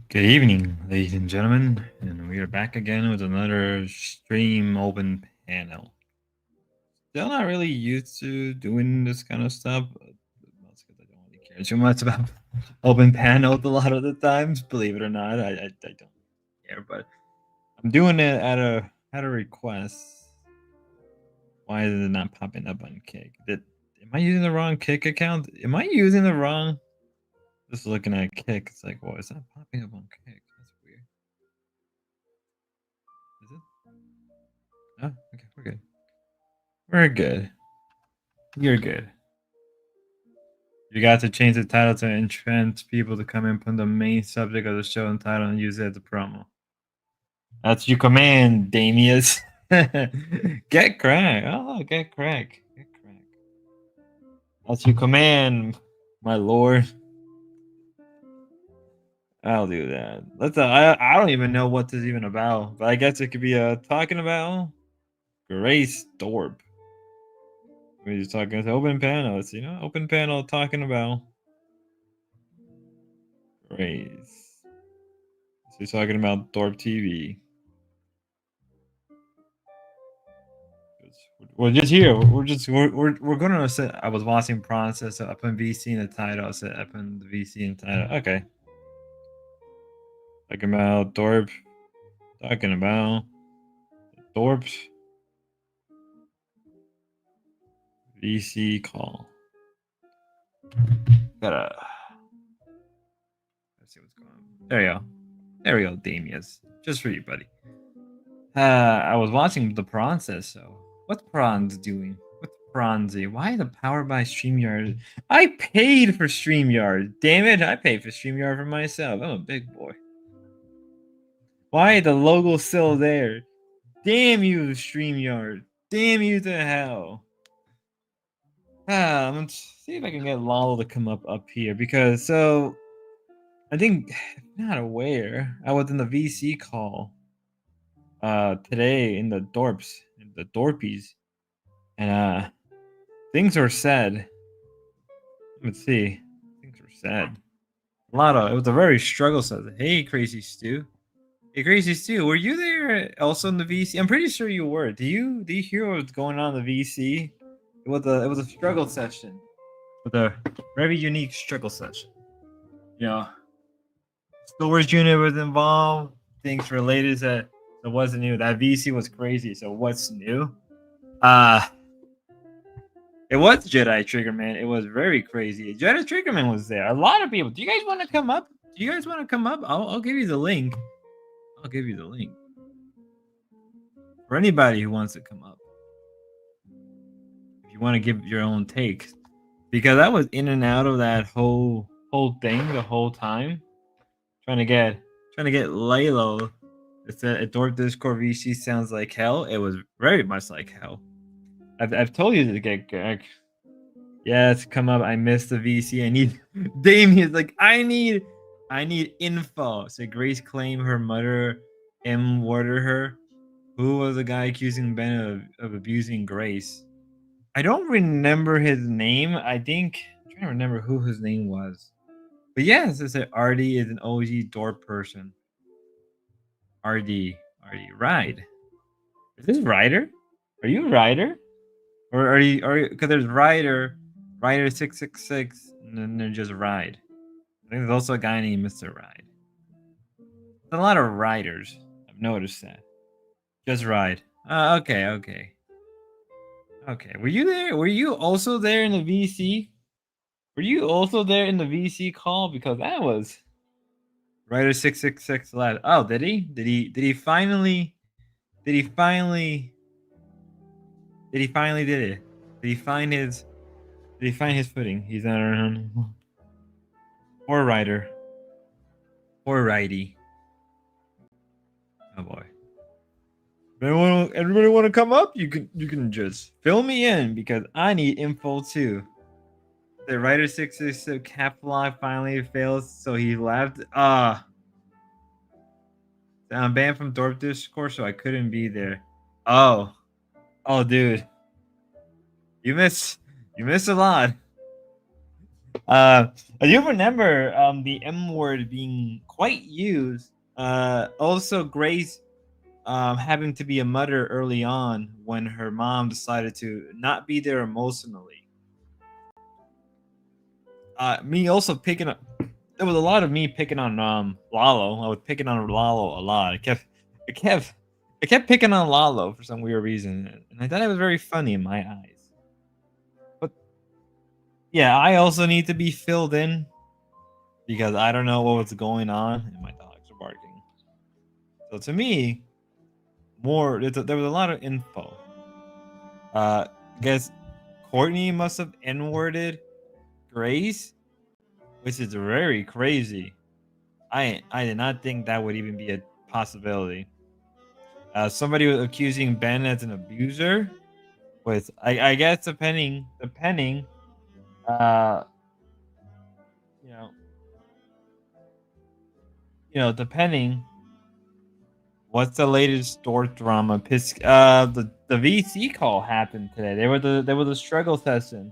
Good evening, ladies and gentlemen, and we are back again with another stream open panel. Still not really used to doing this kind of stuff, but that's because I don't really care too much about open panels a lot of the times. Believe it or not, I don't care, but I'm doing it at a request. Why is it not popping up on Kick? Am I using the wrong Kick account? Am I using the wrong? Just looking at Kick, it's like, well, it's not popping up on Kick. That's weird. Is it? Oh, okay, we're good. We're good. You're good. You got to change the title to entrance people to come in, put the main subject of the show and title and use it as a promo. That's your command, Damius. Get crack. Oh, get crack. Get crack. That's your command, my lord. I'll do that. Let's. I don't even know what this is even about, but I guess it could be talking about Grace Thorp. We're just talking to open panel. Open panel talking about Grace. So he's talking about Thorp TV. We're just here. We're gonna set. I was watching process. So I put VC in the title. I said I put the VC in the title. Okay. Talking about Thorp. Talking about Thorp VC call. Gotta. Let's see what's going on. There you go. There we go, Damius. Just for you, buddy. I was watching the process. So what's Prawns doing? What's Pronzy? Why the power by StreamYard? I paid for StreamYard. Damn it, I paid for StreamYard for myself. I'm a big boy. Why the logo still there? Damn you, StreamYard. Damn you to hell. Let's see if I can get Lalo to come up here because I think not aware. I was in the VC call today in the Dorpies, and things were said. Let's see. Things were said. It was a very struggle session. Hey, Crazy Stew. Hey, Crazy Stew, were you there also in the VC? I'm pretty sure you were. Do you hear what was going on in the VC? It was a struggle session. With a very unique struggle session. Yeah. Storage unit was involved. Things related to what's new. That VC was crazy. So what's new? It was Jedi Triggerman. It was very crazy. Jedi Triggerman was there. A lot of people. Do you guys want to come up? I'll give you the link. I'll give you the link. For anybody who wants to come up. If you want to give your own take. Because I was in and out of that whole thing the whole time. Trying to get Lalo. It's a Dorp Discord VC sounds like hell. It was very much like hell. I've told you to get Greg. Yes, come up. I missed the VC. I need Damien's like I need info. So Grace claimed her mother M-worded her. Who was the guy accusing Ben of abusing Grace? I don't remember his name. I'm trying to remember who his name was. But yes, it said RD is an OG Dorp person. RD Ride. Is this Ryder? Are you Ryder? Or are you because there's Ryder 666 and then there's just Ride. I think there's also a guy named Mr. Ride. There's a lot of riders. I've noticed that. Just Ride. Okay. Okay. Were you there? Were you also there in the VC? Were you also there in the VC call? Because that was Ryder 666 lad. Oh, did he? Did he finally did he finally did it? Did he find his footing? He's not around. Poor Ryder. Poor Righty. Oh boy. Everybody want to come up? You can just fill me in because I need info too. The writer 666 cap lock finally fails, so he left. I'm banned from thorp Discord, so I couldn't be there. Oh, oh, dude, you miss a lot. I do remember the M word being quite used. Also Grace having to be a mother early on when her mom decided to not be there emotionally. Me also picking up. There was a lot of me picking on Lalo. I was picking on Lalo a lot. I kept picking on Lalo for some weird reason, and I thought it was very funny in my eyes. But yeah, I also need to be filled in because I don't know what was going on, and my dogs are barking. So to me, there was a lot of info. I guess Courtney must have n-worded Grace, which is very crazy. I did not think that would even be a possibility. Somebody was accusing Ben as an abuser, with I guess depending, uh, you know, depending. What's the latest door drama? The VC call happened today. There was a struggle session.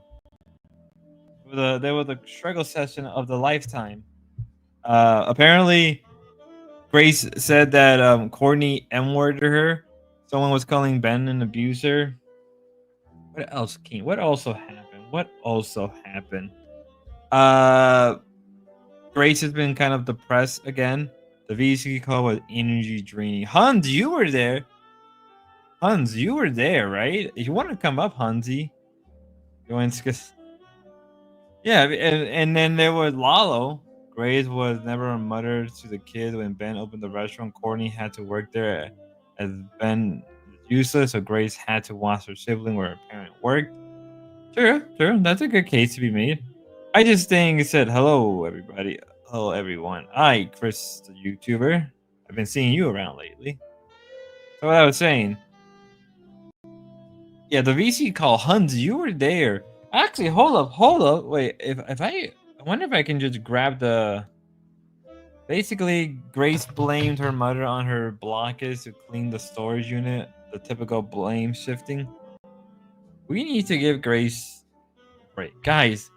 There was a struggle session of the lifetime. Apparently, Grace said that Courtney M-worded her. Someone was calling Ben an abuser. What else, King? What also happened? What also happened? Uh, Grace has been kind of depressed again. The VC call was energy draining. Hans, you were there. Hans, you were there, right? If you want to come up, Hansi, you want to. Yeah, and then there was Lalo. Grace was never a mother to the kid when Ben opened the restaurant. Courtney had to work there as Ben was useless, so Grace had to watch her sibling where her parent worked. Sure, sure, that's a good case to be made. I just think it said hello, everybody. Hello, everyone. Hi, Chris, the YouTuber. I've been seeing you around lately. So what I was saying. Yeah, the VC call, Huns, you were there. Actually, hold up. Wait, if I wonder if I can just grab the. Basically, Grace blamed her mother on her blockage to clean the storage unit. The typical blame shifting. We need to give Grace a break, guys.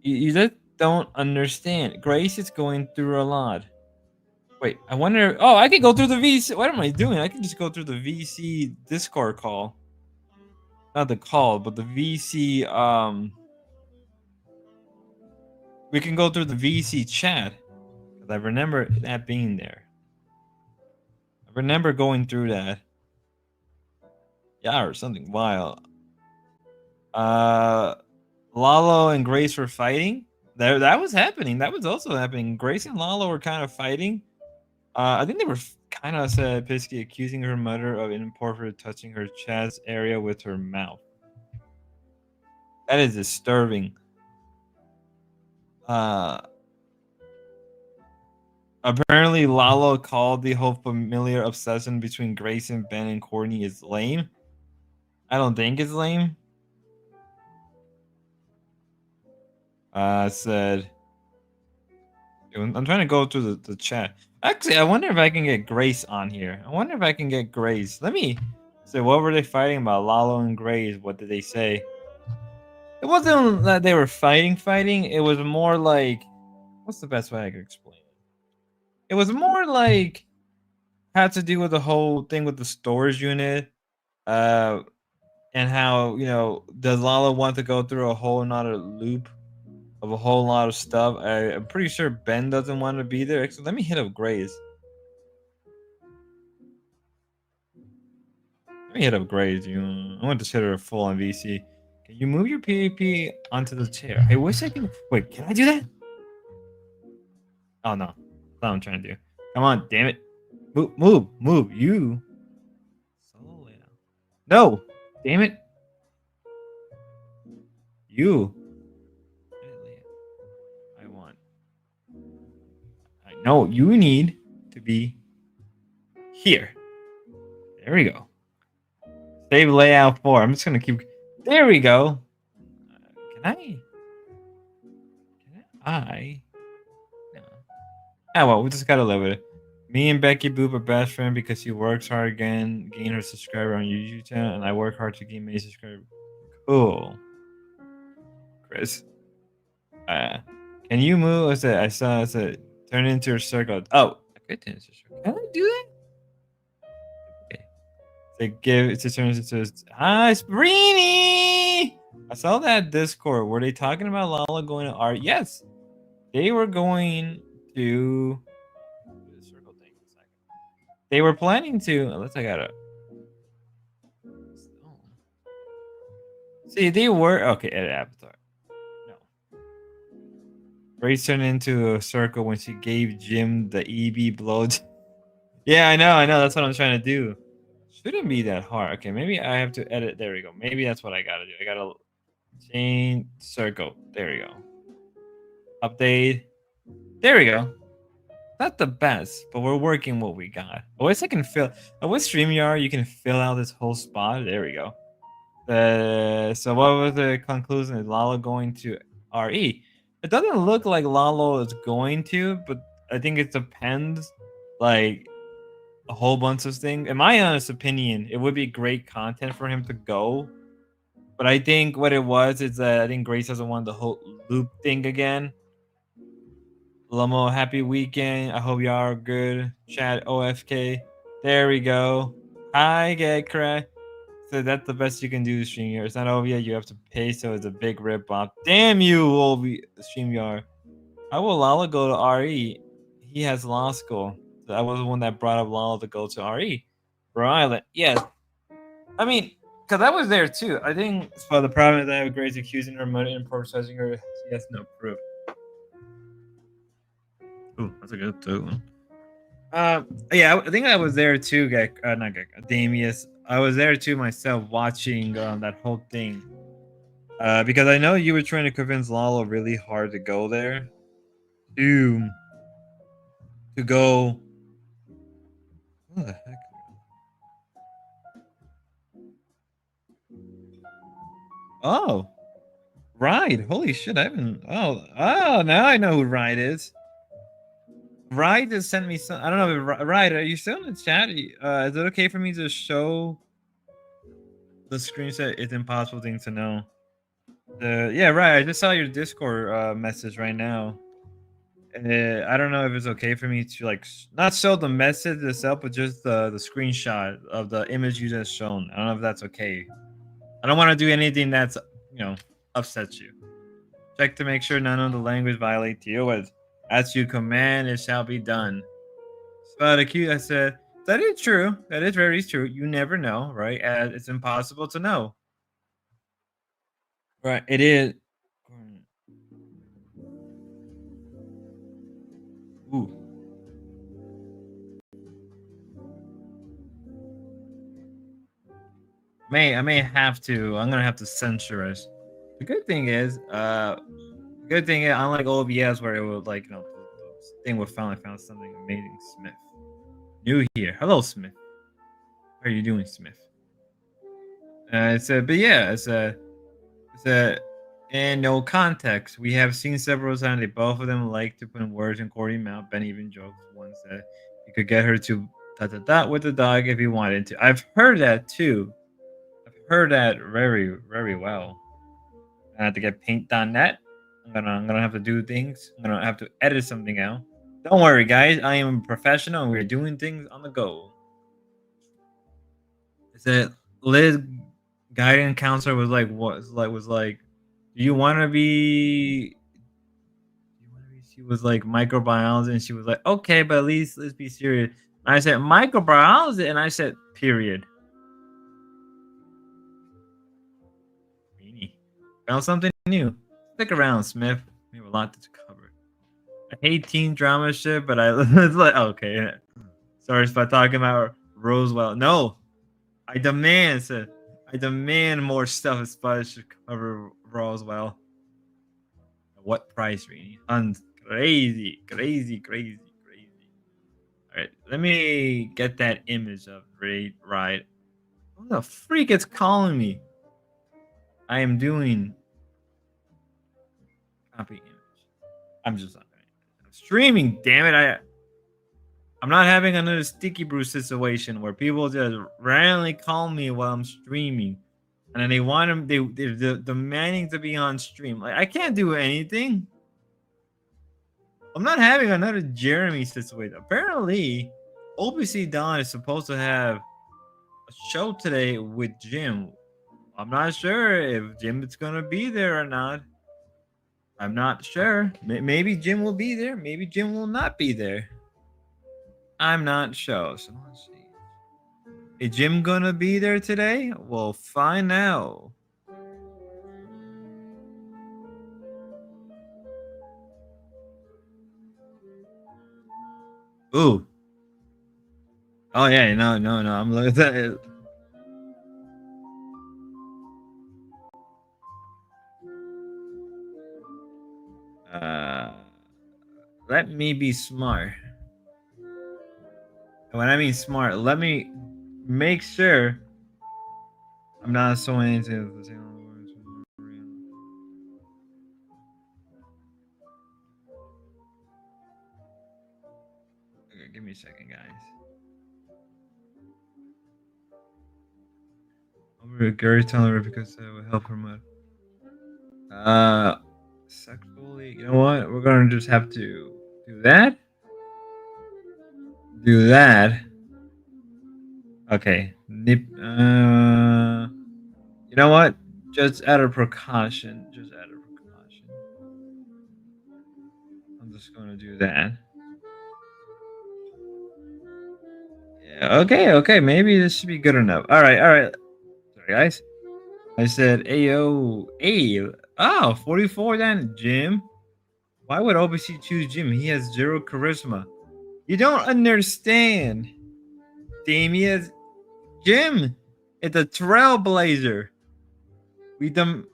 You just don't understand. Grace is going through a lot. Wait, I wonder. Oh, I can go through the VC. What am I doing? I can just go through the VC Discord call. Not the call, but the VC. We can go through the VC chat because I remember that being there. I remember going through that. Yeah, or something wild. Uh, Lalo and Grace were fighting. That was happening. That was also happening. Grace and Lalo were kind of fighting. I think they were kind of basically accusing her mother of inappropriate touching her chest area with her mouth. That is disturbing. Apparently, Lalo called the whole familiar obsession between Grace and Ben and Courtney is lame. I don't think it's lame. Said. I'm trying to go through the chat. Actually, I wonder if I can get Grace on here. I wonder if I can get Grace. Let me. So, what were they fighting about? Lalo and Grace. What did they say? It wasn't that they were fighting. It was more like. What's the best way I could explain it? It was more like. Had to do with the whole thing with the storage unit. And how, does Lalo want to go through a whole nother loop of a whole lot of stuff? I'm pretty sure Ben doesn't want to be there. Actually, let me hit up Grace. Let me hit up Grace. I want to hit her full on VC. Can you move your PvP onto the chair? I wish I can. Wait, can I do that? Oh no, that's what I'm trying to do. Come on, damn it! Move! You. Solo layout. No, damn it! You. I want. I know you need to be here. There we go. Save layout 4. I'm just gonna keep. There we go. Can I? I no. Ah, well, we just gotta live with it. Me and Becky Boop are best friend because she works hard again, gain her subscriber on YouTube channel, and I work hard to gain many subscribers. Cool, Chris. Uh, can you move? I saw. Turn into a circle. Oh, I could turn into a circle. Can I do that? Okay. Give it to turn into. Hi, Sprini. I saw that Discord. Were they talking about Lala going to art? Yes, they were going to. The circle thing. A second. They were planning to. Unless I gotta. Oh. See, they were okay. Edit avatar. No. Grace turned into a circle when she gave Jim the EB blow. Yeah, I know. That's what I'm trying to do. Shouldn't be that hard. Okay, maybe I have to edit. There we go. Maybe that's what I gotta do. I gotta change circle. There we go. Update. There we go. Not the best, but we're working what we got. Oh, I can fill. With StreamYard, you can fill out this whole spot. There we go. So what was the conclusion? Is Lalo going to RE? It doesn't look like Lalo is going to, but I think it depends. Like a whole bunch of things. In my honest opinion, it would be great content for him to go. But I think what it was is that I think Grace doesn't want the whole loop thing again. Lomo, happy weekend. I hope y'all are good. Chat OFK. There we go. Hi, get crack. So that's the best you can do, StreamYard. It's not over yet. You have to pay, so it's a big rip off. Damn you, StreamYard. How will Lala go to RE? He has law school. So I was the one that brought up Lala to go to RE. Rhode Island. Yes. I mean, because I was there too. I think for the problem is I have Grace accusing her money and processing her. She has no proof. Ooh, that's a good too. Yeah, I think I was there too, not Gek, Damius. I was there too myself, watching that whole thing. Because I know you were trying to convince Lalo really hard to go there. To go. What the heck? Oh, Ride. Holy shit! I haven't. Oh, now I know who Ride is. Ride just sent me some. I don't know. If, Ride, are you still in the chat? Is it okay for me to show the screenshot? It's impossible thing to know. Yeah, right. I just saw your Discord message right now. I don't know if it's okay for me to like not show the message itself, but just the screenshot of the image you just shown. I don't know if that's okay. I don't want to do anything that's upsets you. Check to make sure none of the language violates you. As you command, it shall be done. So the cute, I said, that is true. That is very true. You never know, right? As it's impossible to know. Right, it is. Ooh. I may have to. I'm gonna have to censor us. The good thing is, unlike OBS where it would like the thing would found something amazing. Smith, new here. Hello, Smith. How are you doing, Smith? But yeah, it's a in no context. We have seen several times that both of them like to put words in Corey's mouth. Ben even jokes once that he could get her to dot with the dog if he wanted to. I've heard that too. I've heard that very, very well. I have to get paint.net. I'm gonna have to do things. I'm gonna have to edit something out. Don't worry, guys. I am a professional and we're doing things on the go. It's a Liz guidance counselor was like, do you want to be? She was like microbiology, and she was like, okay, but at least let's be serious. And I said microbiology, and I said period. Found something new. Stick around, Smith. We have a lot to cover. I hate teen drama shit, but it's like okay. Sorry if I'm talking about Roswell. No, I demand, sir. I demand more stuff as far as should cover Roswell. What price, really? Crazy, crazy, crazy, crazy. All right, let me get that image of right. Who the freak is calling me? I am doing copy image. I'm just not doing it. I'm streaming. Damn it! I'm not having another sticky brew situation where people just randomly call me while I'm streaming, and then they want them. They're demanding to be on stream. Like I can't do anything. I'm not having another Jeremy situation. Apparently, OBC Don is supposed to have a show today with Jim. I'm not sure if Jim is gonna be there or not. I'm not sure. Maybe Jim will be there. Maybe Jim will not be there. I'm not sure. So let's see. Is Jim gonna be there today? We'll find out. Ooh. Oh yeah, no. I'm looking at it. Uh, let me be smart. And when I mean smart, let me make sure I'm not so into the same words. Okay, give me a second, guys. Over Gary telling her because it will help promote. Uh, sexually. You know what? We're gonna just have to do that. Do that. Okay. Nip. You know what? Just out of precaution. Just out of precaution. I'm just gonna do that. Yeah. Okay. Maybe this should be good enough. All right. Sorry, guys. I said, Ayo, hey, oh, 44 then, Jim. Why would OBC choose Jim? He has zero charisma. You don't understand. Damian, Jim, it's a trailblazer. We them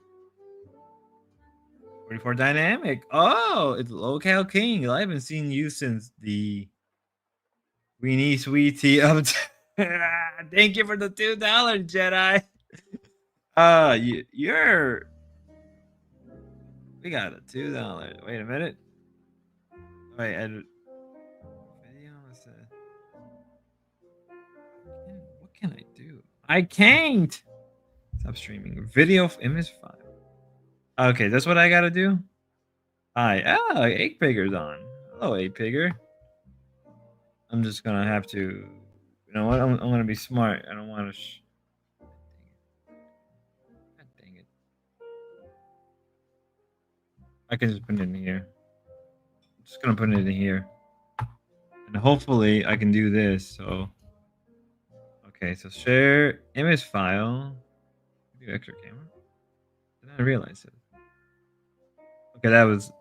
44 dynamic. Oh, it's Local King. I haven't seen you since the Weenie Sweetie up. Thank you for the $2, Jedi. You're. We got a $2. Wait a minute. Wait, edit. Video. What can I do? I can't. Stop streaming. Video of image file. Okay, that's what I gotta do. Hi. Oh, Egg Pigger's on. Hello, Egg Pigger. I'm just gonna have to. You know what? I'm gonna be smart. I don't want to. God dang it. I can just put it in here. I'm just gonna put it in here, and hopefully I can do this. So. Okay, so share image file. Do extra camera. Did I realize it? Okay, that was.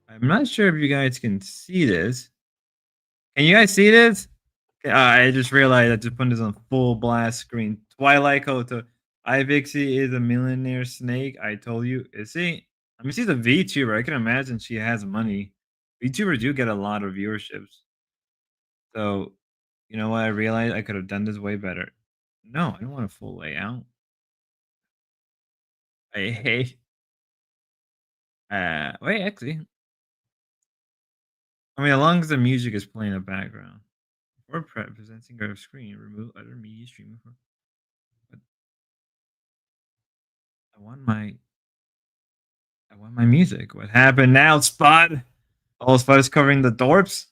I'm not sure if you guys can see this. Can you guys see this? I just realized I just put this on full blast screen. Twilight Koto. Ivixie is a millionaire snake. I told you. Is she? I mean, she's a VTuber. I can imagine she has money. VTubers do get a lot of viewerships. So, you know what? I realized I could have done this way better. No, I don't want a full layout. I hate. Wait, actually, I mean, as long as the music is playing in the background. Or presenting our screen, remove other media streaming from. But I want my music. What happened now, Spot? Oh, Spot is covering the thorps.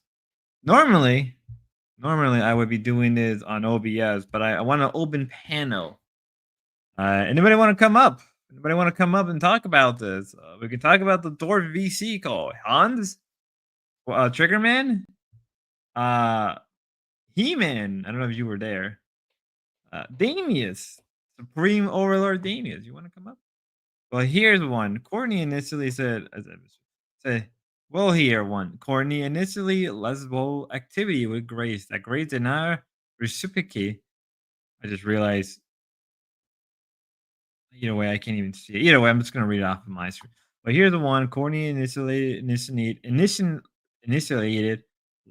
Normally, I would be doing this on OBS, but I want an open panel. Anybody want to come up? Anybody want to come up and talk about this? We can talk about the thorp VC call. Hans, Triggerman, uh, He-Man. I don't know if you were there. Damius, Supreme Overlord Damius. You want to come up? Well, here's one. Courtney initially say, well, here one. Courtney initially lesbo activity with Grace. That Grace did not reciprocate. I just realized. Either way, I can't even see it. Either way, I'm just gonna read it off of my screen. But here's the one. Courtney initiated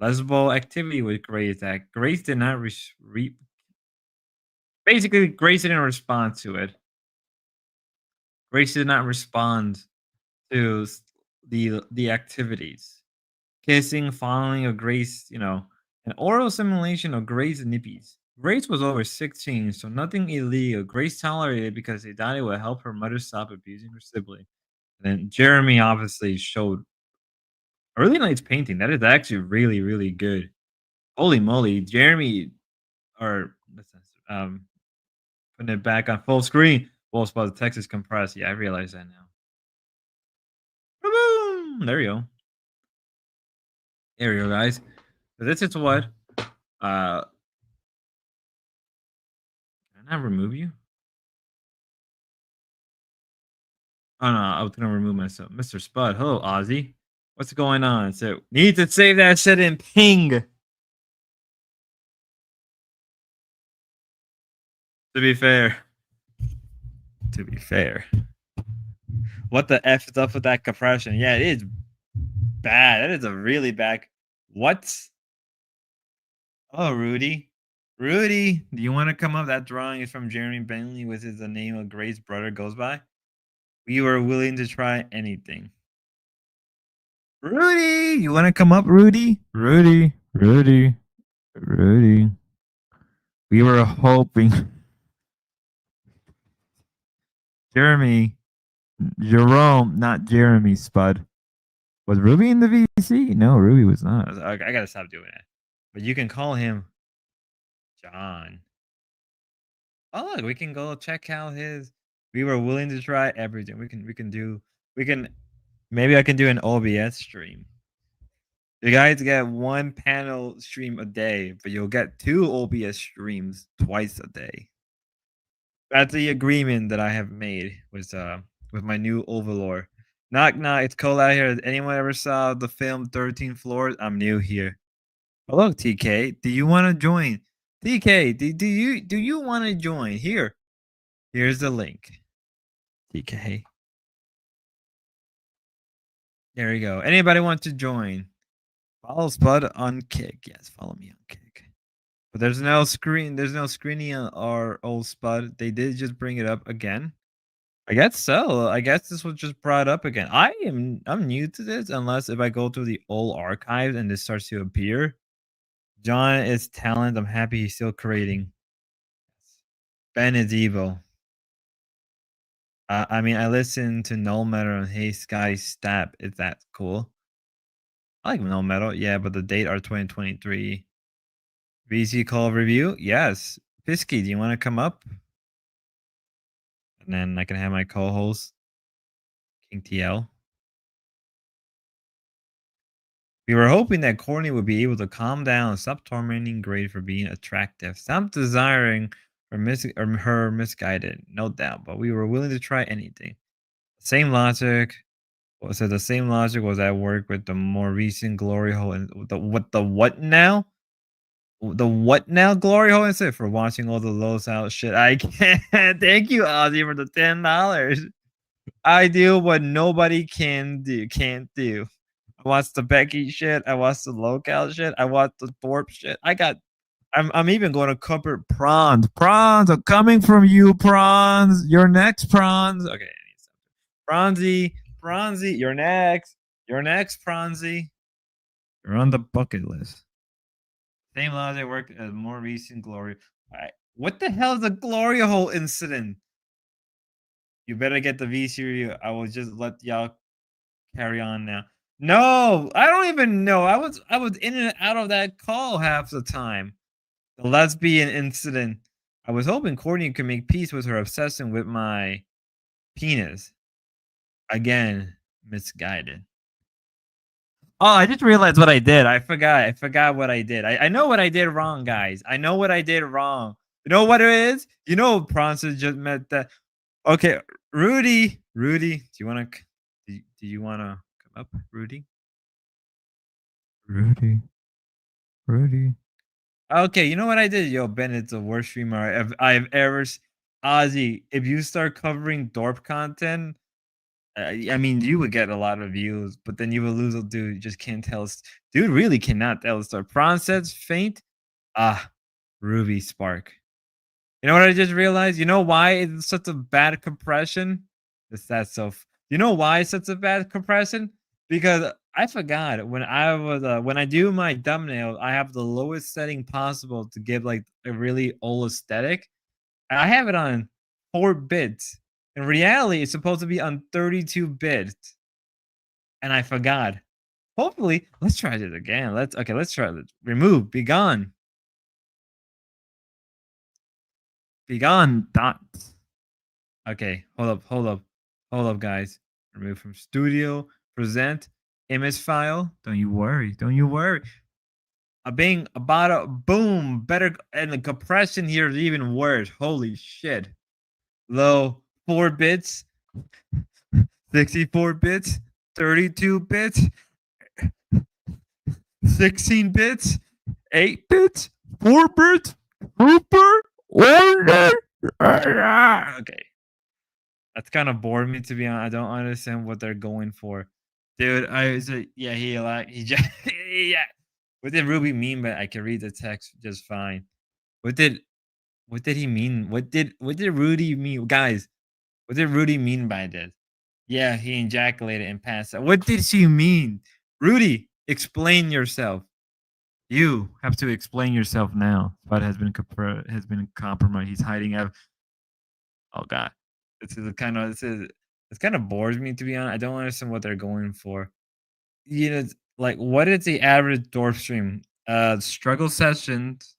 lesbo activity with Grace. That Grace did not basically Grace didn't respond to it. Grace did not respond to the activities. Kissing, fondling of Grace, an oral simulation of Grace nippies. Grace was over 16, so nothing illegal. Grace tolerated because they thought it would help her mother stop abusing her sibling. And then Jeremy obviously showed a really nice painting. That is actually really, really good. Holy moly, Jeremy, or putting it back on full screen. Well, it's about the text is compressed. Yeah, I realize that now. Boom! There you go. There you go, guys. So this is what. Can I not remove you? Oh no, I was gonna remove myself. Mr. Spud. Hello, Ozzy. What's going on? So need to save that shit in ping. To be fair. To be fair. What the F is up with that compression? Yeah, it is bad. That is a really bad. What? Oh, Rudy. Rudy, do you want to come up? That drawing is from Jeremy Bentley, which is the name of Grace's brother goes by. We were willing to try anything. Rudy, you want to come up, Rudy? Rudy. We were hoping. Jeremy, Jerome, not Jeremy, Spud. Was Ruby in the VC? No, Ruby was not. I gotta stop doing that. But you can call him John. Oh, look, we can go check out his. We were willing to try everything. We can maybe I can do an OBS stream. You guys get one panel stream a day, but you'll get 2 OBS streams twice a day. That's the agreement that I have made with my new overlord. Knock knock, it's cold out here. Has anyone ever saw the film 13 Floors? I'm new here. Hello, TK. Do you want to join? TK, do you want to join? Here's the link. TK. There you go. Anybody want to join? Follow Spud on Kick. Yes, follow me on Kick. But there's no screening on our old Spud. They did just bring it up again. I guess so. I guess this was just brought up again. I'm new to this unless if I go through the old archives and this starts to appear. John is talent. I'm happy he's still creating. Ben is evil. I mean, I listened to Null Metal and Hey Sky Stab. Is that cool? I like Null Metal. Yeah, but the date are 2023. VC call review? Yes. Pisky, do you want to come up? And then I can have my co-host, King TL. We were hoping that Courtney would be able to calm down and stop tormenting Grade for being attractive. Stop desiring her misguided, no doubt, but we were willing to try anything. Same logic. So the same logic was at work with the more recent glory hole and the what now? The what now glory hole instead for watching all the lows out shit. I can't. Thank you, Ozzy, for the $10. I do what nobody can't do. I watched the Becky shit. I watched the Locale shit. I watched the thorp shit. I'm even going to cover prawns. Prawns are coming from you, prawns. You're next, prawns. Okay. Bronzy, you're next. You're next, Bronzy. You're on the bucket list. Same logic worked as more recent glory. What the hell is a glory hole incident? You better get the V series. I will just let y'all carry on now. No, I don't even know. I was in and out of that call half the time. The lesbian incident. I was hoping Courtney could make peace with her obsession with my penis. Again, misguided. Oh, I just realized what I did. I forgot what I did. I know what I did wrong, guys. I know what I did wrong. You know what it is? You know, Bronson just met that. Okay, Rudy, do you want to? Do you want to come up, Rudy? Rudy. Okay, you know what I did? Yo, Ben, it's the worst streamer I've ever. Ozzy, if you start covering thorp content, I mean, you would get a lot of views, but then you will lose a dude. You just can't tell. Dude really cannot tell the story. Prawn says faint. Ruby Spark. You know what I just realized? You know why it's such a bad compression? It's that so. You know why it's such a bad compression? Because I forgot when I do my thumbnail, I have the lowest setting possible to give like a really old aesthetic. And I have it on 4 bits. In reality, it's supposed to be on 32 bits, and I forgot. Hopefully, let's try this again. Let's try this. Remove, be gone. Be gone, dots. Okay, hold up, guys. Remove from studio, present, image file. Don't you worry. A bing, a bada, boom, better, and the compression here is even worse. Holy shit. Low, 4 bits, 64 bits, 32 bits, 16 bits, 8 bits, 4 bits, super, order. Okay. That's kind of bored me, to be honest. I don't understand what they're going for. Dude, I was like, yeah, he just, yeah. What did Ruby mean? But I can read the text just fine. What did what did he mean? What did Rudy mean? Guys, what did Rudy mean by this? Yeah, he ejaculated and passed out. What did she mean? Rudy, explain yourself. You have to explain yourself now. Spot has been compromised. He's hiding out. Oh god. This kind of bores me, to be honest. I don't understand what they're going for. You know, like what is the average thorp stream? Struggle sessions,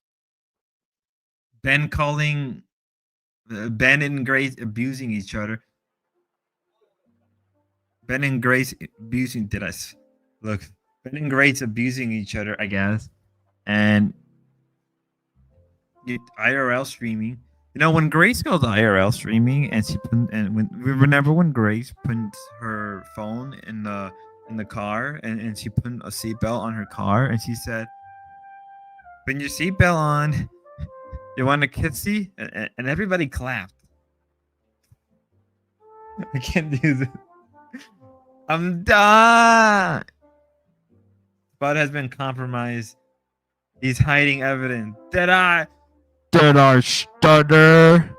Ben calling Ben and Grace abusing each other. Ben and Grace abusing did I look Ben and Grace abusing each other, I guess. And IRL streaming. You know, when Grace goes IRL streaming, and when Grace puts her phone in the car, and she put a seatbelt on her car, and she said, "Put your seatbelt on. You want a kissy?" And everybody clapped. I can't do this. I'm done. Spud has been compromised. He's hiding evidence. Did I stutter?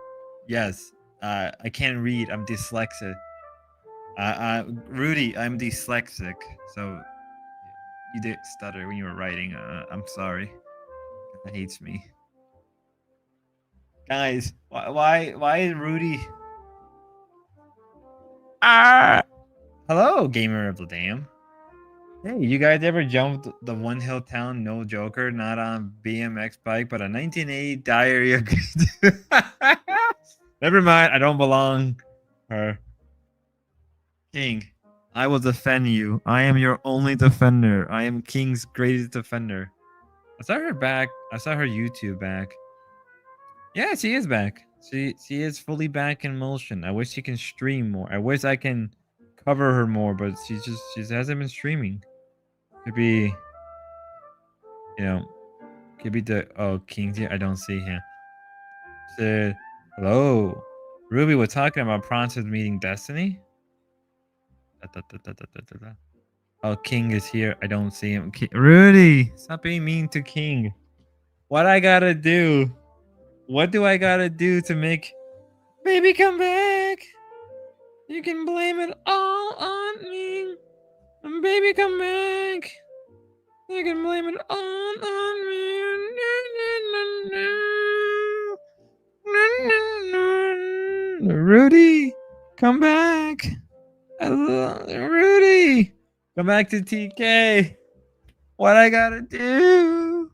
Yes. I can't read. I'm dyslexic. Rudy, I'm dyslexic. So you did stutter when you were writing. I'm sorry. That hates me. Guys, why is Rudy? Hello, gamer of the dam. Hey, you guys ever jumped the one hill town, no joker, not on BMX bike, but a 1980 diarrhea? Never mind, I don't belong. Her King, I will defend you. I am your only defender. I am King's greatest defender. I saw her back. I saw her YouTube back. Yeah, she is back. She is fully back in motion. I wish she can stream more. I wish I can cover her more, but she hasn't been streaming. Could be, could be King's here. I don't see him. Said, hello, Ruby. We're talking about Pronto's meeting Destiny. Oh, King is here. I don't see him. Rudy, stop being mean to King. What I gotta do? What do I gotta do to make baby come back? You can blame it all on me. Baby come back. You can blame it all on me. Rudy, come back. Rudy, come back to TK. What I gotta do?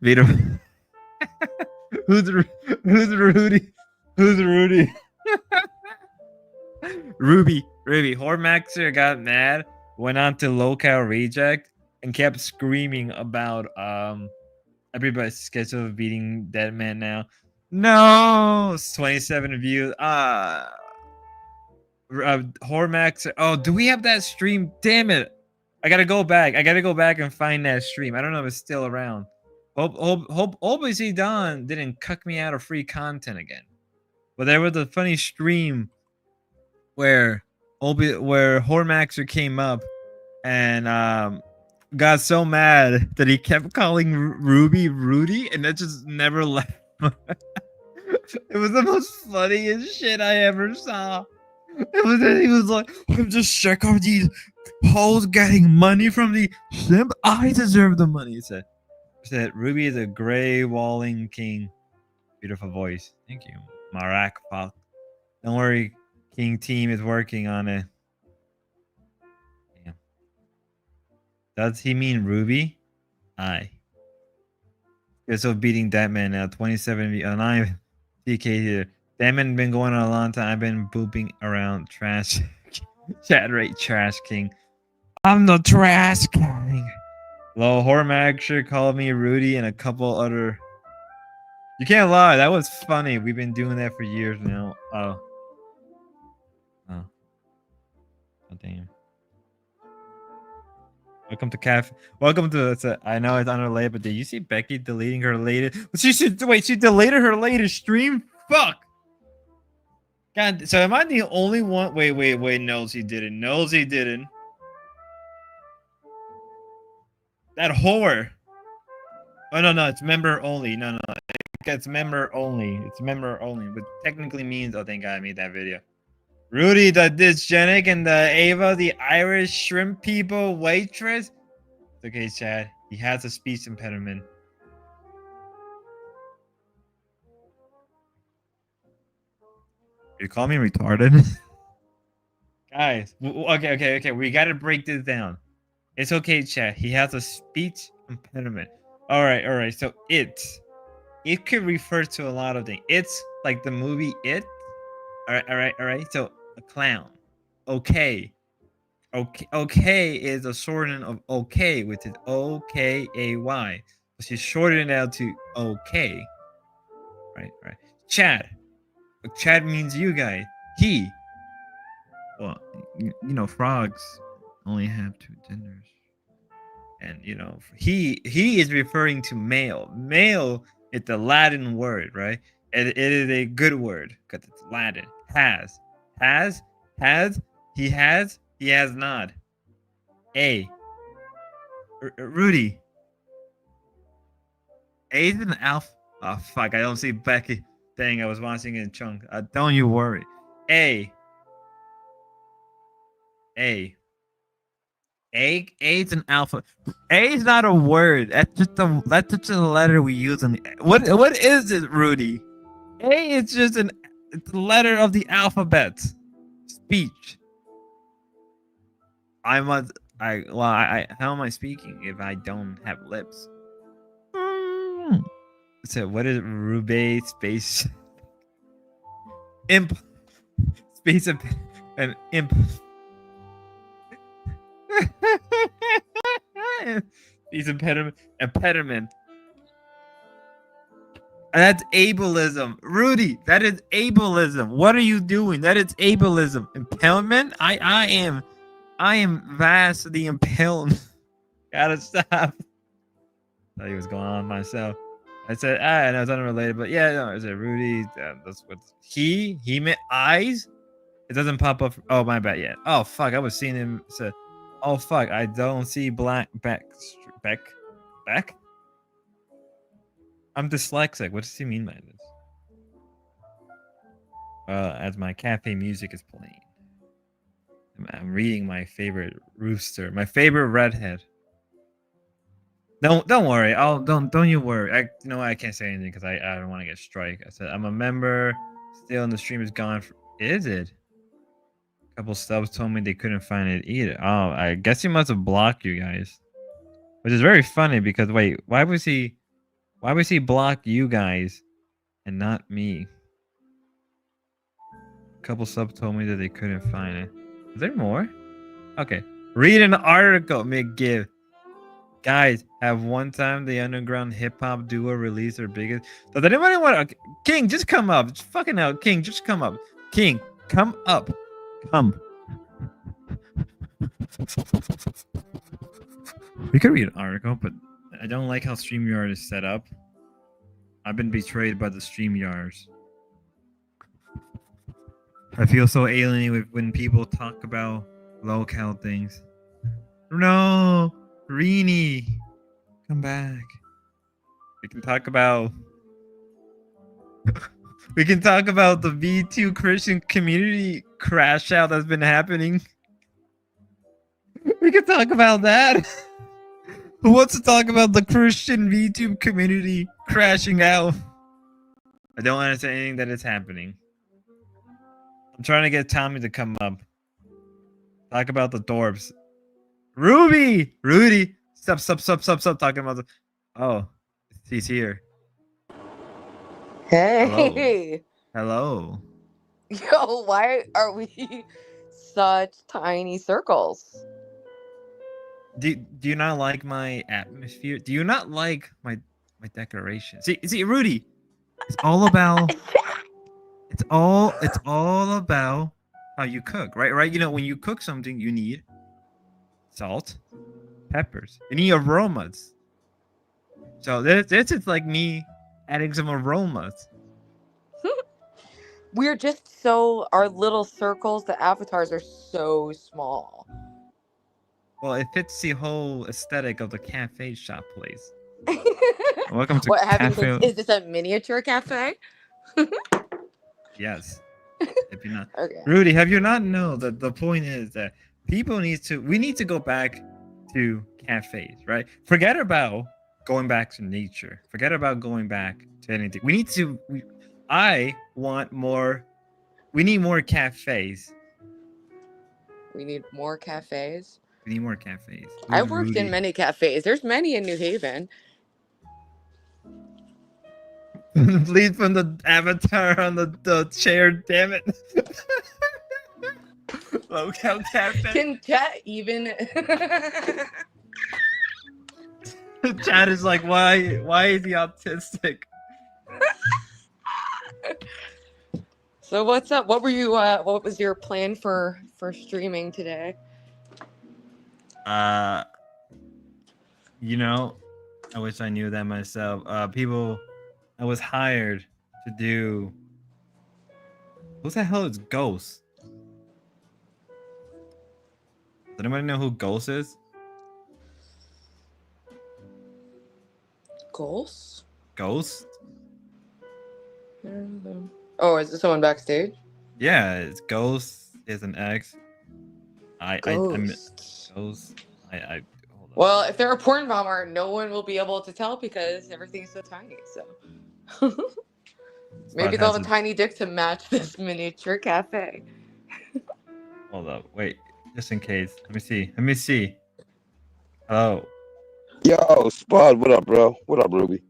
Vito. Who's Rudy? Who's Rudy? Ruby. Hormaxer got mad, went on to local reject, and kept screaming about everybody's schedule of beating Dead Man now. No, 27 views. Hormaxer. Oh, do we have that stream? Damn it! I gotta go back. And find that stream. I don't know if it's still around. Hope obviously Don didn't cuck me out of free content again. But there was a funny stream where Hormaxer came up and got so mad that he kept calling Rudy, and that just never left. It was the most funniest shit I ever saw. He was like, I'm just sick of these hoes getting money from the simp. I deserve the money. He said Ruby is a gray walling king. Beautiful voice. Thank you. Marak Falk. Don't worry, King team is working on it. Damn. Does he mean Ruby? Aye. You're so beating that man now. 27 9 TK here. That man been going on a long time. I've been booping around trash. Chat rate trash king. I'm the trash king. Low Hormag sure called me Rudy and a couple other. You can't lie, that was funny. We've been doing that for years now. Oh. Oh. Oh damn. Welcome to Cafe. Welcome to. I know it's unrelated, but did you see Becky deleting her latest? She should wait. She deleted her latest stream. Fuck. God. So am I the only one? Wait. No, she didn't. No, she didn't. That whore. Oh no. It's member only. No. It's member only. It's member only, but technically means. Oh, thank God I made that video. Rudy, the dysgenic, and the Ava, the Irish shrimp people waitress. Okay, Chad. He has a speech impediment. You call me retarded? Guys, okay. We gotta break this down. It's okay, Chad. He has a speech impediment. All right. So it could refer to a lot of things. It's like the movie It. All right. So a clown. Okay. Is a shortening of okay, which is OKAY. So she's shortening it out to okay. Right. Chad. Chad means you guys. He. Well, frogs only have two genders. And he is referring to male. Male is the Latin word, right? It is a good word because it's Latin. Has. He has not. A. Rudy. A is an alpha. Oh fuck! I don't see Becky. Dang, I was watching it in chunk. Don't you worry. A is an alpha. A is not a word. That's just a letter we use in what is it, Rudy? A is just it's a letter of the alphabet. Speech. How am I speaking if I don't have lips? So what is Rube space imp space an imp He's impediment. That's ableism. Rudy, that is ableism. What are you doing? That is ableism. Impalement? I am vastly impaled. Gotta stop. I thought he was going on myself. I said, I know it's unrelated, but yeah, no, I said Rudy. That's what he meant eyes. It doesn't pop up. Oh, my bad. Yeah. Oh, fuck. I was seeing him. Say, oh, fuck. I don't see black back. I'm dyslexic. What does he mean by this? As my cafe music is playing, I'm reading my favorite rooster, my favorite redhead. Don't worry. Don't you worry. I can't say anything because I don't want to get strike. I said I'm a member. Still, and the stream is gone. Is it? A couple subs told me they couldn't find it either. Oh, I guess he must have blocked you guys, which is very funny because wait, why was he block you guys and not me? A couple subs told me that they couldn't find it. Is there more? Okay, read an article. McGive. Guys, have one time the underground hip hop duo release their biggest. Does anybody want to? King, just come up. Just fucking hell, King, just come up. King, come up. Come. We could read an article, but I don't like how StreamYard is set up. I've been betrayed by the StreamYards. I feel so alienated when people talk about locale things. No, Rini, come back. We can talk about We can talk about the V2 Christian community crash out that's been happening. We can talk about that. Who wants to talk about the Christian VTube community crashing out? I don't want to say anything that is happening. I'm trying to get Tommy to come up. Talk about the thorps. Rudy! Stop talking about the... Oh, he's here. Hey! Hello. Yo, why are we such tiny circles? Do you not like my atmosphere? Do you not like my decoration? See, Rudy, it's all about it's all about how you cook, right? You know, when you cook something, you need salt, peppers, you need aromas. So this is like me adding some aromas. We're just our little circles, the avatars are so small. Well, it fits the whole aesthetic of the cafe shop place. Welcome to cafe. Is this a miniature cafe? Yes. If you're not, Okay. Rudy, have you not known that the point is that we need to go back to cafes, right? Forget about going back to nature. Forget about going back to anything. We need more cafes. We need more cafes. We need more cafes. I worked in many cafes. There's many in New Haven. Lead from the avatar on the chair, damn it. Local cafe. Can chat even? Chat is like, why is he autistic? So what's up? What were you? What was your plan for streaming today? You know, I wish I knew that myself. I was hired to do. Who the hell is Ghost? Does anybody know who Ghost is? Ghost? Ghost? Oh, is it someone backstage? Yeah, it's Ghost. Is an X. Ghost. Ghost. Hold on. Well, if they're a porn bomber, no one will be able to tell because everything's so tiny. So maybe they'll have a tiny dick to match this miniature cafe. Hold up, wait, just in case. Let me see. Hello. Yo, Spud, what up, bro? What up, Ruby?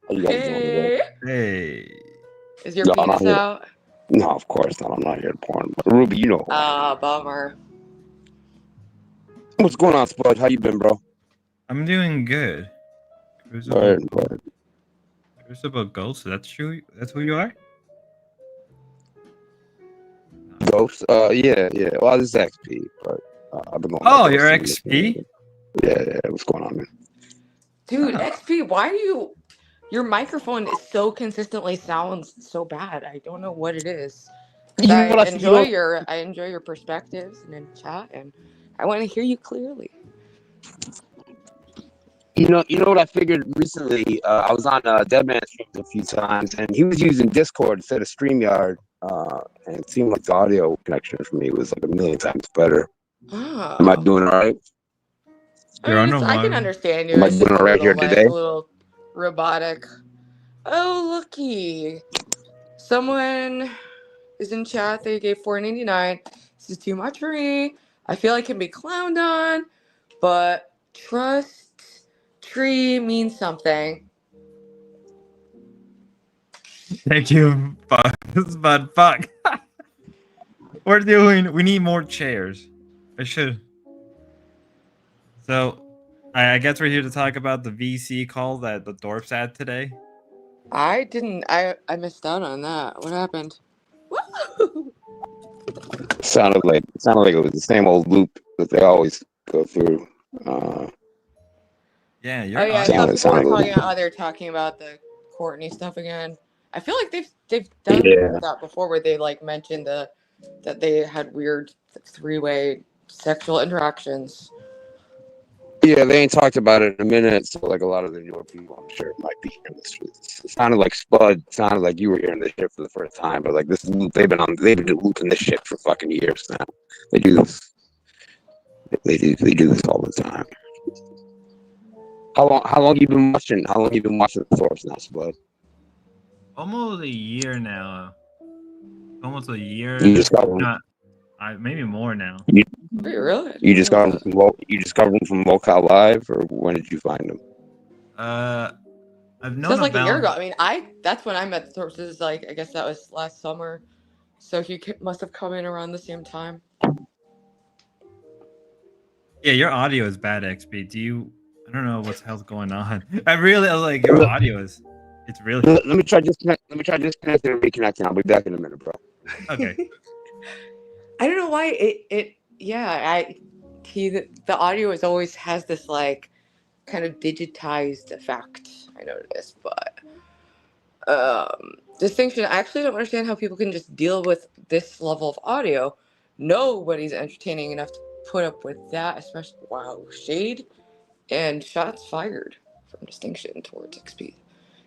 How you guys doing today? Hey. Is your penis out? No, of course not. I'm not here to porn. But Ruby, you know. Bummer. What's going on, Spud? How you been, bro? I'm doing good. Crucible Ghost, that's you? That's who you are? Ghost? Yeah. Well, this is XP, but I've been going. Oh, you're XP? Yeah. What's going on, man? Dude, XP, why are you... Your microphone is so consistently sounds so bad. I don't know what it is. I enjoy your perspectives and in chat, and I want to hear you clearly. You know what I figured recently? I was on Deadman streams a few times, and he was using Discord instead of StreamYard, and it seemed like the audio connection for me was like 1,000,000 times better. Oh. Am I doing all right? I can understand you. Am I doing all right here today? A little robotic. Oh, looky. Someone is in chat. They gave $4.99. This is too much for me. I feel I can be clowned on, but trust tree means something. Thank you, but fuck. We need more chairs. So, I guess we're here to talk about the VC call that the thorps had today. I missed out on that. What happened? Woo! Sounded like it was the same old loop that they always go through. Yeah, you're. Oh yeah, I thought they're talking about the Courtney stuff again. I feel like they've done that before, where they like mentioned that they had weird 3-way sexual interactions. Yeah, they ain't talked about it in a minute, so like a lot of the newer people, I'm sure, might be hearing this. It sounded like Spud. It sounded like you were hearing this shit for the first time, but like this is they've been looping this shit for fucking years now. They do this. They do this all the time. How long you been watching? How long you been watching the Thorps now, Spud? Almost a year now. Almost a year. You just got them. Not, maybe more now. Wait, really? You just got them from you just got them from Locale Live, or when did you find them? I've known Sounds like about a year ago. I mean, that's when I met the sources. Like, I guess that was last summer. So he must have come in around the same time. Yeah, your audio is bad, XP. I don't know what's hell's going on. I was like, your audio is. It's really. Let me try disconnect. Let me try disconnecting and reconnecting. I'll be back in a minute, bro. Okay. I don't know why the audio always has this like kind of digitized effect. I noticed, but distinction. I actually don't understand how people can just deal with this level of audio. Nobody's entertaining enough to put up with that, especially shade and shots fired from distinction towards XP.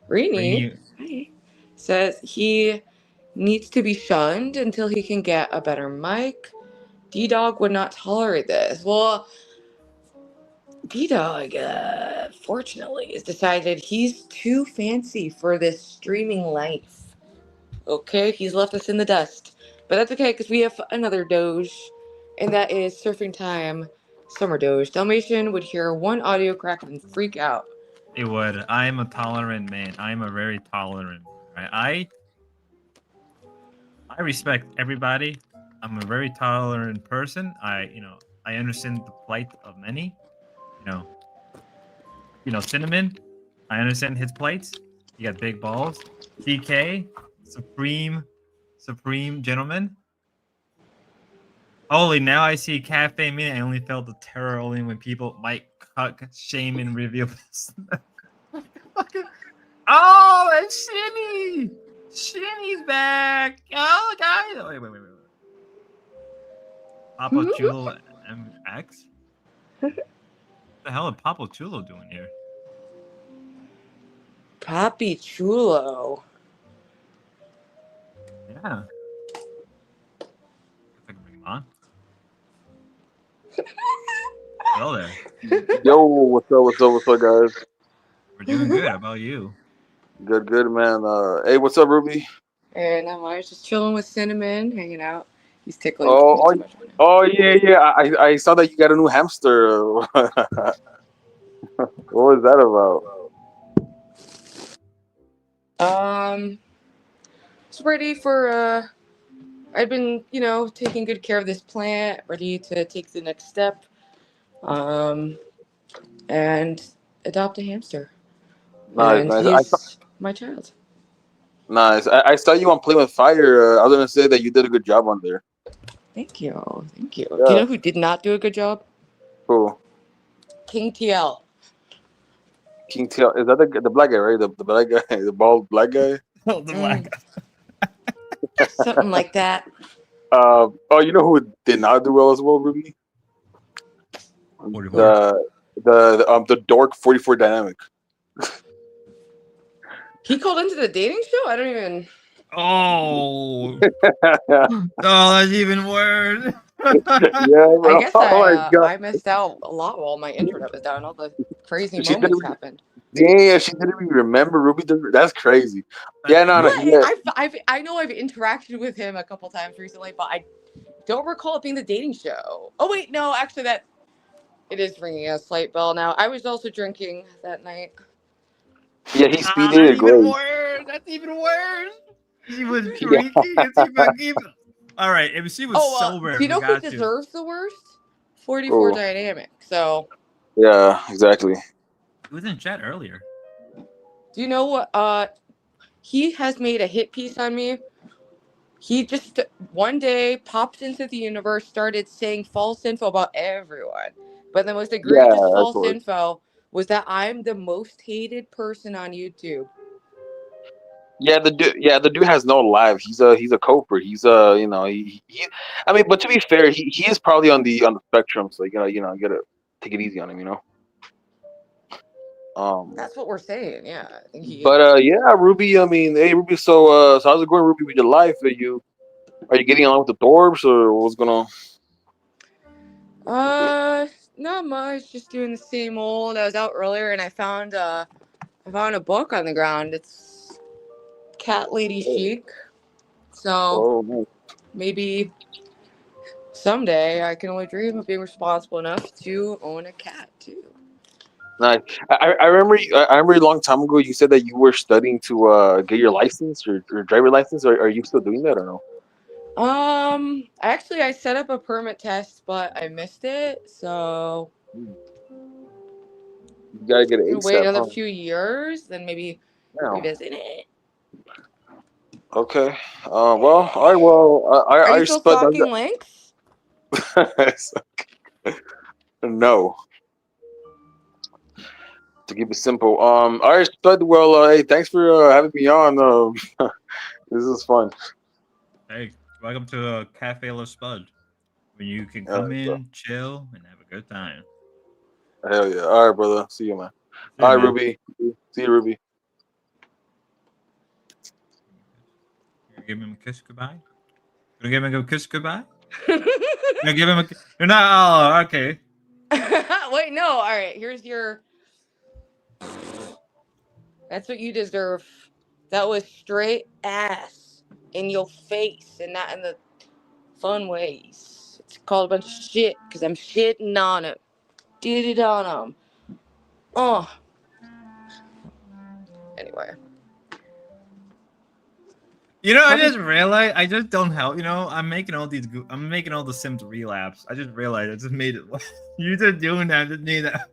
Rini says he needs to be shunned until he can get a better mic. D-Dog would not tolerate this. Well, D-Dog, fortunately, has decided he's too fancy for this streaming life. Okay, he's left us in the dust. But that's okay, because we have another Doge, and that is Surfing Time Summer Doge. Dalmatian would hear one audio crack and freak out. It would. I'm a tolerant man. I'm a very tolerant. Right? I respect everybody. I'm a very tolerant person. I understand the plight of many. Cinnamon. I understand his plights. He got big balls. DK, supreme gentleman. Holy, now I see Cafe Mini. I only felt the terror only when people might cuck, shame, and reveal this. Oh, it's Shinny! Shinny's back! Oh, guys! Wait. Papa Chulo MX? What the hell is Papa Chulo doing here? Papi Chulo. Yeah. If I can bring him on. Hello there. Yo, what's up, guys? We're doing good. How about you? Good, man. Hey, what's up, Ruby? And I was just chilling with Cinnamon, hanging out. He's tickling. Yeah. I saw that you got a new hamster. What was that about? It's ready for I've been, taking good care of this plant, ready to take the next step, and adopt a hamster. Nice. He's my child. Nice. I saw you on Play with Fire. I was gonna say that you did a good job on there. Thank you. Yeah. Do you know who did not do a good job? Who? King TL. King TL. Is that the black guy, right? The black guy, the bald black guy. Oh, the black guy. Something like that. Oh, you know who did not do well as well, Ruby? The dork 44 dynamic. He called into the dating show? I don't even. Oh. Oh, that's even worse. Yeah, bro. I guess I missed out a lot while my internet was down. All the crazy moments happened. Yeah, she didn't even remember Ruby. That's crazy. Yeah, no. Yeah. I know I've interacted with him a couple times recently, but I don't recall it being the dating show. Oh wait, no, actually it is ringing a slight bell now. I was also drinking that night. Yeah, he speeded it great. That's even worse. He was drinking. All right, if she was sober, do you know who deserves the worst? 44 dynamic. So. Yeah, exactly. He was in chat earlier. Do you know what? He has made a hit piece on me. He just one day popped into the universe, started saying false info about everyone. But the most egregious false info was that I'm the most hated person on YouTube. Yeah, the dude has no life. He's a coper. He's I mean, but to be fair, he is probably on the spectrum. So you gotta take it easy on him. That's what we're saying. Yeah. I think Yeah, Ruby. I mean, hey, Ruby. So how's it going, Ruby, with your life? Are you getting along with the Thorbs, or what's going on? Not much. Just doing the same old. I was out earlier and I found a book on the ground. It's Cat Lady Chic. So Oh, nice. maybe someday I can only dream of being responsible enough to own a cat too. Nice. I remember. I remember a long time ago. You said that you were studying to get your license, or driver license. Are you still doing that or no? Actually, I set up a permit test, but I missed it. So You gotta get an I'm gonna wait ASAP, another huh? few years, then maybe Now. revisit it. Okay. Well. All right. Well. Are you I still spud. stalking links? No. To keep it simple. All right, Spud. Well, hey, thanks for having me on. This is fun. Hey, welcome to a Cafe La Spud, when you can Uh, come in, chill, and have a good time. Hell yeah. All right, brother. See you, man. That's All it, right, man. Ruby. See you, Ruby. You give him a kiss goodbye. Gonna give him a kiss goodbye. Gonna give him a. You're not. Oh, okay. Wait, no. All right, here's your. That's what you deserve. That was straight ass in your face and not in the fun ways. It's called a bunch of shit because I'm shitting on him. Did it on him. Oh. Anyway. You know, I How did. just realized I just don't help. You know, I'm making all these. I'm making all the Sims relapse. I just realized I just made it. You just doing that. Just made that.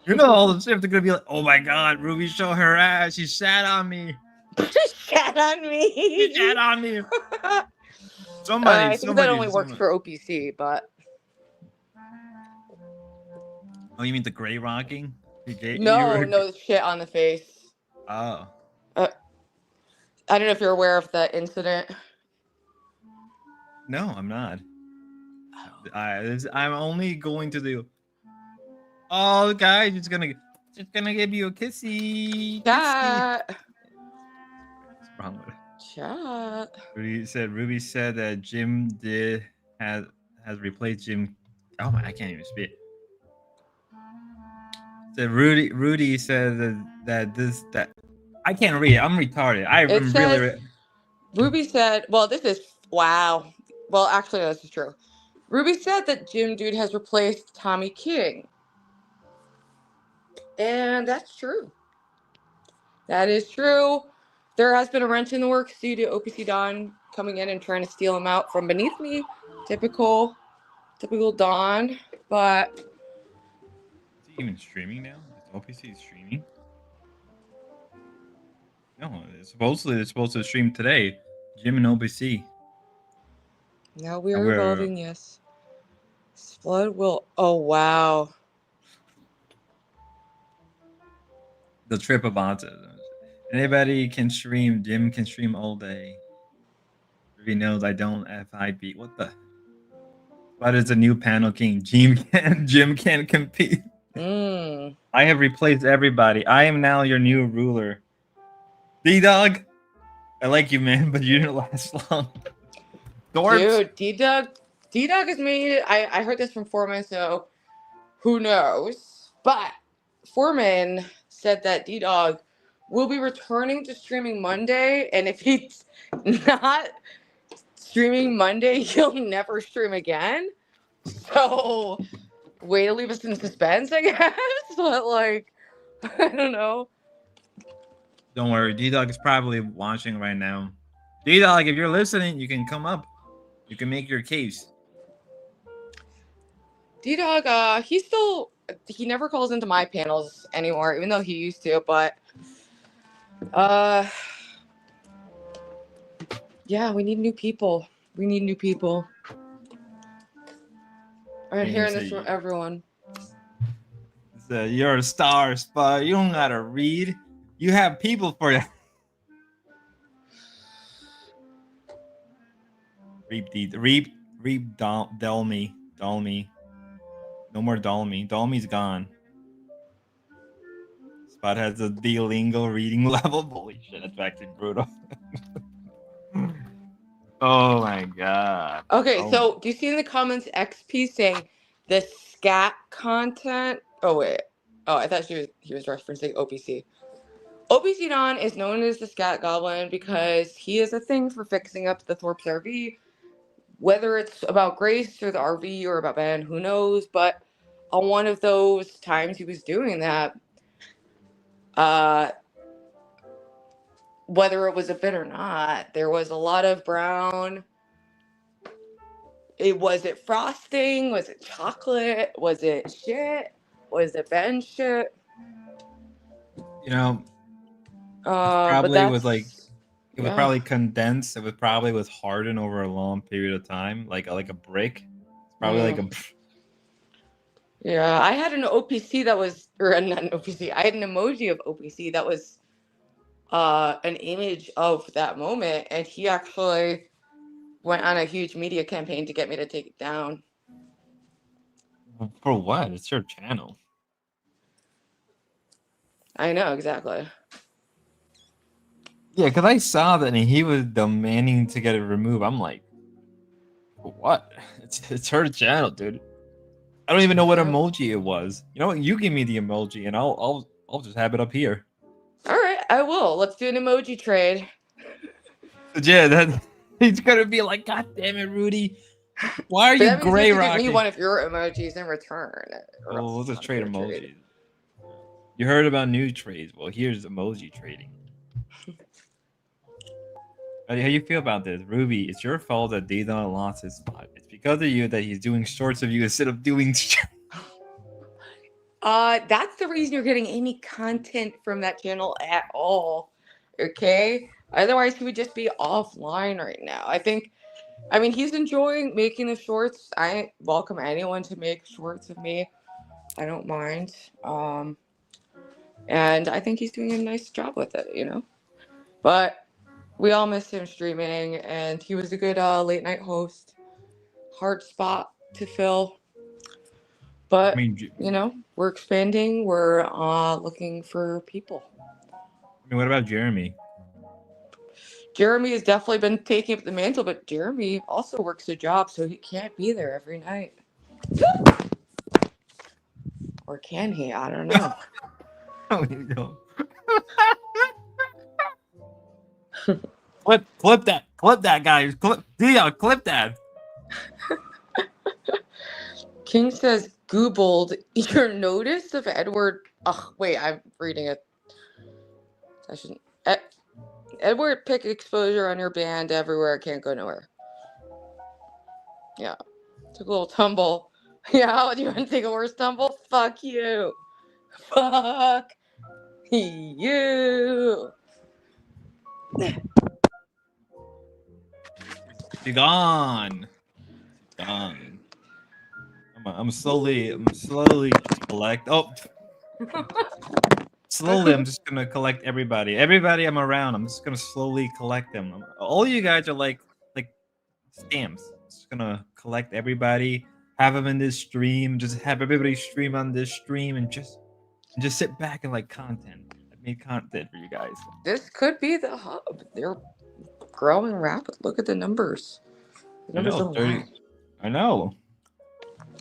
You know, all the Sims are gonna be like, "Oh my God, Ruby showed her ass. She sat on me. Shat on She sat me. on me." Somebody, I think that only works someone. for OPC, but. Oh, you mean the gray rocking? You No, were. no shit on the face. Oh. Uh, I don't know if you're aware of that incident. No, I'm not. I'm only going to the. Oh, guys, just gonna give you a kissy. Kissy. Chat. What's wrong with it? Chat. Ruby said that Jim did has replaced Jim. Oh my, I can't even speak. Said Rudy said that I can't read it. I'm retarded. It I'm really. says Ruby said, well, this is wow. Well, actually, no, this is true. Ruby said that Jim Dude has replaced Tommy King. And that's true. That is true. There has been a wrench in the works due to OPC Don coming in and trying to steal him out from beneath me. Typical Don. But Is he even streaming now? Is OPC streaming? No, they're supposed to stream today. Jim and OPC. now And we're we're evolving, yes. Flood will. Oh, wow. the trip about it. Anybody can stream. Jim can stream all day. Ruby knows I don't FIB. What the? But it's a new panel king. Jim can't compete. Mmm. I have replaced everybody. I am now your new ruler. D-Dog, I like you, man, but you didn't last long. Dorps. Dude, D-Dog has made it. I heard this from Foreman, so who knows? But Foreman said that D-Dog will be returning to streaming Monday, and if he's not streaming Monday, he'll never stream again. So, way to leave us in suspense, I guess. But, like, I don't know. Don't worry, D-Dog is probably watching right now. D-Dog, if you're listening, you can come up. You can make your case. D-Dog, he never calls into my panels anymore, even though he used to, but yeah, we need new people. We need new people. I'm hearing this from everyone. You're a star, Spud. You don't gotta read. You have people for you. Reap Dalmy. No more Dalmy. Dalmy's gone. Spot has a Duolingo reading level. Holy shit, that's actually brutal. Oh my god. Okay, Oh. so do you see in the comments XP saying the scat content? Oh wait. Oh, I thought he was referencing OPC. OPC Don is known as the Scat Goblin because he is a thing for fixing up the Thorp's RV. Whether it's about Grace or the RV or about Ben, who knows? But on one of those times he was doing that, whether it was a bit or not, there was a lot of brown. Was it frosting? Was it chocolate? Was it shit? Was it Ben shit? You know, But probably was like that's it was probably condensed. It was probably was hardened over a long period of time, like a brick. It's probably like a. Yeah, I had an OPC that was, or not an OPC. I had an emoji of OPC that was an image of that moment, and he actually went on a huge media campaign to get me to take it down. For what? It's your channel. I know, exactly. Yeah, because I saw that and he was demanding to get it removed. I'm like, for what? It's her channel, dude. I don't even know what Yep. emoji it was. You know what? You give me the emoji and I'll just have it up here. All right, I will. Let's do an emoji trade. Yeah, that he's gonna be like, God damn it, Rudy. Why are But you that means you gray have to give me rocking? one of your emojis in return. or Oh, else we'll it's just not trade fair emojis. You heard about new trades. Well, here's emoji trading. How do you feel about this? Ruby, it's your fault that Daydon lost his spot. It's because of you that he's doing shorts of you instead of doing. That's the reason you're getting any content from that channel at all. Okay? Otherwise, he would just be offline right now. I mean, he's enjoying making the shorts. I welcome anyone to make shorts of me. I don't mind. And I think he's doing a nice job with it, you know? But we all miss him streaming, and he was a good late night host. Hard spot to fill. But, I mean, you know, we're expanding. We're looking for people. what about Jeremy? Jeremy has definitely been taking up the mantle, but Jeremy also works a job, so he can't be there every night. Or can he? I don't know. Oh, you know. Clip that, guys. Clip that. King says, Googled your notice of Edward. Oh, wait, I'm reading it. I shouldn't. Edward pick exposure on your band everywhere. Can't go nowhere. Yeah. Took a little tumble. Yeah, do you want to take a worse tumble? Fuck you. Fuck you. She's gone. I'm slowly collect. Oh, slowly. I'm just gonna collect everybody. Everybody I'm around. I'm just gonna slowly collect them. All you guys are like stamps. Just gonna collect everybody. Have them in this stream. Just have everybody stream on this stream and just sit back and like content. I made content for you guys. This could be the hub. They're growing rapid. Look at the numbers. The I numbers know, don't 30. lie. I know.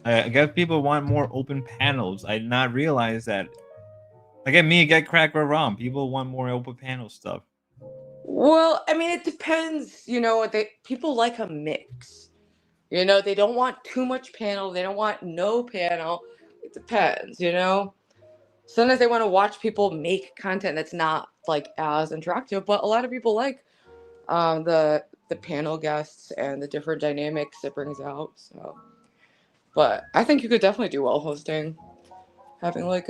I guess people want more open panels. I did not realize that. Like me, get crack or rom. People want more open panel stuff. Well, I mean, it depends. You know, people like a mix. You know, they don't want too much panel. They don't want no panel. It depends, you know. Sometimes they want to watch people make content that's not like as interactive, but a lot of people like the panel guests and the different dynamics it brings out. So, but I think you could definitely do well hosting, having like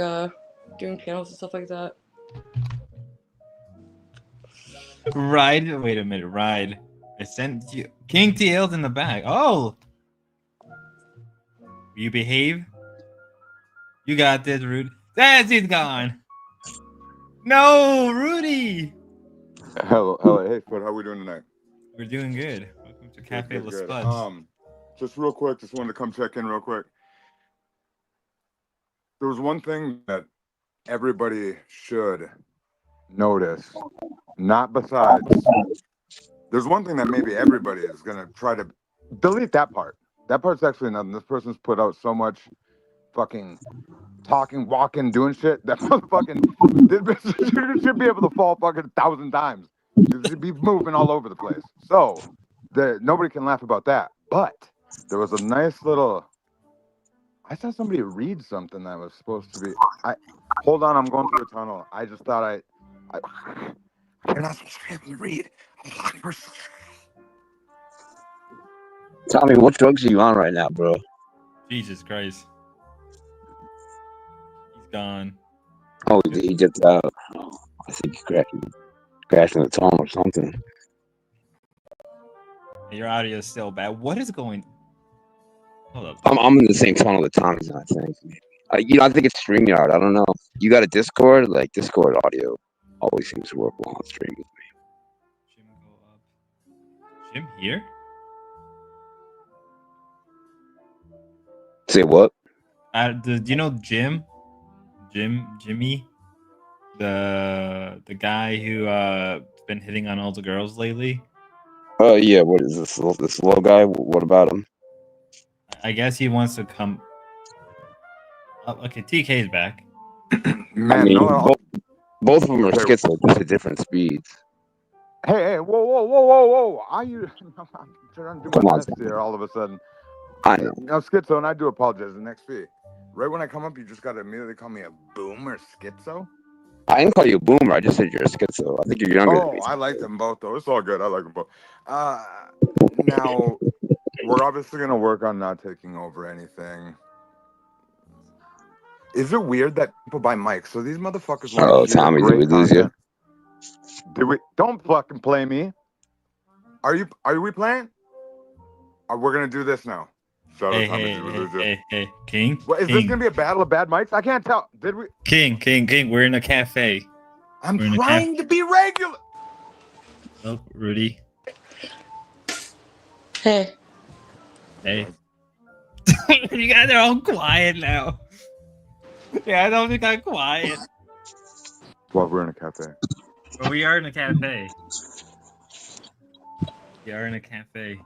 doing panels and stuff like that. Ride. Wait a minute. Ride. I sent you King TL's in the back. Oh, you behave. You got this, Rudy. That's he's gone. No, Rudy. Hello, hey, Spud, how we doing tonight? We're doing good. Welcome to Cafe Good, Los good. Spuds. Just real quick, just wanted to come check in real quick. There was one thing that everybody should notice, not besides, there's one thing that maybe everybody is going to try to delete that part. That part's actually nothing. This person's put out so much fucking talking, walking, doing shit that motherfucking this bitch should be able to fall fucking 1,000 times. You should be moving all over the place. So nobody can laugh about that. But there was a nice little. I saw somebody read something that was supposed to be. Hold on, I'm going through a tunnel. I just thought you're not supposed to be able to read. Tommy, what drugs are you on right now, bro? Jesus Christ. He's gone. Oh, he dipped out. Oh, I think he's crashing the tunnel or something. Your audio is still bad. What is going? Hold up. I'm in the same tunnel that Tommy's in, I think. I think it's StreamYard. I don't know. You got a Discord? Like, Discord audio always seems to work well on stream with me. Jim, go up. Jim here? Say what? Do you know Jimmy? The guy who been hitting on all the girls lately? Oh, yeah. What is this little guy? What about him? I guess he wants to come. Oh, okay, TK's back. Man, I mean, no. both of them are schizo, just at different speeds. Hey, whoa! I'm trying to do my best here all of a sudden. I know. Now, Schizo, and I do apologize. The next fee. Right when I come up, you just got to immediately call me a boomer Schizo? I didn't call you a boomer. I just said you're a schizo. I think you're younger than me. I like them both, though. It's all good. I like them both. Now, we're obviously going to work on not taking over anything. Is it weird that people buy mics? So these motherfuckers want to hear Tommy, great did we lose you? content. Don't fucking play me. Are we playing? We're going to do this now. Shout out, Tommy, did we lose you? Hey, King. What, is this going to be a battle of bad mics? I can't tell. Did we? King, we're in a cafe. I'm trying to be regular. Oh, Rudy. Hey. You guys are all quiet now. Yeah, I don't think I'm quiet. Well, we're in a cafe. But we are in a cafe. We are in a cafe.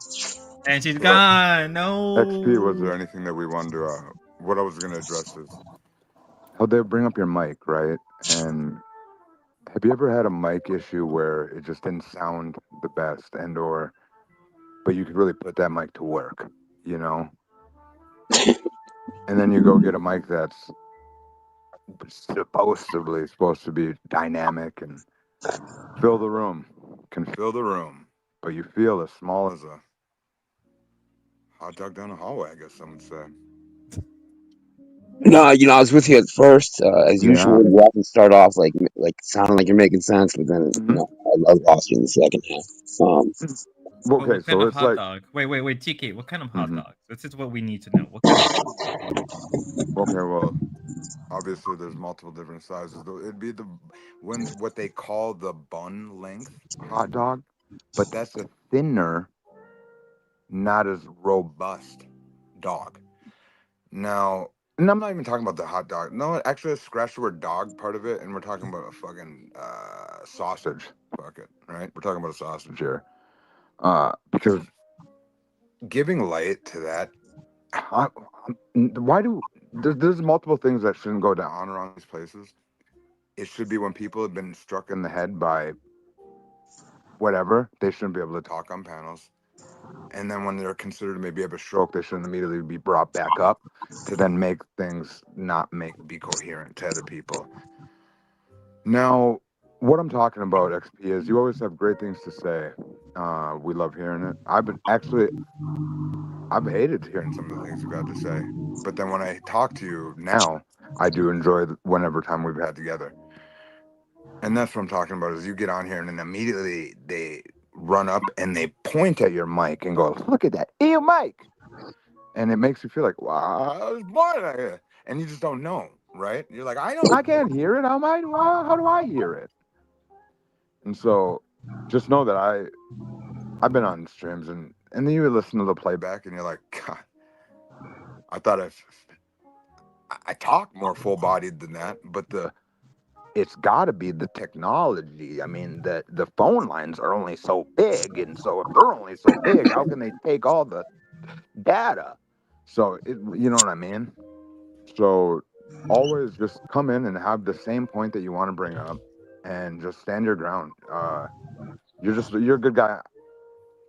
And she's gone. No. XP, was there anything that we wanted to... what I was going to address is... how they bring up your mic, right? And have you ever had a mic issue where it just didn't sound the best but you could really put that mic to work, you know? And then you go get a mic that's supposed to be dynamic and can fill the room, but you feel as small as a hot dog down a hallway, I guess some would say. No, I was with you at first. As usual, you often start off like sounding like you're making sense, but then I lost you in the second half. Okay, what so kind of it's hot like... dog? Wait, TK, what kind of hot dogs? This is what we need to know. What kind of hot dog? Okay, well, obviously there's multiple different sizes. It'd be what they call the bun length hot dog, but that's a thinner, not as robust dog. Now, and I'm not even talking about the hot dog. No, actually, let's scratch the word dog part of it, and we're talking about a fucking sausage. Fuck it, right? We're talking about a sausage here. Because giving light to that, there's multiple things that shouldn't go down around these places. It should be when people have been struck in the head by whatever, they shouldn't be able to talk on panels. And then when they're considered to maybe have a stroke, they shouldn't immediately be brought back up to then make things be coherent to other people. Now, what I'm talking about, XP, is you always have great things to say. We love hearing it. I've hated hearing some of the things you've got to say. But then when I talk to you now, I do enjoy whenever time we've had together. And that's what I'm talking about, is you get on here and then immediately they run up and they point at your mic and go, look at that, ew, mic. And it makes you feel like, wow, I was born like that. And you just don't know, right? You're like, I can't hear it. How do I hear it? And so just know that I've been on streams and then you listen to the playback and you're like, God, I thought I talk more full bodied than that, but the it's got to be the technology. I mean, the phone lines are only so big, and so if they're only so big, how can they take all the data? So you know what I mean. So always just come in and have the same point that you want to bring up, and just stand your ground. You're a good guy.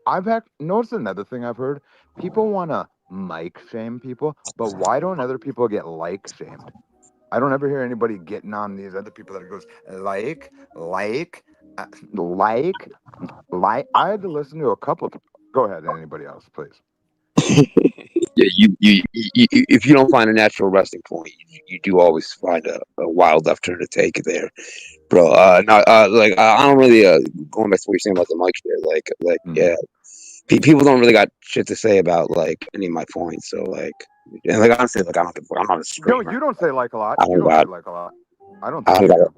I've noticed another thing I've heard. People want to mic shame people, but why don't other people get like shamed? I don't ever hear anybody getting on these other people that goes uh, like, like. I had to listen to a couple. Go ahead, anybody else, please. Yeah, if you don't find a natural resting point, you do always find a wild left turn to take there, bro. No, like I don't really going back to what you're saying about the mic shit. Yeah, people don't really got shit to say about like any of my points. So like, and like honestly, like I don't give, I'm not a No, streamer. you don't say like a lot. I You don't don't say got like a lot. I don't I think don't you got a, do.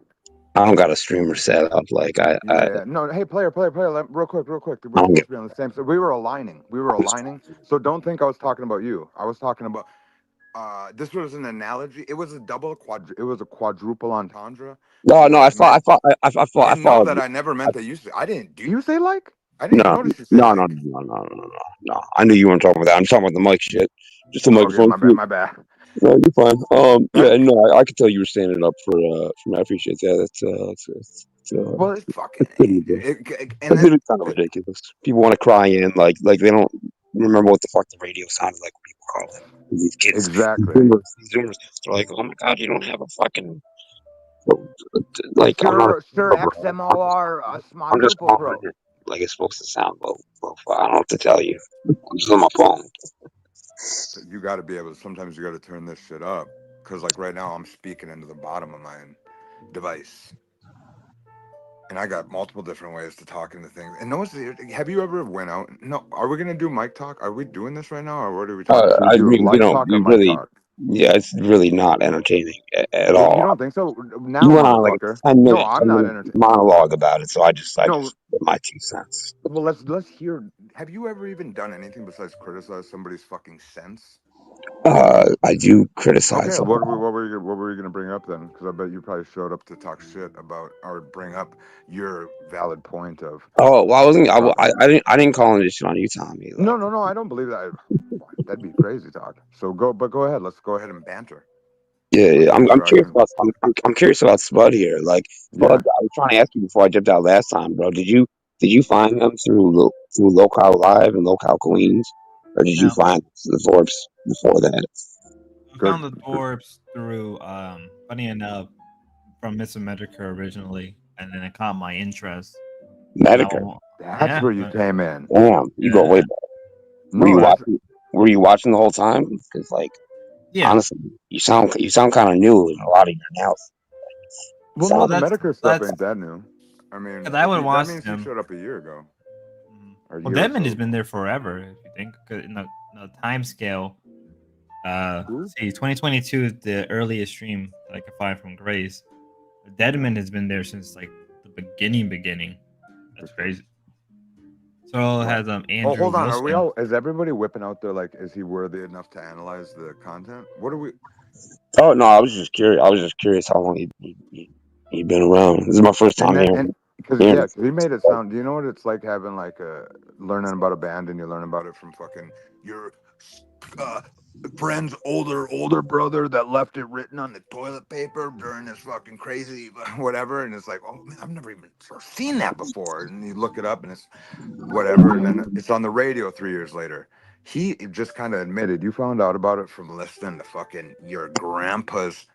I don't got a streamer set up. Like Yeah. No. Hey, player. Real quick. We're I don't supposed get. to be on the same. So we were aligning. So don't think I was talking about you. I was talking about. This was an analogy. It was a It was a quadruple entendre. No, So no, I meant. I And know followed that you. I never I, meant that you say. I didn't. Do you say like? I didn't even no, notice you say no, no, no, like. no, no, no, no, no. I knew you weren't talking about that. I'm talking about the mic shit. Just the Okay, microphone. my bad. My bad. No, you're fine. That, Yeah, no, I could tell you were standing up for me. I appreciate that. well, it's fucking. Pretty good. And It is kind of ridiculous. People want to cry in, like they don't remember what the fuck the radio sounded like when people call in. These kids, exactly. these Zoomers, they're like, oh my god, you don't have a fucking like. I'm not. Sure, XMOR I'm just Smadruple calling Pro. it like it's supposed to sound. I don't know what to tell you. I'm just on my phone. You got to be able to. Sometimes you got to turn this shit up because, like, right now I'm speaking into the bottom of my device, and I got multiple different ways to talk into things. And no, have you ever went out? No, are we gonna do mic talk? Are we doing this right now, or what are we talking? Should we I do mean, live talk or we mic really, talk? yeah, it's really not entertaining at You all. don't think so? You Now, went on like motherfucker. a 10 No, minute, I'm 10 not minute entertained. monologue about it, so I No, just put my 2 cents. well, let's hear. Have you ever even done anything besides criticize somebody's fucking sense? I do criticize Okay, a lot. what were you gonna bring up then? Because I bet you probably showed up to talk shit about or bring up your valid point of. Oh, well, I wasn't. No, I didn't call any shit on you, Tommy. Like, no, I don't believe that. That'd be crazy talk. So go ahead. Let's go ahead and banter. yeah, Let's I'm curious interaction. about I'm curious about Spud here. Like, Spud, Yeah. I was trying to ask you before I jumped out last time, bro. Did you find them through Locale Live and Locale Queens, or did you No, find the Thorps before that? I Good. found the thorps through funny enough from Miss America originally, and then it caught my interest. And Medicare. That's yeah, where you came in. Damn, you go way yeah, back. Were No, you that's watching? Were you watching the whole time? Because like yeah. honestly, you sound kind of new in a lot of your analysis. You well, no, Well, sound the Medicare stuff that's ain't that new. I mean, because I would that watch means you them. showed up a year ago, or a Well, year or Deadman has so. been there forever. If you think 'cause in the time scale, Who? see, 2022 is the earliest stream that I could find from Grace. Deadman has been there since like the beginning. That's For sure. crazy. So What? has Oh, Andrew hold on. Are we Wilson. all? Is everybody whipping out there? Like, is he worthy enough to analyze the content? What are we? Oh no, I was just curious. I was just curious how long you've been around. This is my first And time then, hearing and because hearing yeah, it. 'cause he made it sound. Do you know what it's like having like a learning about a band and you learn about it from fucking your uh, friend's older brother that left it written on the toilet paper during this fucking crazy whatever, and it's like, oh man, I've never even seen that before. And you look it up and it's whatever, and then it's on the radio 3 years later. He just kind of admitted you found out about it from listening to fucking your grandpa's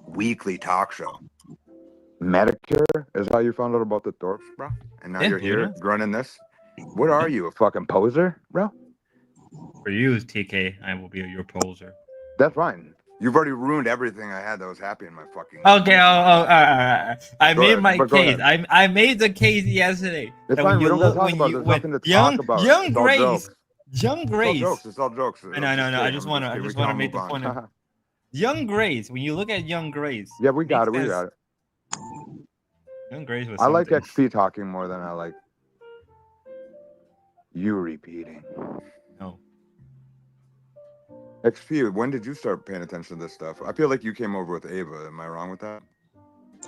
weekly talk show. Medicare is how you found out about the Thorpes, bro. And now Yeah, you're you here know. grunting this. What are Yeah. you, a fucking poser, bro? For you, TK, I will be your poser. That's fine. You've already ruined everything I had that was happy in my fucking. Okay, all mind. right. I Go made ahead, my but go case. ahead. I made the case yesterday It's that when fine. We you don't got to look talk about it. There's when nothing to talk about. young It's all Grace, jokes. young It's all Grace. jokes. It's all jokes. I know, I'm just no. I kidding. just I'm just wanna kidding. We can wanna all make move the point of on. young Grace. When you look at young Grace, Yeah, we got makes it. We sense. got it. Young Grace was I like something. XP talking more than I like you repeating. No. XP, when did you start paying attention to this stuff? I feel like you came over with Ava. Am I wrong with that?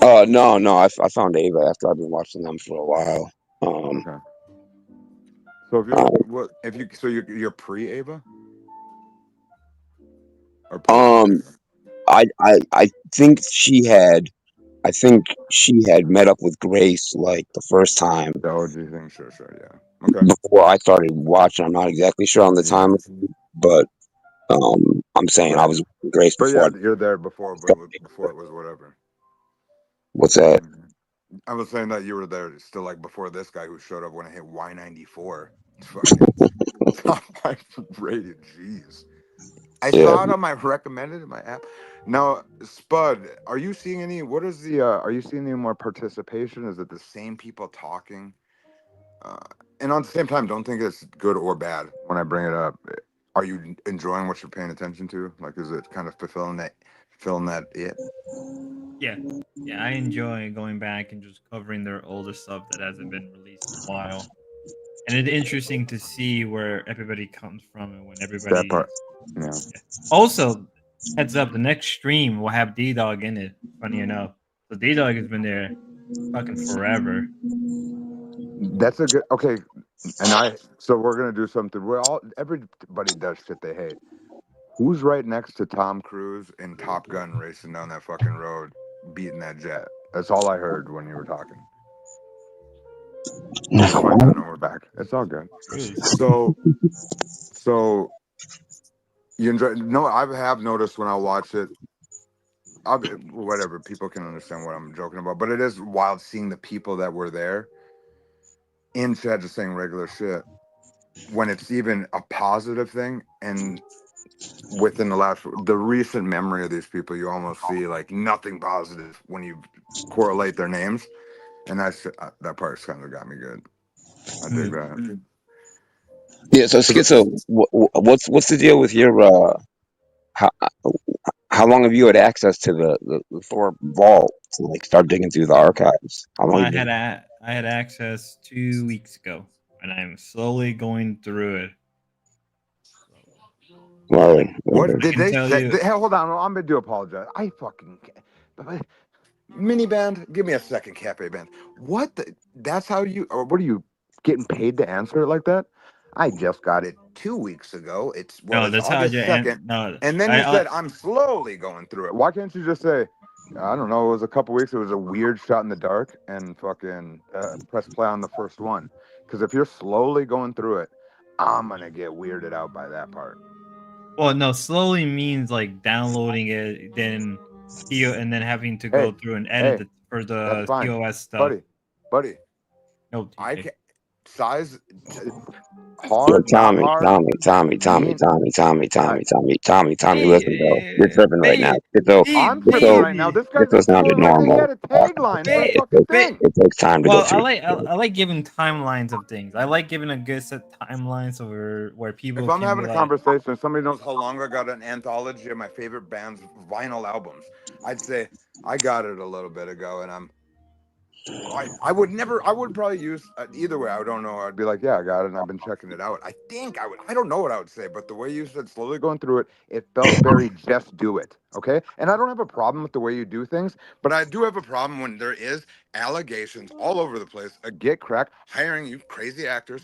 No, I found Ava after I've been watching them for a while. Okay. So you're pre-Ava or Um, post-Ava? I think I think she had met up with Grace like the first time The OG thing, sure, yeah. Okay. before I started watching. I'm not exactly sure on the Yeah. time, but I'm saying I Right. was with Grace But yeah, before. you're there before, but before it was whatever. What's that? Mhm. I was saying that you were there still like before this guy who showed up when I hit Y94. Fucking top 5 rated. Jeez. I Yeah. saw it on my recommended in my app. Now, Spud, are you seeing any? What is the? Are you seeing any more participation? Is it the same people talking? Uh, and on the same time, don't think it's good or bad when I bring it up. Are you enjoying what you're paying attention to? Like, is it kind of fulfilling that it? Yeah, yeah, I enjoy going back and just covering their older stuff that hasn't been released in a while. And it's interesting to see where everybody comes from and when That everybody. part. Yeah. Yeah. Also, heads up, the next stream will have D Dog in it. Funny enough, so D Dog has been there fucking forever. That's a good. Okay, so we're gonna do something. Everybody does shit they hate. Who's right next to Tom Cruise in Top Gun racing down that fucking road, beating that jet? That's all I heard when you were talking. It's fine, John. We're back. It's all good. Cruise. So you enjoy? No, I have noticed when I watch it. Whatever, people can understand what I'm joking about, but it is wild seeing the people that were there in chat just saying regular shit when it's even a positive thing. And within the recent memory of these people, you almost see like nothing positive when you correlate their names, and that part's kind of got me good. I dig that. Yeah. So Schizo, what's the deal with your how how long have you had access to the Thorp vault to like start digging through the archives? How long have you been? I had access 2 weeks ago, and I'm slowly going through it. Really? What I did can they tell say? you. Hey, hold on, I'm gonna do apologize. I fucking mini band. Give me a second, cafe band. What? That's how you? Or what are you getting paid to answer it like that? I just got it 2 weeks ago. No, It's that's how I August just 2nd, no. and then you said I'm slowly going through it. Why can't you just say, I don't know, it was a couple weeks. It was a weird shot in the dark, and fucking press play on the first one. Because if you're slowly going through it, I'm gonna get weirded out by that part. Well, no, slowly means like downloading it, then and then having to Hey, go through and edit hey, it for that's the fine, TOS stuff. buddy. No, I TJ. can size Yo, hard, not Tommy, hard. Tommy, Tommy, Tommy, Mean, Tommy, Tommy, I, Tommy, Tommy, Tommy, Tommy. Listen, bro, you're Hey, tripping right now. Schizo, I'm tripping Schizo, right now. baby, This guy's Schizo sounded he normal. had a tagline for the baby, fucking thing. It takes time to go Well, through. I like giving timelines of things. I like giving a good set timelines where If people I'm can having be a like, conversation, if somebody knows how long I got an anthology of my favorite band's vinyl albums, I'd say I got it a little bit ago, and I would never, I would probably use either way. I don't know. I'd be like, yeah, I got it, and I've been checking it out. I think I would. I don't know what I would say, but the way you said slowly going through it, it felt very just do it. Okay, and I don't have a problem with the way you do things, but I do have a problem when there is allegations all over the place. A get crack hiring you crazy actors.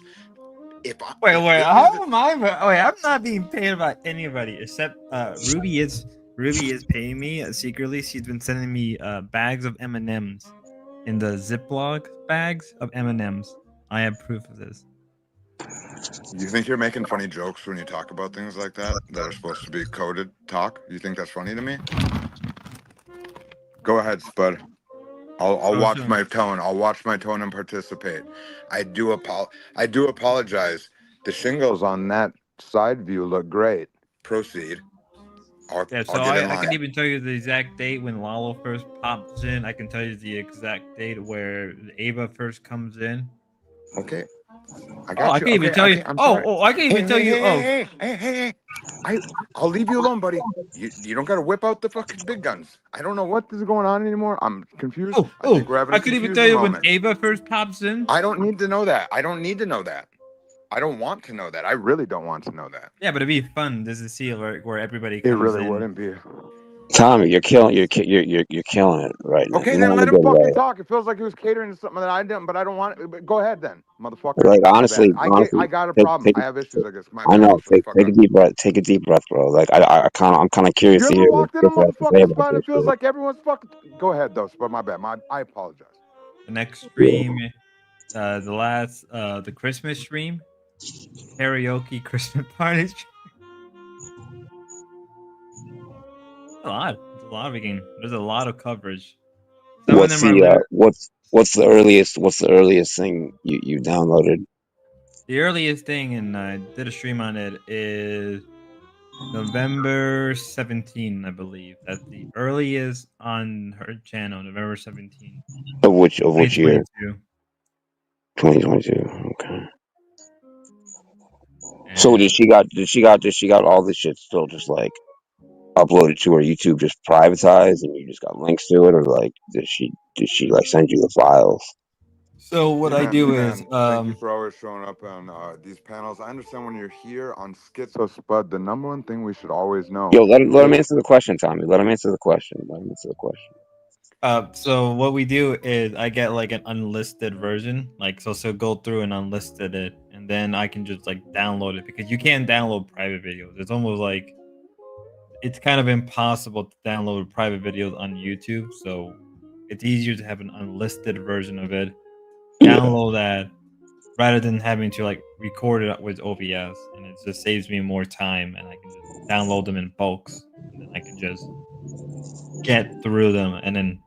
wait, If how these am I? Wait, I'm not being paid by anybody except Ruby is paying me secretly. She's been sending me bags of M&Ms in the Ziploc bags of M&Ms. I have proof of this. You think you're making funny jokes when you talk about things like that that are supposed to be coded talk? You think that's funny to me? Go ahead, Spud. I'll Oh, watch sure. my tone. I'll watch my tone and participate. I do apologize. The shingles on that side view look great. Proceed. Yeah, I'll so get in I can line. even tell you the exact date when Lalo first pops in. I can tell you the exact date where Ava first comes in. Okay. I Oh, got I you. can even tell you. I'm sorry. I can Hey, even tell hey, you. hey, Oh, hey, hey, hey, hey. I'll leave you alone, buddy. You don't gotta whip out the fucking big guns. I don't know what is going on anymore. I'm confused. I think we're having I a could even tell confusing you when moment. Ava first pops in. I don't need to know that. I don't need to know that. I don't want to know that. I really don't want to know that. Yeah, but it'd be fun just to see where everybody It comes really in. wouldn't be. Tommy, you're killing you're killing it right now. Okay, You know, then in a let him good fucking way. talk. It feels like he was catering to something that I didn't, but I don't want it. But go ahead then, motherfucker. Like My bad. honestly, I got a take, problem. take, I have issues, I guess. My I bad. know. Shut the fuck Take a up. deep breath. Take a deep breath, bro. Like I'm kind of curious You to ever hear what walked in a you have to say motherfucking about spot? this It feels shit. like everyone's fucking. Go ahead though, but my bad. I apologize. The next Yeah. stream, the Christmas stream, karaoke Christmas party. A lot. It's a lot. There's a lot of coverage. Some of What's them are the what's the earliest thing you downloaded? the earliest thing, and I did a stream on it, is November 17, I believe. That's the earliest on her channel, November 17, Of which year? 2022. 2022. Okay. So And did she got all this shit still just like uploaded to her YouTube just privatized and you just got links to it, or like did she like send you the files? so what I do is, Man, thank you for always showing up on these panels. I understand when you're here on Schizo Spud, the number one thing we should always know. Yo, let him answer the question, Tommy. Let him answer the question. so what we do is I get like an unlisted version, like so go through and unlisted it, and then I can just like download it, because you can't download private videos. It's almost like it's kind of impossible to download private videos on YouTube, so it's easier to have an unlisted version of it. Yeah. Download that rather than having to like record it with OBS, and it just saves me more time, and I can just download them in bulks, and then I can just get through them, and then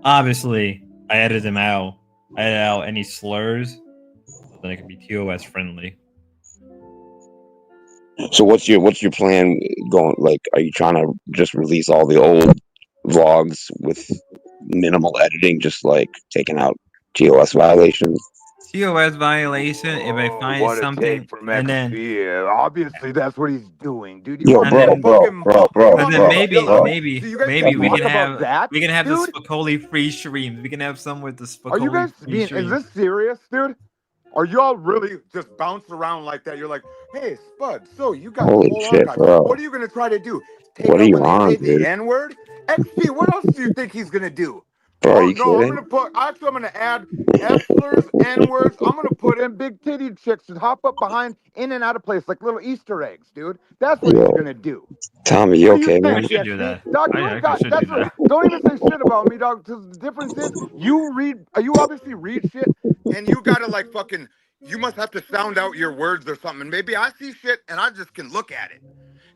obviously I edit them out. I edit out any slurs so that it can be TOS friendly. So what's your plan going? Like, are you trying to just release all the old vlogs with minimal editing, just like taking out TOS violations? TOS violation if I find What a something, take from and then XP. Obviously, that's what he's doing, dude. You Yo, want and me to then fucking? You and want me then to maybe chill out? maybe So you guys maybe can we talk can about that, have the dude. Spicoli free streams. We can have some with the Are you Spicoli guys free being? Is streams. this serious, dude? Are y'all really just bounce around like that? You're like, hey, Spud. So you got the holy whole shit, archive. What bro! are you gonna try to do? Take What are out you when they on, say the dude? N word? XP. What else do you think he's gonna do? Bro, are Oh you no, I'm kidding? gonna put. Actually, I'm gonna add F slurs, N words. I'm gonna put in big titty chicks and hop up behind, in and out of place like little Easter eggs, dude. That's what he's Yo, gonna do. Tommy, you What do you okay, I man? think, should do XP? that. Dog, you I ain't actually got. should do That's what. that. Don't even say shit about me, dog. Because the difference is, you read. You obviously read shit, and you gotta like fucking. You must have to sound out your words or something. Maybe I see shit and I just can look at it.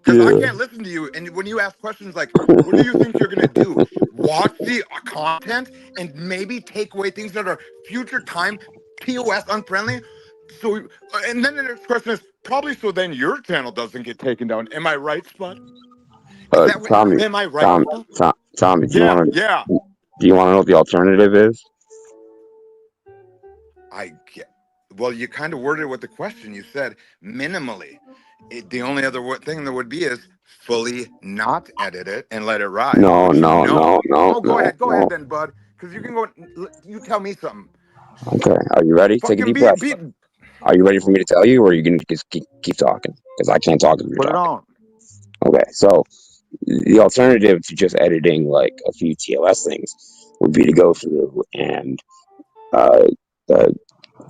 Because I Yeah, can't listen to you. And when you ask questions like, what do you think you're going to do? Watch the content and maybe take away things that are future time POS unfriendly. So, and then the next question is probably so then your channel doesn't get taken down. Am I right, Spud? Is that what, Tommy, am I right, Tommy, Spud? Tommy, Yeah, yeah. do you want to know what the alternative is? I get. Well, you kind of worded it with the question. You said minimally. The only other thing there would be is fully not edit it and let it ride, No, which you no, know. no, no, Oh, no, go no. ahead then, bud. Because you can go. You tell me something. Okay, are you ready? Take a Fucking deep breath. be. Are you ready for me to tell you, or are you gonna just keep talking? Because I can't talk if you're Put it talking. on. Okay, so the alternative to just editing like a few TOS things would be to go through and uh, uh,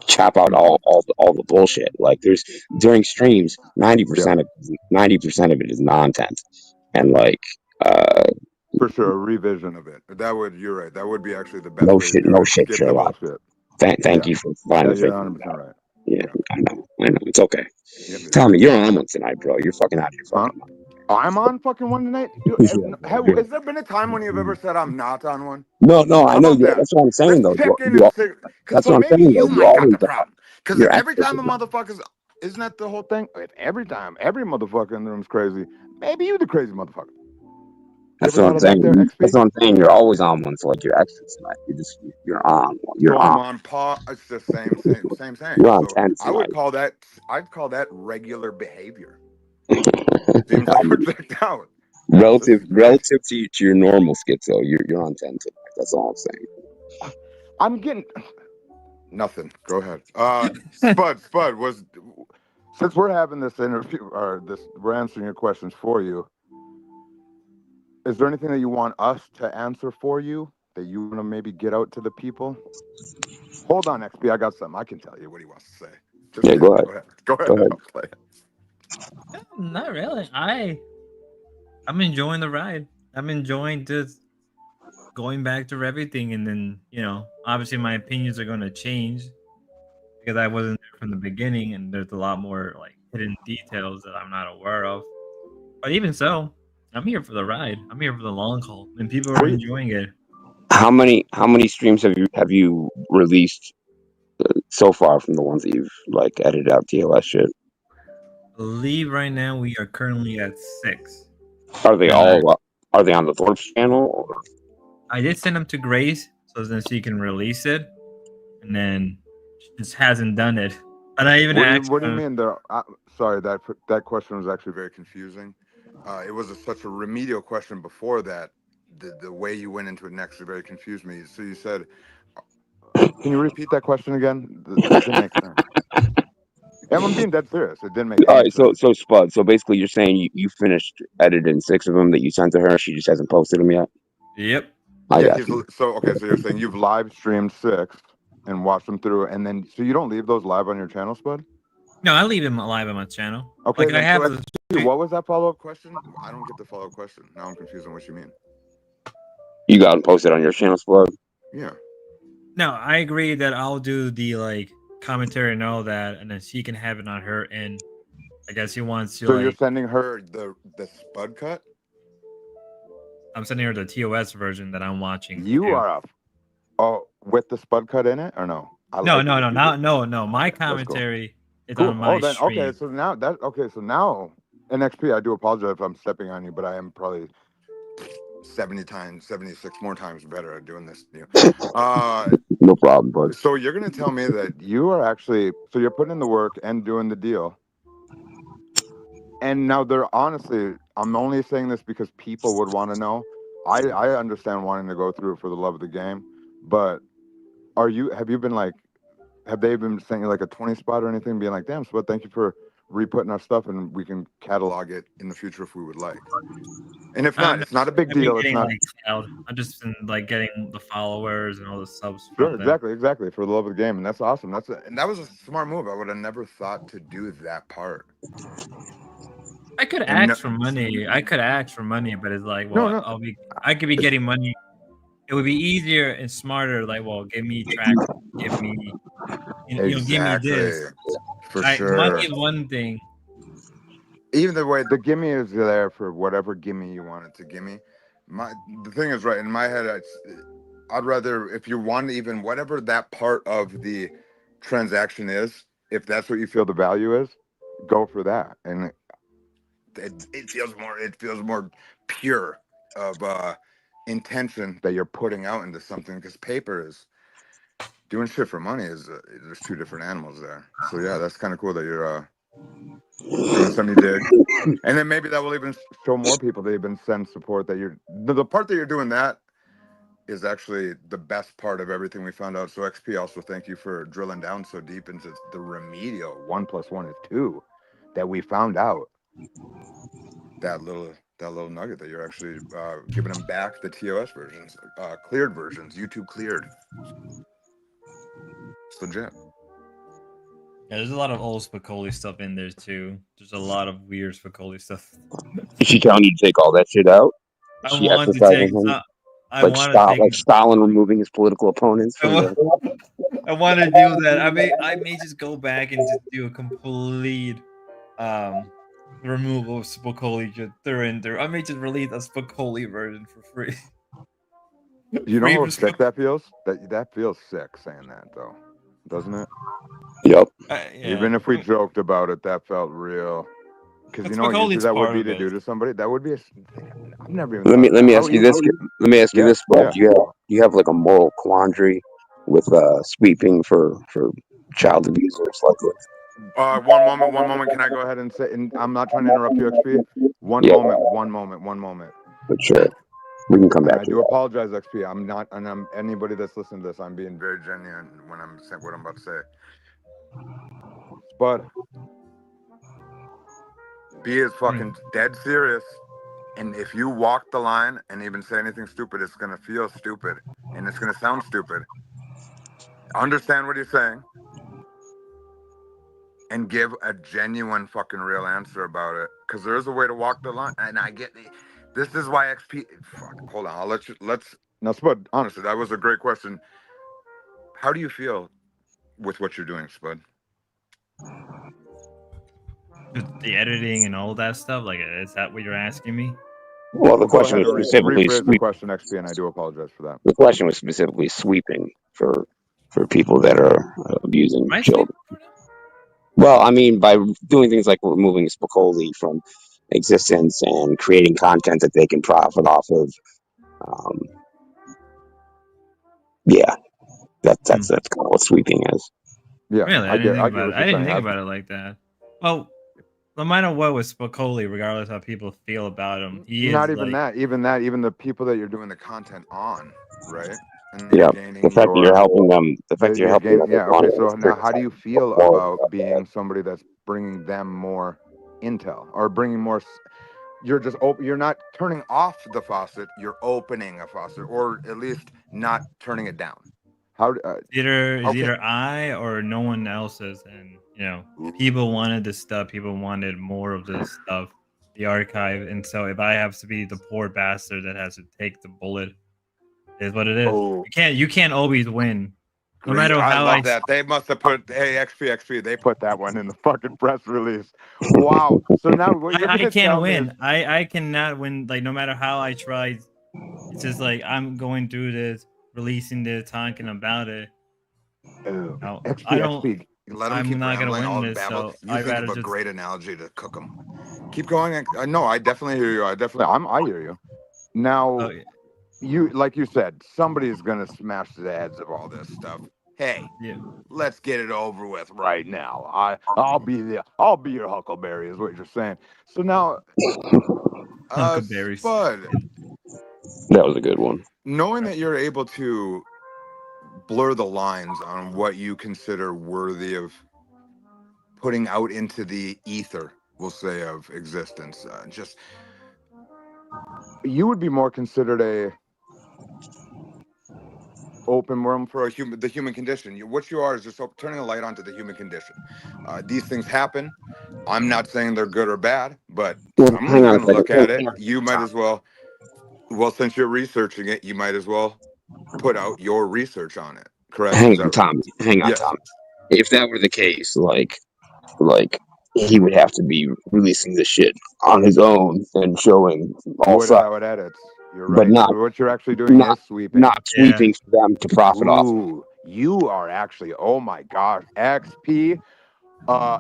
chop out all the bullshit. Like there's during streams, Yeah, 90% of it is nonsense, and like uh, for sure. A revision of it. That would. You're right. That would be actually the best no way to shit, do it. Skip the Sherlock. bullshit. Thank Yeah. you for Yeah, finally you're figuring 100% it out. right. Yeah, Yeah. I know, it's okay. Yep. Tommy, you're on one tonight, bro. You're fucking out of your Huh? fucking mind. I'm on fucking one tonight. Dude, Yeah. has there been a time when you've ever said I'm not on one? No, I How know about you. that? That's what I'm saying, Let's though. check in You and all, say, because that's so what I'm maybe saying, though. you You might got always the problem. Because you're if every experts time a in that. motherfucker's, isn't that the whole thing? If every time, every motherfucker in the room's crazy, maybe you the crazy motherfucker. You That's ever what thought I'm of that saying. there, XP? That's what I'm saying. You're always on one, so like you're experts tonight. You're on. So You're I'm on. on par. It's the same thing. You're on So 10 I would tonight. call that, I'd call that regular behavior. Seems like we're checked out. This is great. Relative to your normal schizo, you're on 10 tonight. That's all I'm saying. I'm getting nothing. Go ahead. Spud was, since we're having this interview or this, we're answering your questions for you. is there anything that you want us to answer for you that you want to maybe get out to the people? Hold on, XP. I got something. I can tell you what he wants to say. Just Yeah, go ahead. go ahead. Go ahead. Go ahead. I'll play it. Not really. I'm enjoying the ride. I'm enjoying just going back to everything, and then obviously my opinions are going to change because I wasn't there from the beginning, and there's a lot more like hidden details that I'm not aware of. But even so, I'm here for the ride. I'm here for the long haul, and people are Wait. enjoying it. How many streams have you released so far from the ones that you've like edited out TOS shit? I believe right now we are currently at 6. Are they And all are they on the thorp's channel? Or? I did send them to Grace so then she can release it, and then she just hasn't done it. And I even asked What do you her. mean? Sorry, that question was actually very confusing. It was such a remedial question before that. The way you went into it next very confused me. So you said, can you repeat that question again? That didn't make sense. I'm being dead serious. It didn't make All any right, so sense. so Spud. So basically, you're saying you finished editing 6 of them that you sent to her. She just hasn't posted them yet. Yep. I Yeah, got you. so okay. So you're saying you've live streamed 6 and watched them through, and then so you don't leave those live on your channel, Spud? No, I leave him live on my channel. Okay, Like I then have so the. what was that follow up question? I don't get the follow up question. Now I'm confused on what you mean. You got them posted on your channel, Spud. Yeah. No, I agree that I'll do the like commentary and all that, and then she can have it on her end. I guess he wants to So you're like. sending her the Spud cut? I'm sending her the TOS version that I'm watching You too. are with the Spud cut in it or no? I No, like it no, if no, you do. no. My That's cool. commentary is Cool. on Oh, my then okay. stream. So now NXP. I do apologize if I'm stepping on you, but I am probably 76 more times better at doing this than you. No problem, bud. So you're gonna tell me that you are actually you're putting in the work and doing the deal. And now they're honestly, I'm only saying this because people would want to know. I understand wanting to go through it for the love of the game, but have you been like, have they been sending you like a 20 spot or anything, being like, damn, Spud, thank you for re-putting our stuff and we can catalog it in the future if we would like. And if not, it's not a big I've been deal. It's getting not. like cloud. I've just been like getting the followers and all the subs Sure, from them. exactly, for the love of the game, and that's awesome. And that was a smart move. I would have never thought to do that part. I could And ask for money. But it's like, no, well, no, I could be it's, getting money. It would be easier and smarter. Like, well, give me track, give me, give me exactly this. for Money sure. is one thing. Either way, the gimme is there for whatever gimme you want it to gimme. The thing is, right in my head, I'd rather, if you want even whatever that part of the transaction is, if that's what you feel the value is, go for that. And it feels more pure of intention that you're putting out into something, because paper is doing shit for money is there's two different animals there. So yeah, that's kind of cool that you're doing something you dig. And then maybe that will even show more people that even send support that the part that you're doing that is actually the best part of everything we found out. So XP, also thank you for drilling down so deep into the remedial 1 + 1 is 2 that we found out. That little nugget that you're actually giving them back the TOS versions, cleared versions, YouTube cleared. It's legit. Yeah, there's a lot of old Spicoli stuff in there too. There's a lot of weird Spicoli stuff. Is she telling you to take all that shit out? Is I she want to take. exercising him I want to take. Like Stalin removing his political opponents I from want, the? I want to do that. I may just go back and just do a complete removal of Spicoli just through and through. I may just release a Spicoli version for free. You know Free how for sick that feels? That feels sick saying that though, doesn't it? Yep. Yeah. Even if we joked about it, that felt real. Because you know what easy Spicoli's that would part be of to do it. to somebody. That would be I've never even Let thought me of let that. me How ask you easy? this. Let me ask you Yeah, this, Bob. yeah. Do you have like a moral quandary with sweeping for child abusers like this? One moment. Can I go ahead and say? And I'm not trying to interrupt you, XP. One Yeah, moment, one moment, one moment. but sure, we can come And back I to do that. apologize, XP. I'm not, and I'm anybody that's listening to this. I'm being very genuine when I'm saying what I'm about to say. But B is fucking dead serious. And if you walk the line and even say anything stupid, it's going to feel stupid and it's going to sound stupid. Understand what you're saying and give a genuine fucking real answer about it. Because there is a way to walk the line. And I get it. This is why XP. Fuck, hold on. Let's. Now, Spud, honestly, that was a great question. How do you feel with what you're doing, Spud? The editing and all that stuff. Like, is that what you're asking me? Well, the Go question ahead was and specifically rephrase the question, XP, and I do apologize for that. the question was specifically sweeping for people that are abusing Am I children. sleeping for them? Well, I mean, by doing things like removing Spicoli from existence and creating content that they can profit off of. Yeah, that's kind of what sweeping is. Yeah, Really, I get I what didn't you're saying. think about it like that. Well, no matter what with Spicoli, regardless how people feel about him, he Not is even like, that, even the people that you're doing the content on, right? And you're Yeah, gaining the fact that you're helping them, yeah. Okay, so now how do you feel about being somebody that's bringing them more intel or bringing more? You're just you're not turning off the faucet. You're opening a faucet, or at least not turning it down. How? either I or no one else's, and people wanted this stuff. People wanted more of this stuff, the archive, and so if I have to be the poor bastard that has to take the bullet, is what it is. Oh. You can't always win. No matter I how love that. They must have put, hey, XP, they put that one in the fucking press release. Wow. So now what you're I going to can't tell me win. is, I cannot win. Like, no matter how I try, it's just like I'm going through this, releasing this, talking about it. No, I don't. XP, let them I'm keep not gonna rambling, win all this, babble. so You I think of rather a just. great analogy to cook them. Keep going. No, I definitely hear you. I hear you. Now, Oh, yeah. you, like you said, somebody's going to smash the heads of all this stuff. Hey, Yeah. let's get it over with right now. I'll be your Huckleberry is what you're saying. So now, Huckleberries. Spud, That was a good one. knowing that you're able to blur the lines on what you consider worthy of putting out into the ether, we'll say, of existence, just you would be more considered a open worm for the human condition. What you are is just turning a light onto the human condition. These things happen. I'm not saying they're good or bad, but Well, someone's hang on a going to look second. at it. You might as well, since you're researching it, you might as well put out your research on it. Correct? Hang on, Tommy. Yes. If that were the case, like he would have to be releasing this shit on his own and showing all sides, Without edits. You're but right. So what you're actually doing is sweeping. not sweeping for them to profit off. Ooh, you are actually, oh my gosh, XP.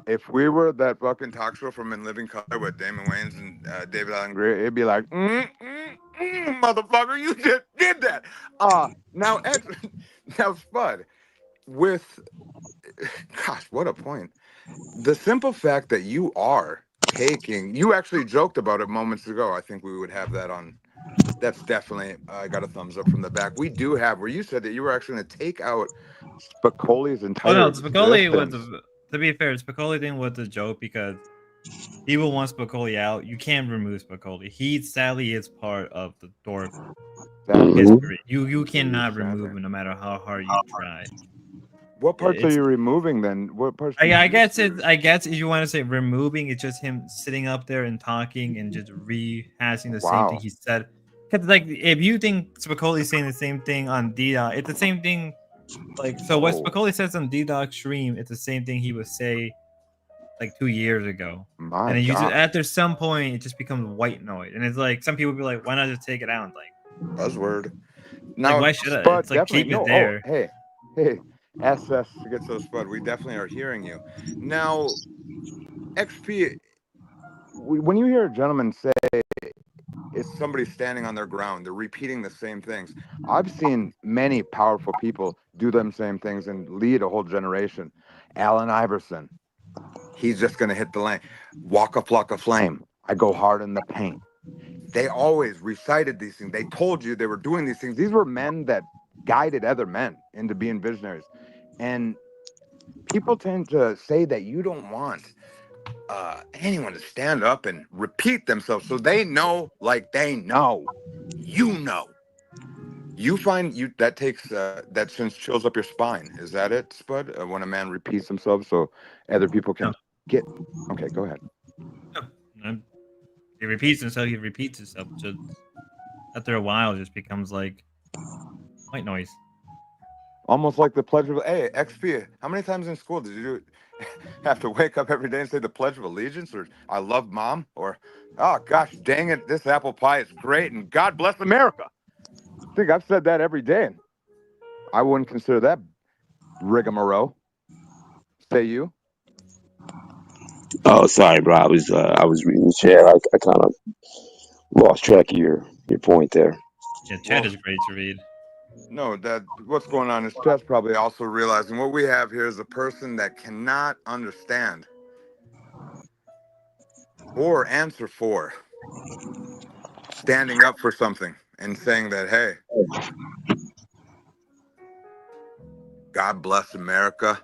If we were that fucking talk show from In Living Color with Damon Wayans and David Allen Greer, it'd be like, motherfucker, you just did that. Now, now, Spud, with, gosh, what a point. The simple fact that you are you actually joked about it moments ago. I think we would have that on. That's definitely, I got a thumbs up from the back. We do have where you said that you were actually going to take out Spicoli's entire Oh no, Spicoli was. existence. To be fair, Spicoli thing was a joke because people want Spicoli out. You can't remove Spicoli. He sadly is part of the thorp history. You cannot remove him no matter how hard you try. What parts are you removing then? What parts? I guess if you want to say removing, it's just him sitting up there and talking and just rehashing the same thing he said. Because like if you think Spicoli's saying the same thing on D-Dog, it's the same thing. Like so, what Spicoli says on D-Dog stream, it's the same thing he would say like 2 years ago. And then you just after some point it just becomes white noise. And it's like some people be like, why not just take it out? Like buzzword. Now, like why should I? Spud, It's like keep it there. Hey, SS gets those Spud. We definitely are hearing you. Now, XP, when you hear a gentleman say it's somebody standing on their ground, they're repeating the same things. I've seen many powerful people do them same things and lead a whole generation. Allen Iverson, he's just going to hit the lane. Walk a flock of flame. I go hard in the paint. They always recited these things. They told you they were doing these things. These were men that guided other men into being visionaries. And people tend to say that you don't want anyone to stand up and repeat themselves so they know, like they know, you know. You find that takes that sends chills up your spine. Is that it, Spud? When a man repeats himself so other people can No. get. Okay, go ahead. No. He repeats himself. He repeats himself. Just after a while, it just becomes like white noise. Almost like the Pledge of XP. How many times in school did you have to wake up every day and say the Pledge of Allegiance, or I love Mom, or oh gosh dang it, this apple pie is great, and God bless America? I think I've said that every day, and I wouldn't consider that rigmarole. Say you? Oh, sorry, bro. I was reading the chat. I kind of lost track of your point there. Yeah, chat Well, is great to read. No, that what's going on is Tess probably also realizing what we have here is a person that cannot understand or answer for standing up for something and saying that, hey, God bless America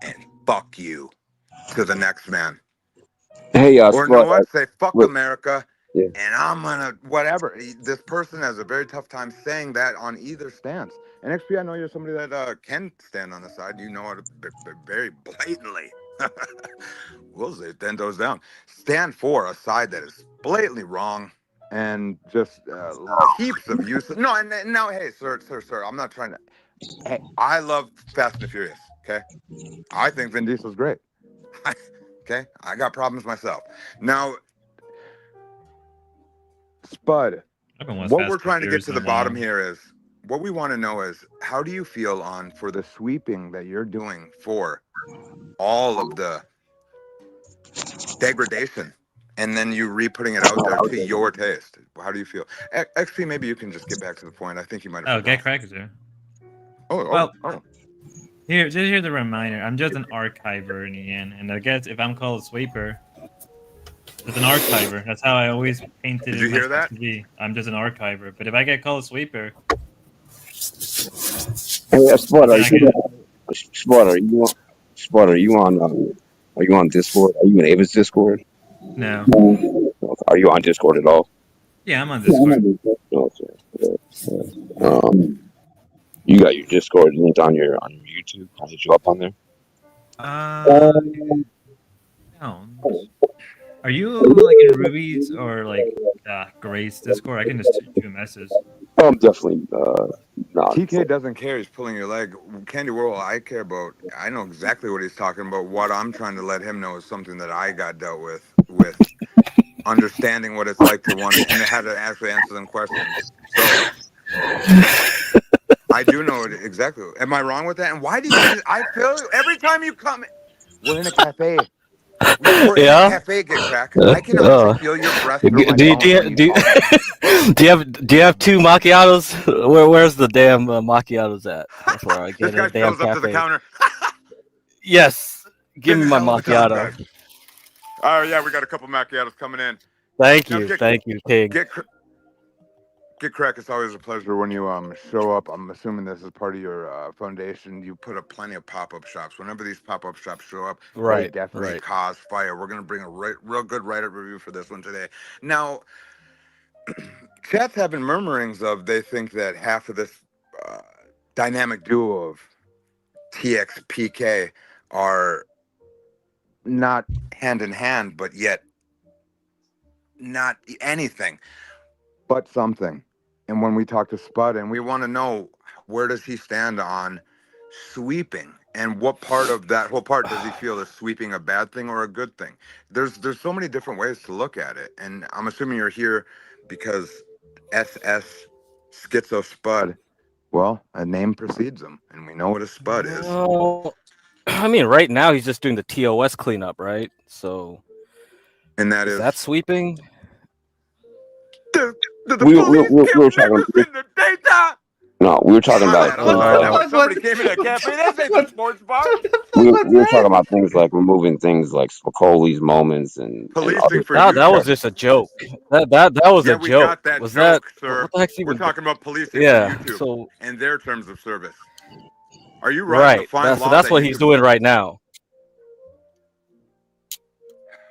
and fuck you to the next man. Hey, Or know Spud. what? Say fuck Wait, America yeah. and I'm gonna whatever. This person has a very tough time saying that on either stance. And XP, I know you're somebody that can stand on the side. You know it very blatantly. We'll say 10 toes down. Stand for a side that is blatantly wrong and just heaps of use. No, and now, hey, sir, I'm not trying to. Hey, I love Fast and the Furious. Okay, I think Vin Diesel's great. Okay, I got problems myself. Now, Spud, I've been watching what Fast we're and trying to get Furious to in a the bottom while. here is what we want to know is how do you feel on for the sweeping that you're doing for all of the degradation and then you re-putting it out there to your taste? How do you feel? XP, maybe you can just get back to the point. I think you might have Oh, get forgotten. crackers there. Oh. Here's the reminder. I'm just an archiver in the end, and I guess if I'm called a sweeper, just an archiver. That's how I always painted Did you hear myself that? to be. I'm just an archiver. But if I get called a sweeper, Hey, Spud, then I can. Spud, are you on are you on Discord? Are you in Ava's Discord? No. Are you on Discord at all? Yeah, I'm on Discord. Okay. You got your Discord linked on your YouTube. I'll hit you up on there. No. Are you like in Ruby's or like Grace Discord? I can just shoot you a message. Oh, I'm definitely not. TK doesn't care. He's pulling your leg. Candy World, I care about. I know exactly what he's talking about. What I'm trying to let him know is something that I got dealt with understanding what it's like to want to, and how to actually answer them questions. So I do know it exactly. Am I wrong with that? And why do you just, I feel every time you come, we're in a cafe. We're in a cafe, Get Crack. I can honestly feel your breath through my bones when you talk. Do you have two macchiatos? Where's the damn macchiatos at? Before I This get guy a damn shows up to the cafe. counter. Yes, give Been me a my hell of a time, macchiato. guys. Oh yeah, we got a couple macchiatos coming in. Thank Now, you, King. Get Crack. It's always a pleasure when you show up. I'm assuming this is part of your foundation. You put up plenty of pop-up shops. Whenever these pop-up shops show up, they Right, definitely right. cause fire. We're gonna bring a real good write-up review for this one today. Now, chat's having murmurings of they think that half of this dynamic duo of TXPK are not hand in hand, but yet not anything but something. And when we talk to Spud and we want to know where does he stand on sweeping and what part of that whole part does he feel is sweeping a bad thing or a good thing? There's so many different ways to look at it. And I'm assuming you're here because SS Schizo Spud, well, a name precedes him, and we know what a Spud is. Well, I mean, right now he's just doing the TOS cleanup, right? So, And that is is that sweeping? the We police were kill talking. niggas in the daytime. No, we were talking My about. bad. I'm sorry. That was somebody came in a cafe. This ain't the sports bar. We were talking about things like removing things like Spicoli's moments and Policing other for things. That was YouTube. just a joke. That was Yeah, a we joke. got that Was that joke, sir. what the heck's We're even? talking about policing for Yeah. YouTube So and their terms of service. Are you right? The right. fine So law that's that what he's YouTube. doing right now.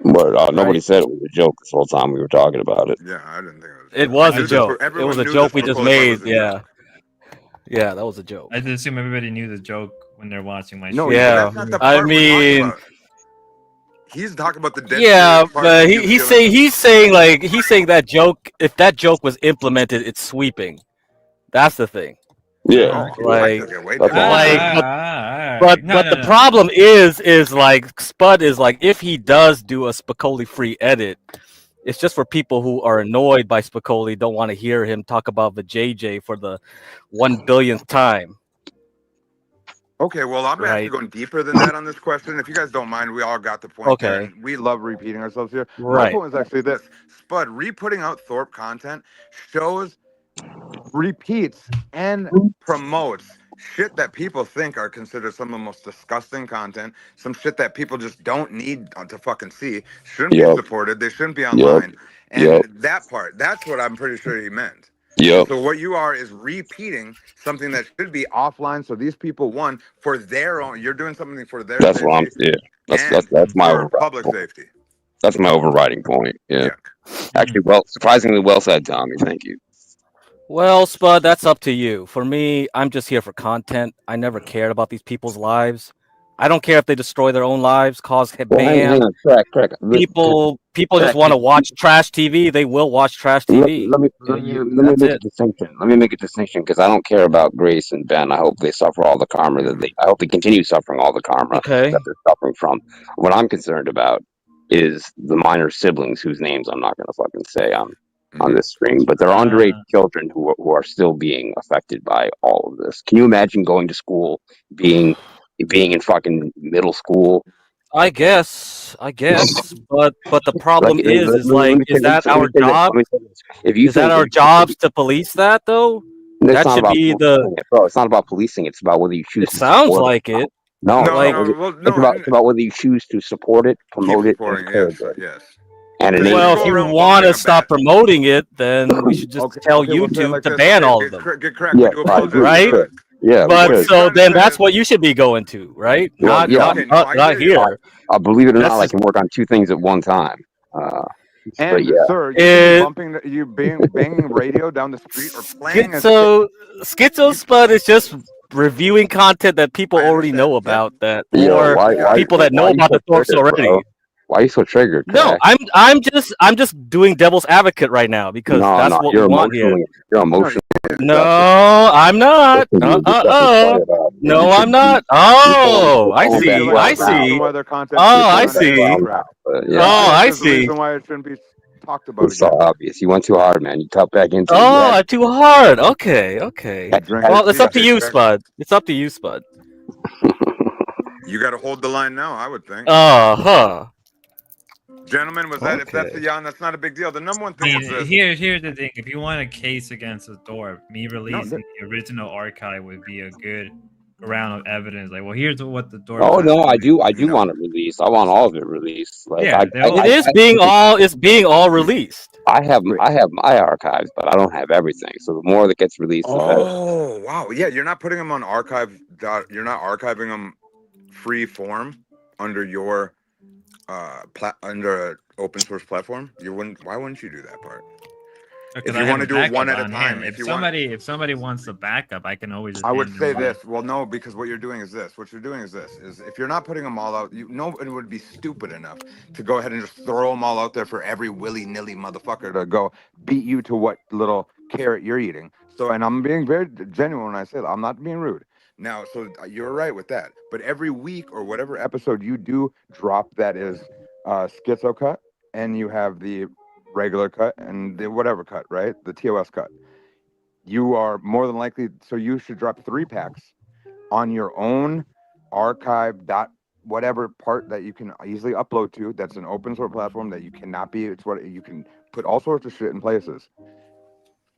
But nobody Right. said it was a joke this whole time we were talking about it. Yeah, I didn't think it was. It I was knew a joke. It was everyone a knew joke this we just Spicoli part made. was a Yeah. joke. Yeah, that was a joke. I just assume everybody knew the joke when they're watching my No, stream. Yeah. that's not the I part we're talking mean, about. He's talking about the dead yeah, serious part. but Of you he's feeling, saying that joke. If that joke was implemented, it's sweeping. That's the thing. Yeah, oh, I Like, took it way That's different. all. like, Alright. but No, the no. problem is like Spud is like if he does do a Spicoli free edit, it's just for people who are annoyed by Spicoli, don't want to hear him talk about the JJ for the 1 billionth time. Okay, well, I'm actually Right. going deeper than that on this question. If you guys don't mind, we all got the point there, Okay. and we love repeating ourselves here. My Right. point was actually this: Spud re-putting out Thorp content shows, repeats, and promotes shit that people think are considered some of the most disgusting content. Some shit that people just don't need to fucking see. Shouldn't be Yep. supported. They shouldn't be Yep. online. And Yep. that part—that's what I'm pretty sure he meant. Yep. So what you are is repeating something that should be offline. So these people, one, for their own, you're doing something for their That's what I'm. safety Yeah. and That's my for overriding public point. safety. That's my overriding point. Yeah. Yeah. Actually, well, surprisingly well said, Tommy. Thank you. Well, Spud, that's up to you. For me, I'm just here for content. I never cared about these people's lives. I don't care if they destroy their own lives, cause Well, hang mayhem. on, crack. People just Correct. want to watch trash TV. They will watch trash TV. Let me That's make a it. distinction. Let me make a distinction because I don't care about Grace and Ben. I hope they suffer all the karma that they. I hope they continue suffering all the karma Okay. that they're suffering from. What I'm concerned about is the minor siblings whose names I'm not going to fucking say on this stream, but they're underage children who are still being affected by all of this. Can you imagine going to school, being in fucking middle school? I guess, but the problem Like, is that our job? If you Is that think our jobs to police that though? it's That not should about be policing it, bro. It's not about policing. It's about whether you choose It to sounds support like it. it. No, No, Like, well, it's about whether you choose to support it, keep promote it, and supporting. encourage Yes, it. yes. And Because well, you if go you around want to bumping a stop bat. promoting it, then we should just tell Okay, we'll say it YouTube like to this. ban Okay, all of them. get cracked. Yeah, We do I apologize. agree. Right? We should. Yeah, we But What should. he's so trying to then say that's is, what you should be going to, right? Well, Not yeah. okay, no, I not hear you. here. Believe it or That's not, I just can work on two things at one time. But And yeah, sir, you should be bumping, you banging radio down the street or playing a. Schizo Spud is just reviewing content that people I already know understand. about that, yo, or why people that know are you about so the Thorps triggered, already. bro? Why are you so triggered, No, crack? I'm just doing devil's advocate right now because No, that's what we you're want here. emotionally. No, I'm not. No, I'm not. Oh, I You see. feel like I that's the reason see. why their content Oh, is I so negative, see. correct? Yeah, Oh, I That's the see. reason why it shouldn't be talked about it's so again. obvious. You went too hard, man. You cut back into it. Oh, I'm too hard. Okay. Drink Well, your it's up to tea, you, Jack. Spud. It's up to you, Spud. You got to hold the line now, I would think. Huh. Gentlemen, was that if that's a Okay. yawn, that's not a big deal. The number one I thing mean, is this. here's the thing. If you want a case against the Thorp, me releasing the original archive would be a good ground of evidence. Like, well, here's what the Thorp. Oh no, I do No. want it released. I want all of it released. Like, Yeah, It's being all released. I have my archives, but I don't have everything. So the more that gets released, the better. Oh wow, yeah, you're not putting them on archive. You're not archiving them free form under your under an open source platform. You wouldn't. Why wouldn't you do that part? Because If you I have want to a do it one backup at a on time, hand. if you want. If somebody wants the backup, I can always. Just I would hand say them this. Well, no, because what you're doing is this. What you're doing is this. Is if you're not putting them all out, nobody would be stupid enough to go ahead and just throw them all out there for every willy-nilly motherfucker to go beat you to what little carrot you're eating. So, and I'm being very genuine when I say that. I'm not being rude. Now, so you're right with that. But every week or whatever episode you do drop that is schizo cut, and you have the regular cut and the whatever cut, right? The TOS cut. You are more than likely, so you should drop 3-packs on your own archive dot whatever part that you can easily upload to. That's an open source platform that you cannot be. It's what you can put all sorts of shit in places.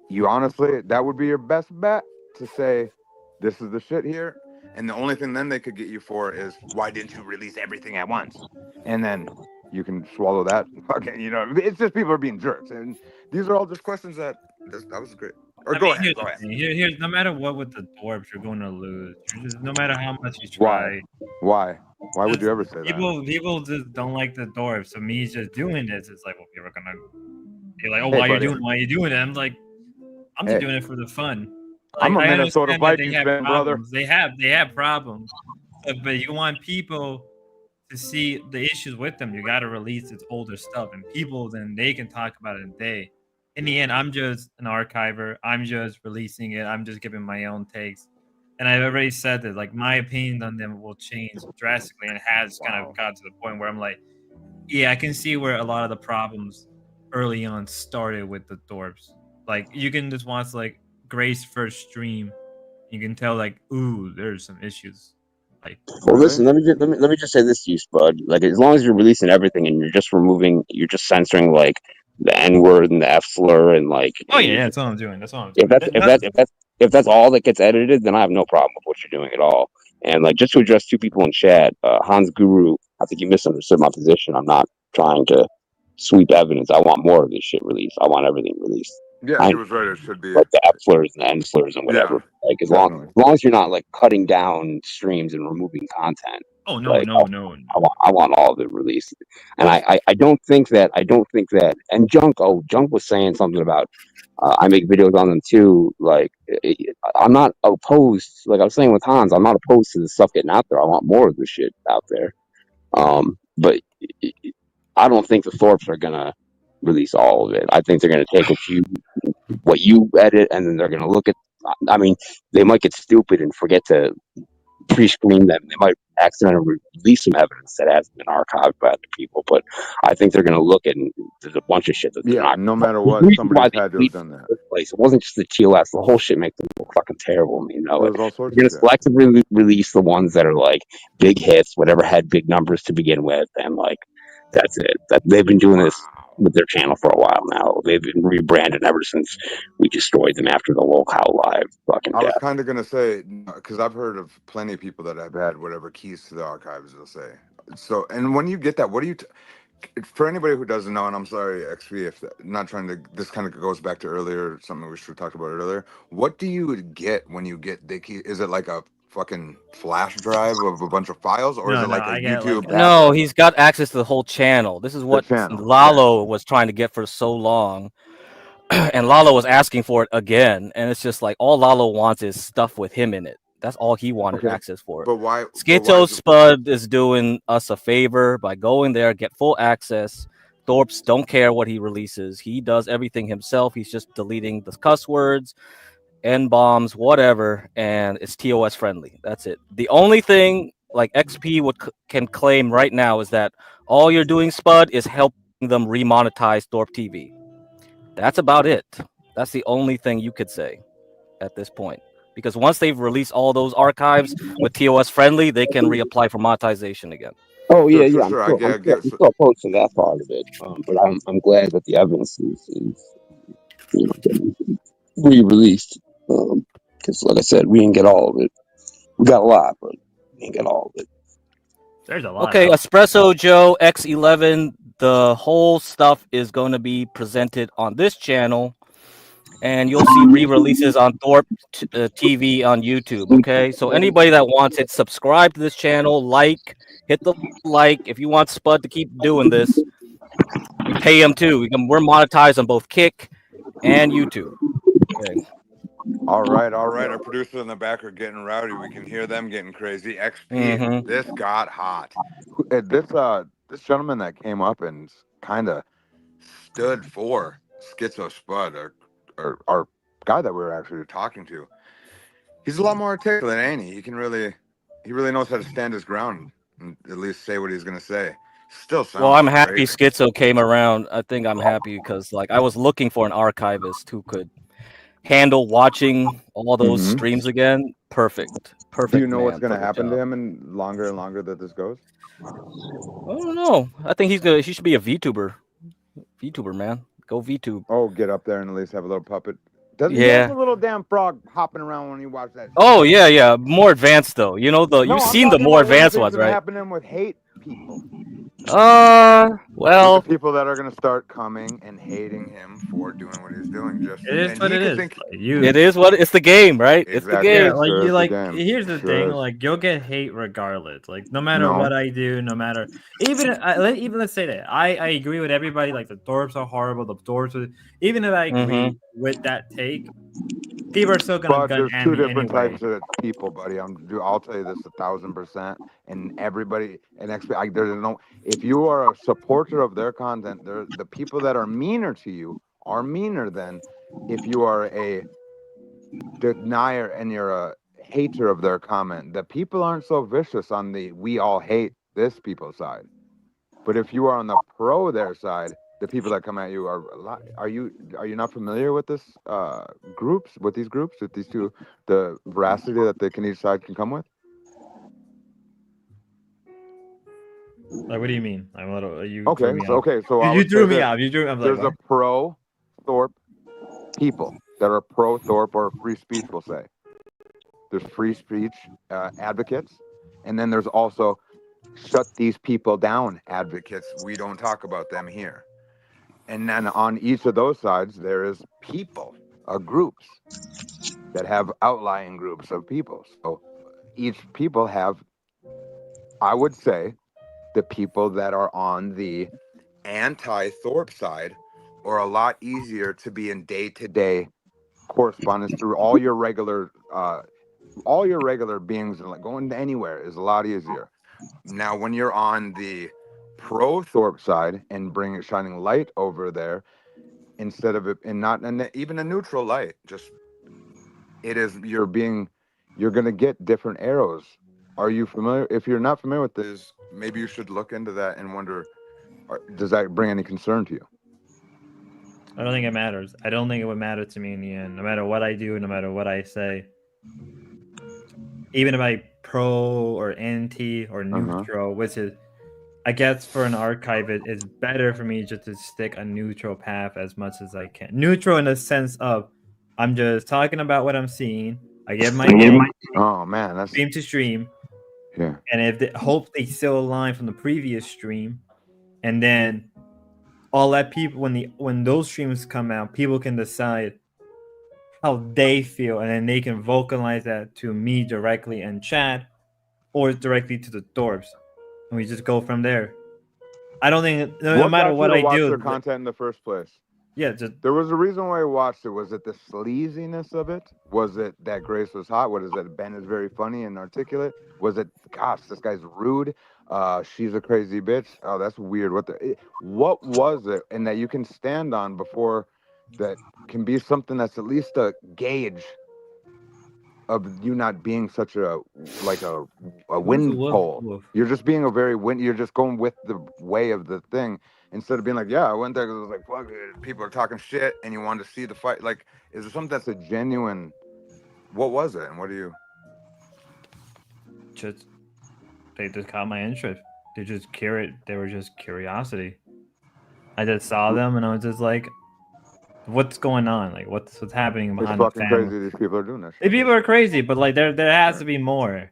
You honestly, that would be your best bet to say, this is the shit here. And the only thing then they could get you for is, why didn't you release everything at once? And then you can swallow that. Okay, it's just people are being jerks. And these are all just questions that was great. Or go ahead. Here's no matter what with the Thorps, you're going to lose. No matter how much you try. Why? Why would you ever say that? People just don't like the thorp. So me just doing this, it's like, well, people are gonna be like, oh, Hey, why buddy. you doing it? I'm like, I'm just Hey. doing it for the fun. I'm a I Minnesota understand that they Vikings have fan, brother. problems. They have problems, but you want people to see the issues with them. You got to release its older stuff, and people then they can talk about it. And they, in the end, I'm just an archiver. I'm just releasing it. I'm just giving my own takes. And I've already said that like my opinion on them will change drastically, and it has kind of got to the point where I'm like, yeah, I can see where a lot of the problems early on started with the thorps. Like you can just watch like Gray's first stream, you can tell like, ooh, there's some issues. Like, Well, Really? listen. Let me just say this to you, Spud. Like, as long as you're releasing everything and you're just censoring like the N word and the F slur and like, oh and yeah, you're that's all I'm doing. That's all I'm if doing. if that's all that gets edited, then I have no problem with what you're doing at all. And like, just to address two people in chat, Hans Guru, I think you misunderstood my position. I'm not trying to sweep evidence. I want more of this shit released. I want everything released. Yeah, I he was right. It should be. like the F slurs and the N slurs and whatever. Yeah, Like, definitely. as long as you're not like cutting down streams and removing content. Oh no, Like, no, no. I want all of it released. And I don't think that and Junk was saying something about I make videos on them too. Like, I'm not opposed. Like I was saying with Hans, I'm not opposed to the stuff getting out there. I want more of the shit out there. But I don't think the Thorps are gonna release all of it. I think they're gonna take a few what you edit, and then they're gonna look at. I mean, they might get stupid and forget to pre-screen them. They might accidentally release some evidence that hasn't been archived by other people, but I think they're going to look at, and there's a bunch of shit that they're Yeah, not. no matter There's what, a reason why somebody's they had to have deleted done it in that. the first place. It wasn't just the TOS. The whole shit makes them look fucking terrible. And you know There it. was all sorts They're of going to shit. selectively release the ones that are like big hits, whatever had big numbers to begin with, and like that's it. That they've been doing this with their channel for a while now. They've been rebranded ever since we destroyed them after the locale live fucking I was death. kind of gonna say because I've heard of plenty of people that have had whatever keys to the archives they'll say. So, and when you get that, what do you? For anybody who doesn't know, and I'm sorry, XP, if not trying to. This kind of goes back to earlier something we should have talked about earlier. What do you get when you get the key? Is it like a fucking flash drive of a bunch of files, or is No, it no, like a I get YouTube like app? No, he's got access to the whole channel. This is The what channel. Okay. Lalo was trying to get for so long. And Lalo was asking for it again. And it's just like all Lalo wants is stuff with him in it. That's all he wanted Okay. access for. But why? Schizo Is it, Spud is doing us a favor by going there, get full access. Thorps don't care what he releases. He does everything himself. He's just deleting the cuss words, N bombs, whatever, and it's TOS friendly. That's it. The only thing like XP can claim right now is that all you're doing, Spud, is helping them remonetize Thorp TV. That's about it. That's the only thing you could say at this point. Because once they've released all those archives with TOS friendly, they can reapply for monetization again. Oh yeah, sure, yeah. sure. I get. I'm still opposed to that part of it. But I'm glad that the evidence is you know getting re-released. Because like I said, we didn't get all of it. We got a lot, but we didn't get all of it. there's a lot. Okay, Espresso Joe X11. The whole stuff is going to be presented on this channel, and you'll see re-releases on Thorp TV on YouTube. Okay, so anybody that wants it, subscribe to this channel, hit the like. If you want Spud to keep doing this, you pay him too. We're monetized on both Kick and YouTube. Okay. All right, all right. Our producers in the back are getting rowdy. We can hear them getting crazy. XP, this got hot. This gentleman that came up and kind of stood for Schizo Spud, or our guy that we were actually talking to. He's a lot more articulate, ain't he? He really knows how to stand his ground and at least say what he's gonna say. Still sounds. Well, I'm happy great. Schizo came around. I think I'm happy because like I was looking for an archivist who could handle watching all those streams again. Perfect. Do you know man what's gonna for the happen to job. him and longer that this goes? I don't know. I think he should be a VTuber. VTuber, man. Go VTube. Oh, get up there and at least have a little puppet. Doesn't he Yeah. have a little damn frog hopping around when you watch that? Oh yeah, yeah. More advanced though. You know No, you've I'm seen the talking more about when advanced things ones, that right? happen to him with hate people. Well, The people that are going to start coming and hating him for doing what he's doing. Just It is and what he it could is. think Like, you, it is what it's the game, right? It's the exactly. yeah, game. It like sure you is the like. game. Here's the Sure thing: is. like you'll get hate regardless. Like no matter No. what I do, no matter even let's say that I agree with everybody. Like the Thorps are horrible. The Thorps are, even if I agree with that take, people are still gonna But gun there's at two me different anyway. types of people, buddy. I'll tell you this 1,000%. And everybody, there's no. If you are a supporter of their content, the people that are meaner to you are meaner than if you are a denier and you're a hater of their comment. The people aren't so vicious on the we all hate this people side. But if you are on the pro their side, the people that come at you are a lot. Are you not familiar with this with these two, the veracity that they can each side can come with? Like, what do you mean? I'm a little. You threw Okay, me so off. I You would threw say me this: off. You threw. I'm like, there's a what? pro Thorpe people that are pro Thorpe or free speech. We'll say there's free speech advocates, and then there's also shut these people down advocates. We don't talk about them here. And then on each of those sides, there is people, groups that have outlying groups of people. So each people have, I would say, the people that are on the anti-Thorpe side are a lot easier to be in day-to-day correspondence through all your regular beings, and like going anywhere is a lot easier. Now, when you're on the pro Thorpe side and shining light over there, instead of it, and not and even a neutral light, just it is you're going to get different arrows. Are you familiar? If you're not familiar with this, maybe you should look into that and wonder, does that bring any concern to you? I don't think it matters. I don't think it would matter to me in the end. No matter what I do, no matter what I say, even if I pro or anti or neutral, which is, I guess for an archive, it's better for me just to stick a neutral path as much as I can. Neutral in the sense of I'm just talking about what I'm seeing. I give my take, Oh man, that's stream to stream, yeah. and if hope they still align from the previous stream, and then I'll let people when those streams come out, people can decide how they feel, and then they can vocalize that to me directly in chat or directly to the Thorps, and we just go from there. I don't think no What matter got you what to I watch do, their content in the first place? yeah, just There was a reason why I watched it. Was it the sleaziness of it? Was it that Grace was hot? What is it? Ben is very funny and articulate. Was it, gosh, this guy's rude? She's a crazy bitch. Oh, that's weird. What was it? And that you can stand on before that can be something that's at least a gauge of you not being such a wind pole. woof. You're just being a very wind. You're just going with the way of the thing instead of being like, yeah, I went there because it was like, fuck it, people are talking shit, and you wanted to see the fight. Like, is there something that's a genuine? What was it, and what do you? Just they just caught my interest. They were just curiosity. I just saw them and I was just like, what's going on? Like what's happening It's behind the fucking family? crazy. These people are doing this. The people are crazy, but like there has to be more.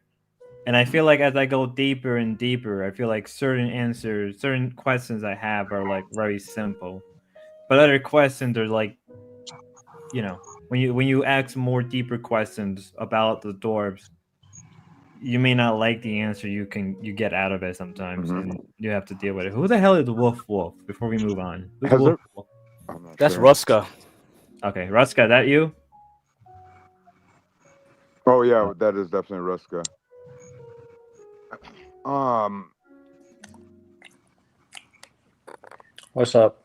And I feel like as I go deeper and deeper, I feel like certain questions I have are like very simple. But other questions are like, when you ask more deeper questions about the Thorps, you may not like the answer you get out of it sometimes, and you have to deal with it. Who the hell is Wolf? Before we move on, who's Has Wolf? there- I'm not That's sure. Ruska. Okay, Ruska, that you? Oh yeah, that is definitely Ruska. What's up?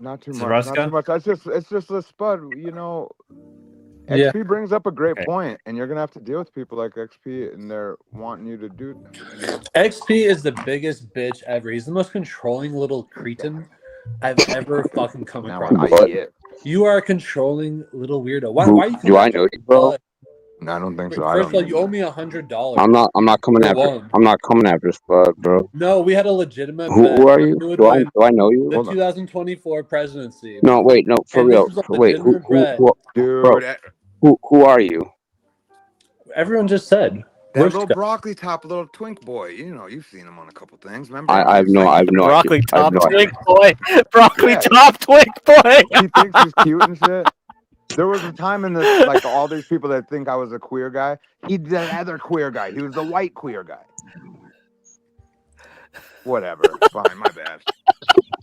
Not too Is much. Ruska? Not too much. It's just a spud. Yeah. XP brings up a great Okay. point, and you're gonna have to deal with people like XP, and they're wanting you to do. XP is the biggest bitch ever. He's the most controlling little cretin I've ever fucking come Now across. I get. You are a controlling little weirdo. Why are you Do I know you, bro? No, I don't think so. First of all, you owe me $100. I'm not coming For after. one. I'm not coming after Spud, bro. No, we had a legitimate Who bet. are you? Who would Do I win know you? the Hold on. 2024 presidency? No, wait, no, for And real. this was a Wait, legitimate bet. Dude, bro, who are you? Everyone just said. That Which little guy? broccoli top, little twink boy. You know, you've seen him on a couple things. Remember? I have He no keeps saying- Broccoli idea. I have top no twink idea. boy. Broccoli Yeah. top twink boy. He thinks he's cute and shit. There was a time in this, like all these people that think I was a queer guy. He's the other queer guy. He was the white queer guy. Whatever. Fine. My bad.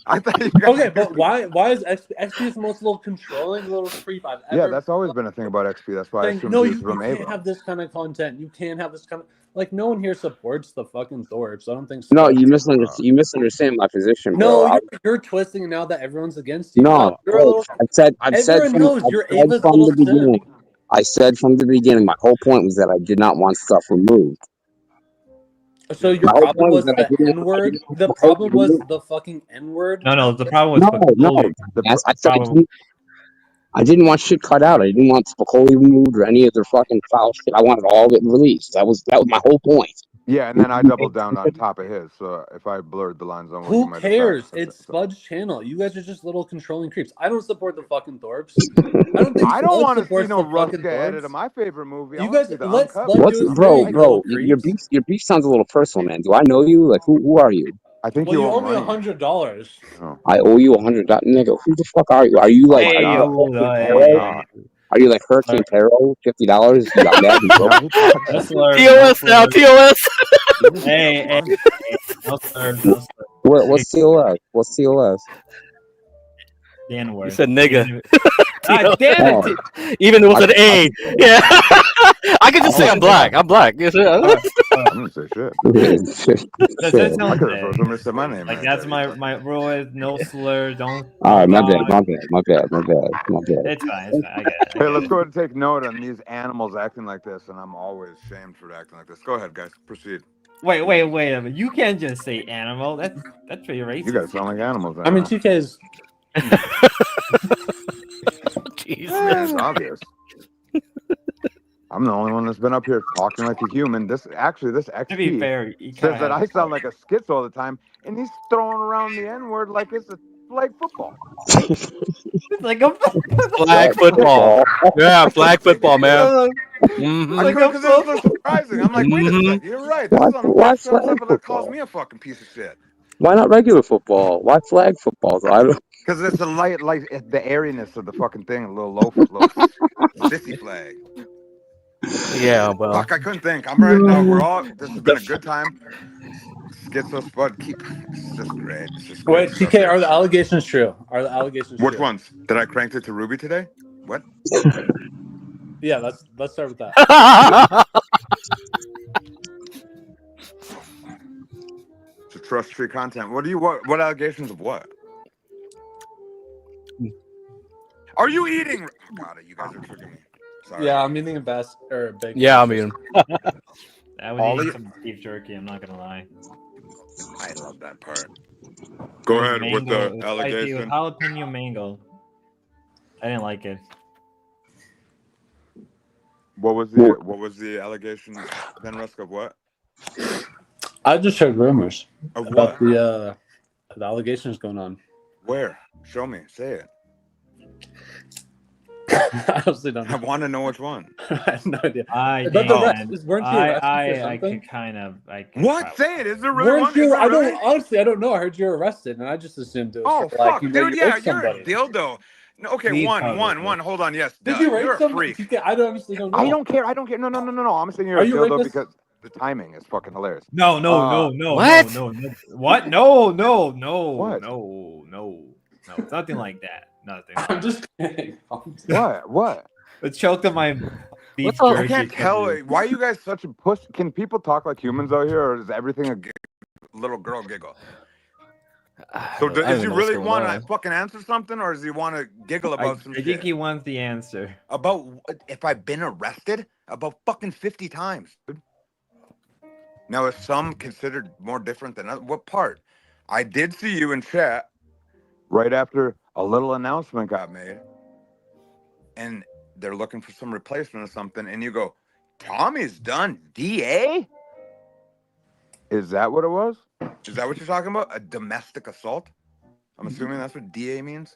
I thought you guys. Okay, but why is XP is the most little controlling little creep I've ever. Yeah, that's always been a thing about XP. That's why I saying, assumed no, he you was from can't Ava. have this kind of content. You can't have this kind of no one here supports the fucking thorps. I don't think. No, Spud- you misunderstand. You misunderstand my position, No, bro. you're twisting it now that everyone's against you. No, You're a little. I've said Everyone knows you're Ava's from little the beginning. simp. I said from the beginning. My whole point was that I did not want stuff removed. So your My whole problem point was that I the didn't- N word. I The didn't- problem was the fucking N word. No, the problem was No. Spicoli. I said problem- I didn't want shit cut out. I didn't want Spicoli removed or any other fucking foul shit. I wanted all of it released. That was my whole point. Yeah, and then I doubled down on top of his. So if I blurred the lines on what you Who might cares? have said, It's Spud's channel. You guys are just little controlling creeps. I don't support the fucking thorps. I don't think I don't Spud want to see supports no the fucking Ruska edit of thorps. my favorite movie. I You wanna guys see the let uncut Spud one. do his Bro, thing, little your creeps. beef sounds a little personal, man. Do I know you? Like who are you? I think Well, you owe owe me money. $100. Oh. I owe you $100. Nigga, who the fuck are you? Are you like my Hey, God. yo, God. Are you like Hurricane Perro? $50? You got mad and broke. No, he talks. no slurs, TOS no now. slurs. TOS. Hey, no slurs, no slurs. What's COS? What's COS? Dan You word. said nigga. Ah, damn Oh. it! Even with an A. I Yeah. I could just say I'm black. I'm black. Yes, yeah. I didn't say shit. That's Shit. no I could have say. somebody said my name. Like right that's there. my rule is no slurs, don't. All right, my dog. bad. It's fine. I get it. Hey, let's go ahead and take note on these animals acting like this, and I'm always shamed for acting like this. Go ahead, guys. Proceed. Wait a minute. You can't just say animal. That's pretty racist. You guys sound like animals. I mean, TK's. Jeez. Yeah, it's obvious. I'm the only one that's been up here talking like a human. This To be XP fair, you says that I sound like a schizo all the time, and he's throwing around the N word like it's a flag football. It's like a Flag football. Yeah, flag football, man. Mhm. I couldn't because it's so surprising. I'm like, wait a Mhm. second, you're right. This is on the Why first flag episode that calls football? me a fucking piece of shit. Why not regular football? Why flag football? I don't. Because it's the light, like the airiness of the fucking thing, a little little sissy flag. Yeah, well. Fuck, I couldn't think. I'm right now. This has been a good time. Schizo Spud, it's just great. It's just great Wait, stuff TK, here. are the allegations true? Are the allegations Which true? ones? Did I crank it to Ruby today? What? Yeah, let's start with that. It's a trust free content. What allegations of what? Are you eating? Oh, God, you guys are tricking me. Sorry. Yeah, I'm eating a best or a big. Yeah, I mean. I was Ollie? eating some beef jerky. I'm not gonna lie. I love that part. Go ahead with Mango, the it was spicy with allegation. jalapeno mango. I didn't like it. What was the allegation, then, Rusk, of what? I just heard rumors Of about what? the allegations going on. Where? Show me. Say it. I honestly don't I know. want to know which one. I have no idea. I But the rest, didn't. weren't you arrested for I something? could kind of. I could What? probably- Say it. Is there really Weren't one? Is you? there I really? don't honestly. I don't know. I heard you were arrested, and I just assumed it was Oh for, like, fuck, you know, dude! you Yeah, raped you're a somebody. dildo. No, okay, Please one. tell me. Hold on. Yes. Did you you're rape a somebody? freak. TK, I honestly don't know. I don't care. No. I'm saying you're Are a you dildo rapist? because the timing is fucking hilarious. No. What? No. What? No. What? No. Nothing like that. Nothing. I'm just kidding. What? It choked on my beef What's all- jerky. I can't tell. Why are you guys such a puss? Can people talk like humans out here, or is everything a little girl giggle? So does he really want to fucking answer something, or does he want to giggle about some I shit? think he wants the answer. About if I've been arrested about fucking 50 times. Dude. Now, is some considered more different than others? What part? I did see you in chat right after a little announcement got made, and they're looking for some replacement or something, and you go, Tommy's done DA? Is that what it was? Is that what you're talking about? A domestic assault? I'm assuming that's what DA means.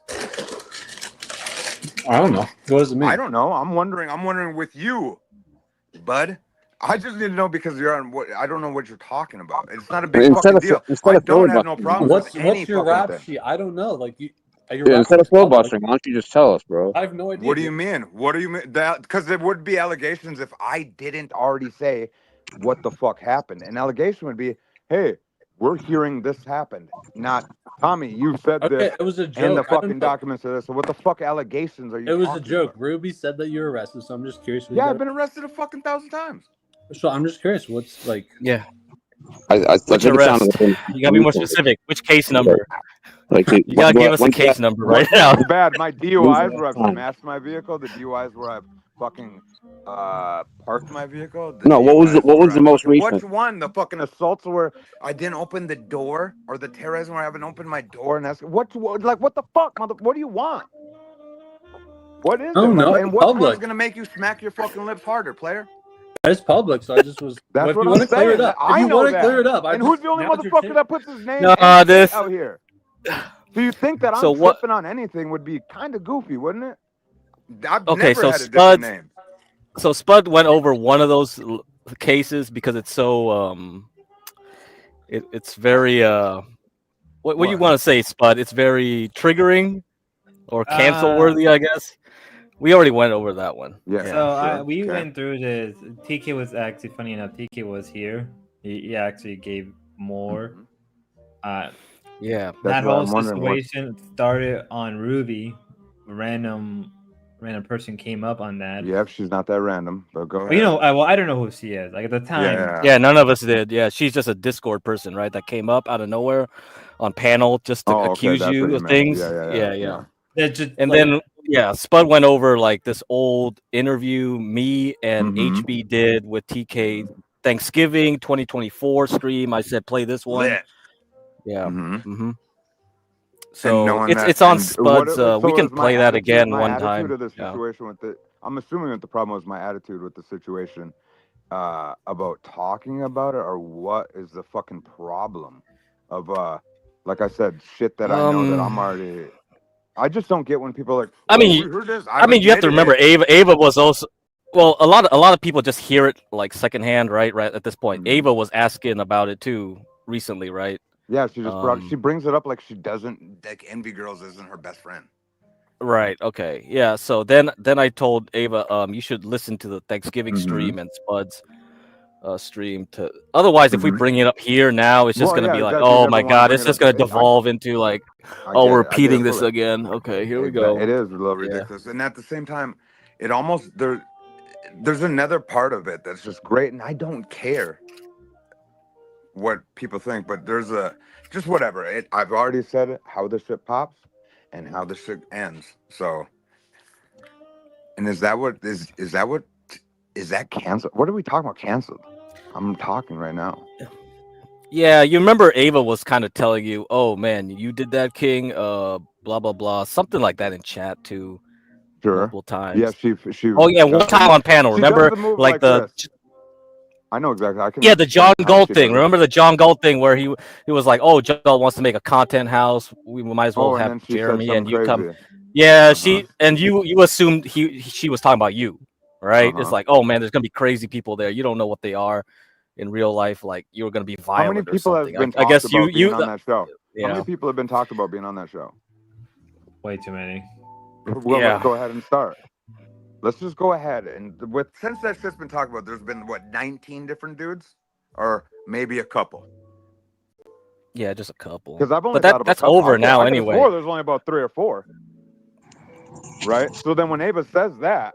I don't know. What does it mean? I don't know. I'm wondering with you, bud. I just need to know because you're on what I don't know what you're talking about. It's not a big Instead fucking of deal. instead I of don't have no filibustering, problems with any What's your fucking rap thing. sheet? I don't know. Like your yeah, rap instead of sheet's public. filibustering, why don't you just tell us, bro? I have no idea. What do you mean? What do you mean? That because there would be allegations if I didn't already say what the fuck happened. An allegation would be, hey, we're hearing this happened. Not Tommy, you said this Okay, it was a and the joke. I don't fucking know. documents are this. So what the fuck allegations are you It was a talking joke. about? Ruby said that you were arrested, so I'm just curious. What you Yeah, got. I've been arrested a fucking 1,000 times. So I'm just curious. What's like? Yeah. I Which think it sounded arrest? like You gotta be more specific. Which case number? like You gotta give us a case number right now. What's bad? My When's the DUIs where last I've time? smashed my vehicle, the DUIs where I've fucking parked my vehicle, the No, what was DUIs what where was the I most fucking recent? which one? The fucking assaults where I didn't open the door, or the terrorism where I haven't opened my door and ask what like what the fuck, mother? What do you want? What is Oh it? no, Like, it's and which one's public. gonna make you smack your fucking lips harder, player? It's public, so I just was. That's If what you I'm want to clear it saying. up, if I you know want to that. clear it up, And who's the only now it's your motherfucker chance. that puts his name No, and shit this. out here? So you think that So I'm what? tripping on anything would be kind of goofy, wouldn't it? I've Okay, never so had a different Spud. name. So Spud went over one of those cases because it's so it's very what do you What? want to say, Spud? It's very triggering or cancel Uh, worthy, I guess. We already went over that one. Yeah. Yeah. So sure. we Okay. went through this. TK was actually funny enough. TK was here. He actually gave more. Mhm. Yeah. That That's why whole I'm wondering what. situation started on Ruby. Random person came up on that. Yep, she's not that random, but go Well, ahead. well, I don't know who she is. Like at the time, Yeah. Yeah, none of us did. Yeah, she's just a Discord person, right? That came up out of nowhere on panel just to Oh, okay. accuse That's what you you of meant. things. Yeah. Yeah. that just And like, then yeah, Spud went over like this old interview me and Mhm. HB did with TK Thanksgiving 2024 stream. I said play this one. Lit. Yeah. Mhm. Mm-hmm. And So knowing that, it's on and Spud's. so We can is my play that attitude. again My one attitude time. of the Yeah. situation with the. I'm assuming that the problem was my attitude with the situation about talking about it, or what is the fucking problem of like I said, shit that I know that I'm already. I just don't get when people are like, I "Oh, mean, we heard this." I mean, you have to admitted remember it. Ava was also well. A lot of people just hear it like secondhand, right? Right at this point, Mhm. Ava was asking about it too recently, right? Yeah, she just she brings it up like she doesn't like Envy Girls isn't her best friend. Right. Okay. Yeah. So then I told Ava, you should listen to the Thanksgiving Mhm. stream and Spud's stream to. Otherwise, if we Mhm. bring it up here now, it's just Well, gonna yeah, be like, exactly. You oh never my want to god, bring it's it up. just gonna devolve into like, I oh, get we're it. I get repeating it this fully. again. Okay, here we It go. is a little Yeah. ridiculous, and at the same time, it almost there's another part of it that's just great, and I don't care what people think, but there's just whatever. I've already said it, how the shit pops and how the shit ends. So, and is that canceled? What are we talking about? Canceled? I'm talking right now. Yeah, you remember Ava was kind of telling you, "Oh man, you did that, King." Blah blah blah, something like that in chat too, Sure. multiple times. Yeah, she. Oh yeah, one time on panel. She Remember, does the move like like this. I know exactly. I can. yeah, the John how Gold she thing. does it. Remember the John Gold thing where he was like, "Oh, John Gold wants to make a content house. We might as well Oh, and have then she said Jeremy something and you come." crazy. Yeah, Uh-huh. you assumed she was talking about you, right? Uh-huh. It's like, oh man, there's gonna be crazy people there. You don't know what they are in real life. Like you're gonna be violent. How many people or have something. been I talked guess about being on you that show? yeah. How many people have been talked about being on that show? way too many. Well, Yeah. let's go ahead and start. Let's just go ahead and since that shit's been talked about, there's been 19 different dudes, or maybe a couple. Yeah, just a couple. Because I've only But thought about that's a couple. over now I could anyway. swore there's only about 3 or 4. Right. So then when Ava says that,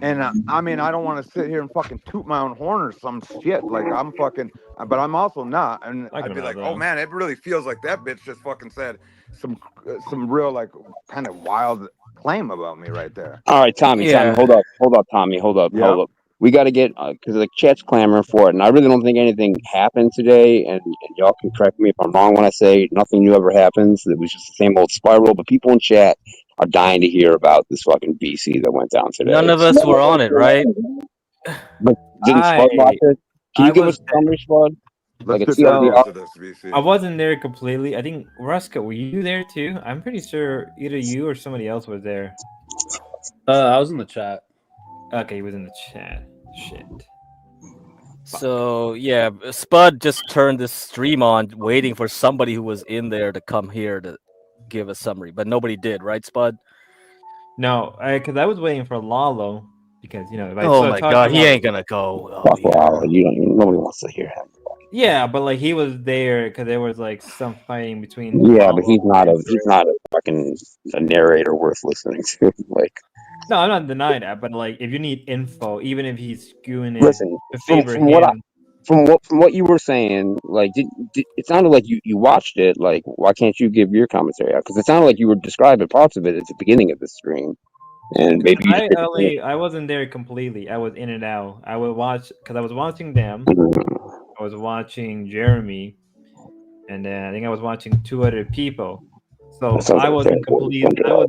and I mean, I don't want to sit here and fucking toot my own horn or some shit. Like I'm fucking, but I'm also not. And I'd be like, oh man, it really feels like that bitch just fucking said some real like kind of wild claim about me right there. All right, Tommy, Yeah. hold up, Tommy, hold up. We got to get because the chat's clamoring for it, and I really don't think anything happened today. And y'all can correct me if I'm wrong when I say nothing new ever happens. It was just the same old spiral. But people in chat are dying to hear about this fucking BC that went down today. None of us were on it, right? But didn't Spud watch it? Can you give us a summary, Spud? Let's Like a get TLDR? into this, VC. I wasn't there completely. I think Ruska, were you there too? I'm pretty sure either you or somebody else was there. I was in the chat. Okay, he was in the chat. Shit. So yeah, Spud just turned this stream on, waiting for somebody who was in there to come here to give a summary, but nobody did, right, Spud? No, because I was waiting for Lalo because if I Oh start my talking God, he about ain't gonna go. Oh Fuck yeah. wow, nobody wants to hear him. yeah, but like he was there because there was like some fighting between Yeah, but he's Lalo not and a fucking a narrator worth listening to. Like, No, I'm not denying that, but like if you need info, even if he's skewing it listen, to from favor what him, from what you were saying, like, it sounded like you watched it. Like, why can't you give your commentary out? Because it sounded like you were describing parts of it at the beginning of the stream, and maybe you just didn't finish. I wasn't there completely. I was in and out. I would watch because I was watching them. I was watching Jeremy, and then I think I was watching two other people. That So sounds I like a wasn't terrible complete. thunder out.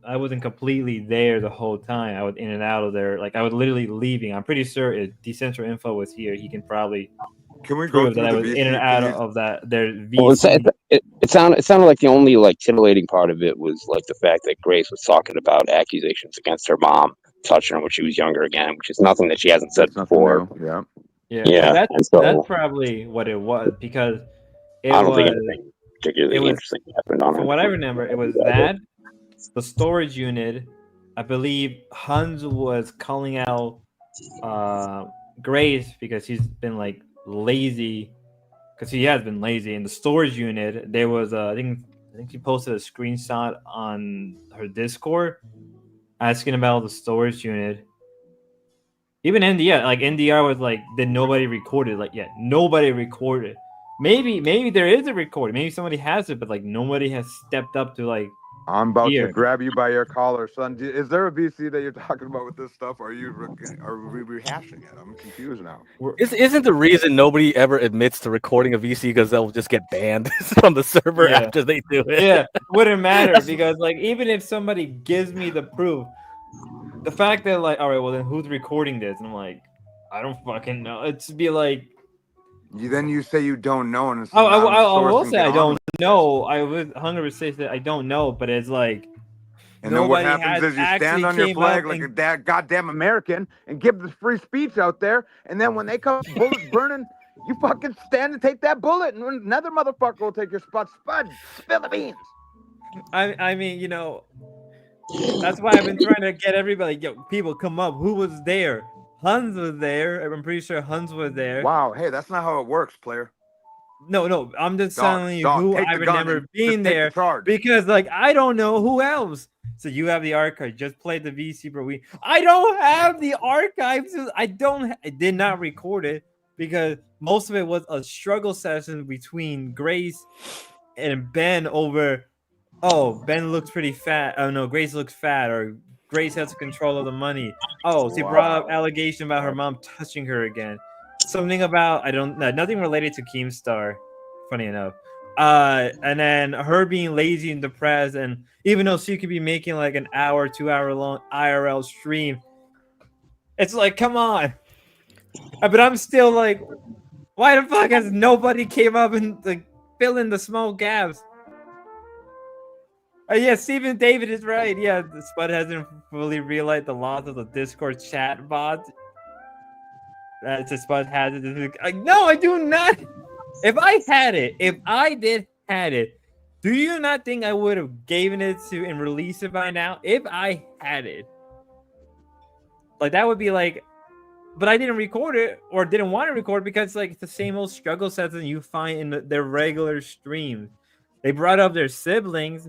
I wasn't completely there the whole time. I was in and out of there. Like I was literally leaving. I'm pretty sure if Decentral Info was here, he can probably Can we go prove that through I the was in and VC? out Can you? of that their Well, VC. it sounded like the only like titillating part of it was like the fact that Grace was talking about accusations against her mom touching her when she was younger again, which is nothing that she hasn't said That's nothing before. new. Yeah. Yeah, Yeah, that's and that's so probably what it was because it I don't think was anything it particularly was interesting happened on from her. what I remember, it was that the storage unit. I believe Hans was calling out Grace because she's been like lazy because he has been lazy in the storage unit. There was I think she posted a screenshot on her Discord asking about the storage unit. Even NDR, like NDR was like, did nobody record it? Like, yeah, nobody recorded. Maybe there is a recording. Maybe somebody has it, but like nobody has stepped up to like I'm about hear. to grab you by your collar, son. Is there a VC that you're talking about with this stuff? Are we rehashing it? I'm confused now. Isn't the reason nobody ever admits to recording a VC because they'll just get banned from the server Yeah. after they do it? Yeah, wouldn't matter because like even if somebody gives me the proof, the fact that like, all right, well then who's recording this? And I'm like, I don't fucking know. It's be like, Then you say you don't know, and it's I anonymous source. will And say get I on don't with it. know. I would 100% say that I don't know, but it's like And then what nobody happens has is you stand actually on your came flag up like a and goddamn American and give the free speech out there. And then when they come bullets burning, you fucking stand and take that bullet, and another motherfucker will take your spot. Spud, spill the beans. I mean, that's why I've been trying to get everybody, yo, people come up. Who was there? Hans was there. I'm pretty sure Hans was there. Wow, hey, that's not how it works, player. No, I'm just telling you who take I the gun remember and being just take the there charge. because like I don't know who else. So you have the archive. Just played the VC, bro. I don't have the archives. I did not record it because most of it was a struggle session between Grace and Ben over. Oh, Ben looks pretty fat. Oh no, Grace looks fat, or Grace has control of the money. Oh, she brought up allegation about her mom touching her again. Something about I don't know, nothing related to Keemstar. Funny enough. And then her being lazy and depressed, and even though she could be making like an hour, 2 hour long IRL stream, it's like, come on. But I'm still like, why the fuck has nobody came up and like fill in the small gaps? Yeah, Stephen David is right. Yeah, the Spud hasn't fully realized the loss of the Discord chat bot. The Spud has it. No, I do not. If I had it, do you not think I would have given it to and released it by now? If I had it, like that would be like, but I didn't record it or didn't want to record because like it's the same old struggle sets that you find in their regular streams. They brought up their siblings.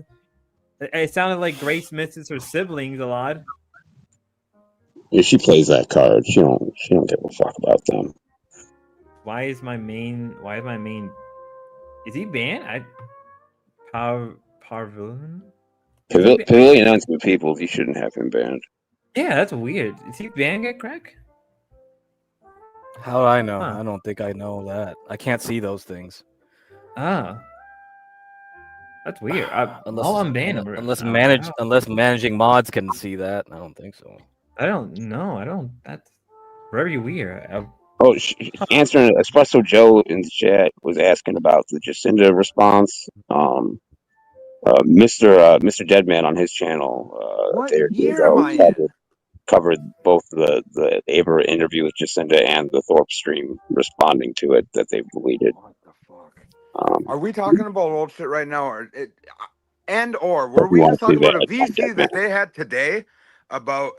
It sounded like Grace misses her siblings a lot. Yeah, she plays that card. She don't give a fuck about them. Why is my main? Is he banned? Pavilion. Pavilion Ultimate Peoples, you shouldn't have him banned. Yeah, that's weird. Is he banned at crack? How do I know? Huh. I don't think I know that. I can't see those things. Ah. That's weird. Unless managing mods can see that. I don't think so. I don't know. That's very weird. Answering Espresso Joe in the chat was asking about the Jacinda response. Mr. Deadman on his channel. What year am I in? covered both the Aber interview with Jacinda and the Thorpe stream responding to it that they've deleted. What the fuck? Um, Are we talking about old shit right now, or or if were you we want just to see talking about a that, VC that they had today about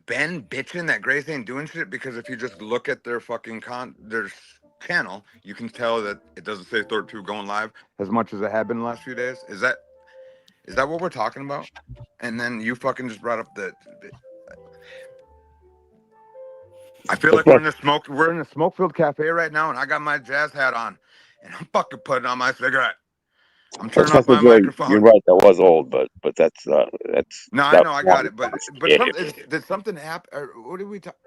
Ben bitching that Grace ain't doing shit? Because if you just look at their fucking their channel, you can tell that it doesn't say Thorpe 2 going live as much as it had been the last few days. Is that what we're talking about? And then you fucking just brought up I feel like we're in a smoke-filled cafe right now, and I got my jazz hat on, and I'm fucking putting on my cigarette. I'm turning off my microphone. You're right. That was old, but that's No, I know, I got it, but did something happen? Or what did we talk?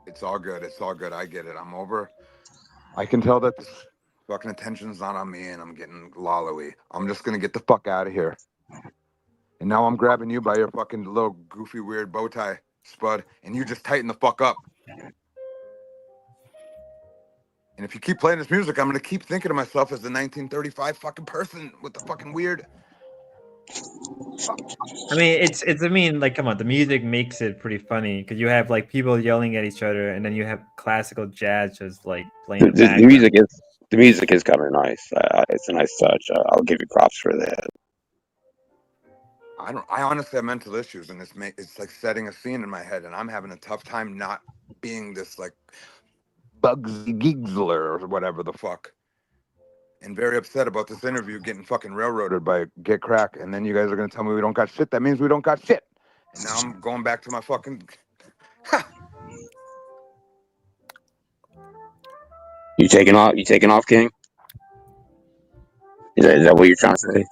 It's all good. It's all good. I get it. I'm over. I can tell that this fucking attention's not on me, and I'm getting lolly. I'm just gonna get the fuck out of here. And now I'm grabbing you by your fucking little goofy weird bow tie, Spud, and you just tighten the fuck up. And if you keep playing this music, I'm gonna keep thinking of myself as the 1935 fucking person with the fucking weird. I mean, it's. I mean, like, come on. The music makes it pretty funny because you have like people yelling at each other, and then you have classical jazz just like playing in the background. the music is kind of nice. It's a nice touch. I'll give you props for that. I honestly have mental issues, and it's like setting a scene in my head, and I'm having a tough time not being this like Bugsy Gigsler or whatever the fuck. And very upset about this interview getting fucking railroaded by Get Crack, and then you guys are gonna tell me we don't got shit. That means we don't got shit. And now I'm going back to my fucking. You taking off? You taking off, King? Is that what you're trying to say?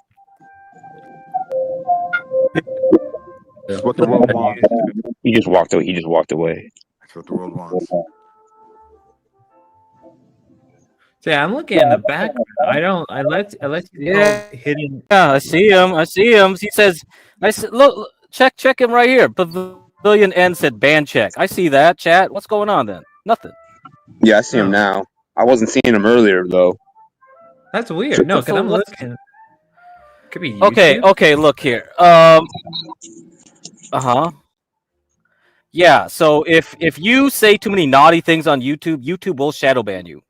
That's what the world wants. He just walked away. That's what the world wants. So yeah, I'm looking in the background. I let hitting. Yeah, I see him. He says, look, check him right here. Pavilion N said ban check. I see that, chat. What's going on then? Nothing. Yeah, I see him now. I wasn't seeing him earlier though. That's weird. No, because I'm looking. Could be YouTube. Okay, look here. Yeah, so if you say too many naughty things on YouTube, YouTube will shadow ban you.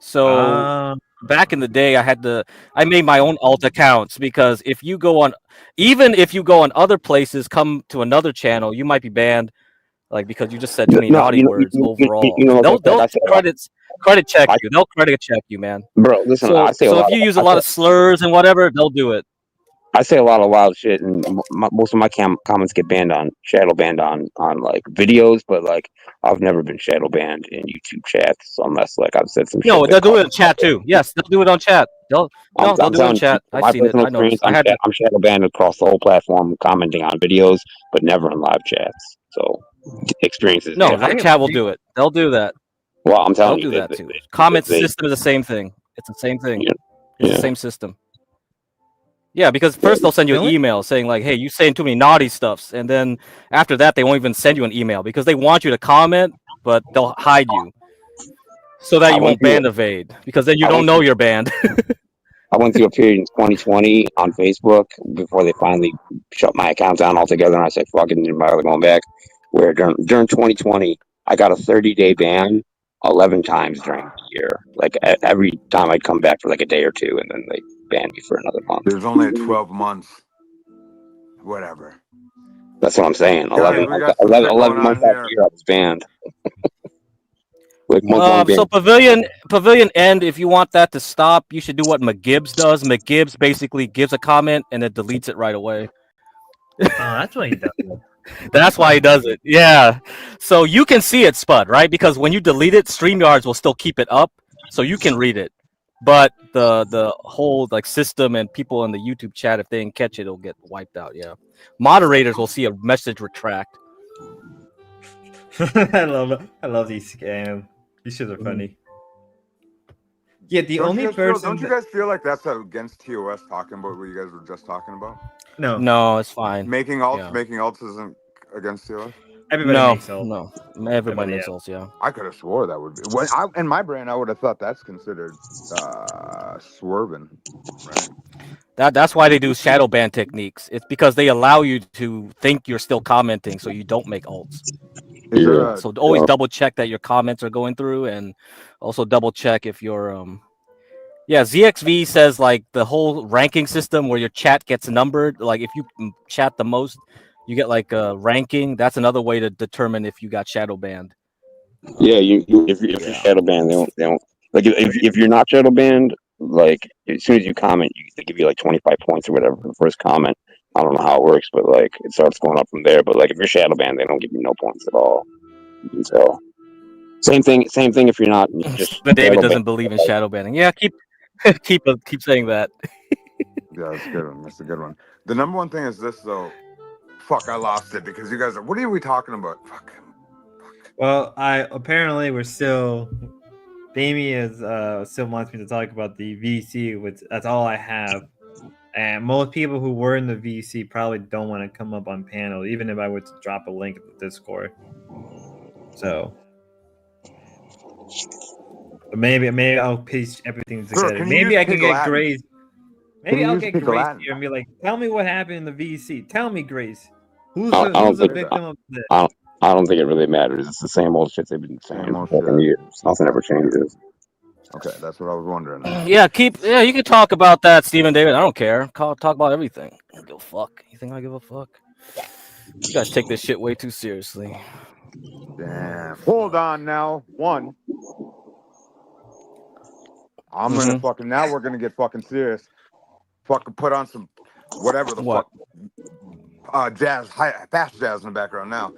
So back in the day, I made my own alt accounts because if you go on other places, come to another channel, you might be banned, like because you just said too many naughty words overall. They'll credit check you. They'll credit check you, man. Bro, listen. So if you use a lot of slurs and whatever, they'll do it. I say a lot of wild shit, and most of my comments get shadow banned on like videos, but like I've never been shadow banned in YouTube chats unless like I've said some shit. No, they'll do it in chat too. Yes, they'll do it on chat. They'll do it in chat. I've seen it. I know. I'm shadow banned across the whole platform, commenting on videos, but never in live chats. So experiences. No, live chat will do it. They'll do that. Well, I'm telling you, they'll do that too. Comment system is the same thing. It's the same thing. It's the same system. Yeah, because first they'll send you an email saying like, "Hey, you saying too many naughty stuffs," and then after that they won't even send you an email because they want you to comment, but they'll hide you so that you won't ban evade because then you don't know you're banned. I went through a period in 2020 on Facebook before they finally shut my account down altogether, and I said, "Fuck it, I'm going back." Where during 2020, I got a 30-day ban 11 times during the year. Like every time I'd come back for like a day or two, and then they banned me for another month. There's only 12 months. Whatever. That's what I'm saying. 11 months out of the year I was banned. So Pavilion End, if you want that to stop, you should do what McGibbs does. McGibbs basically gives a comment and it deletes it right away. Oh, that's why he does it. That's why he does it. Yeah. So you can see it, Spud, right? Because when you delete it, StreamYards will still keep it up, so you can read it. But the whole like system and people in the YouTube chat, if they didn't catch it, it'll get wiped out. Yeah. Moderators will see a message retract. I love these scams. These shit are funny. Yeah, don't you guys feel like that's against TOS talking about what you guys were just talking about? No, it's fine. Making alts isn't against TOS. Everybody makes alts. No, everybody makes alts. Yeah. I could have swore that would be. In my brain, I would have thought that's considered swerving, right? That's why they do shadow ban techniques. It's because they allow you to think you're still commenting, so you don't make alts. Is there Yeah. a So always double check that your comments are going through, and also double check if your yeah, ZXV says like the whole ranking system where your chat gets numbered. Like if you chat the most, you get like a ranking. That's another way to determine if you got shadow banned. Yeah, if you're yeah? shadow banned, they don't like if you're not shadow banned, like as soon as you comment, they give you like 25 points or whatever for the first comment. I don't know how it works, but like it starts going up from there. But like if you're shadow banned, they don't give you no points at all. You can tell. Same thing if you're not just But David shadow banned. doesn't believe in shadow banning. Yeah, keep keep saying that. Yeah, that's a good one. That's a good one. The number one thing is this though. Fuck, I lost it because you guys are. What are we talking about? Fuck. Well, we're still. Damie is still wants me to talk about the VC, which that's all I have. And most people who were in the VC probably don't want to come up on panel, even if I were to drop a link in the Discord. So maybe I'll piece everything Sir, together. can you Maybe use I can Pig get Latin? Grace. Can Maybe you I'll use get Pig Grace Latin? here and be like, "Tell me what happened in the VC. Tell me, Grace. Who's I don't the think victim of this?" I don't think it really matters. It's the same old shit they've been saying Same for old fucking shit. years. Nothing ever changes. Okay, that's what I was wondering. Yeah, you can talk about that, Stephen David. I don't care. Talk about everything. I don't give a fuck. You think I give a fuck? You guys take this shit way too seriously. Damn. Hold on now. One. I'm gonna fucking now. We're gonna get fucking serious. Fucking put on some whatever the What? fuck jazz, fast jazz in the background. Now,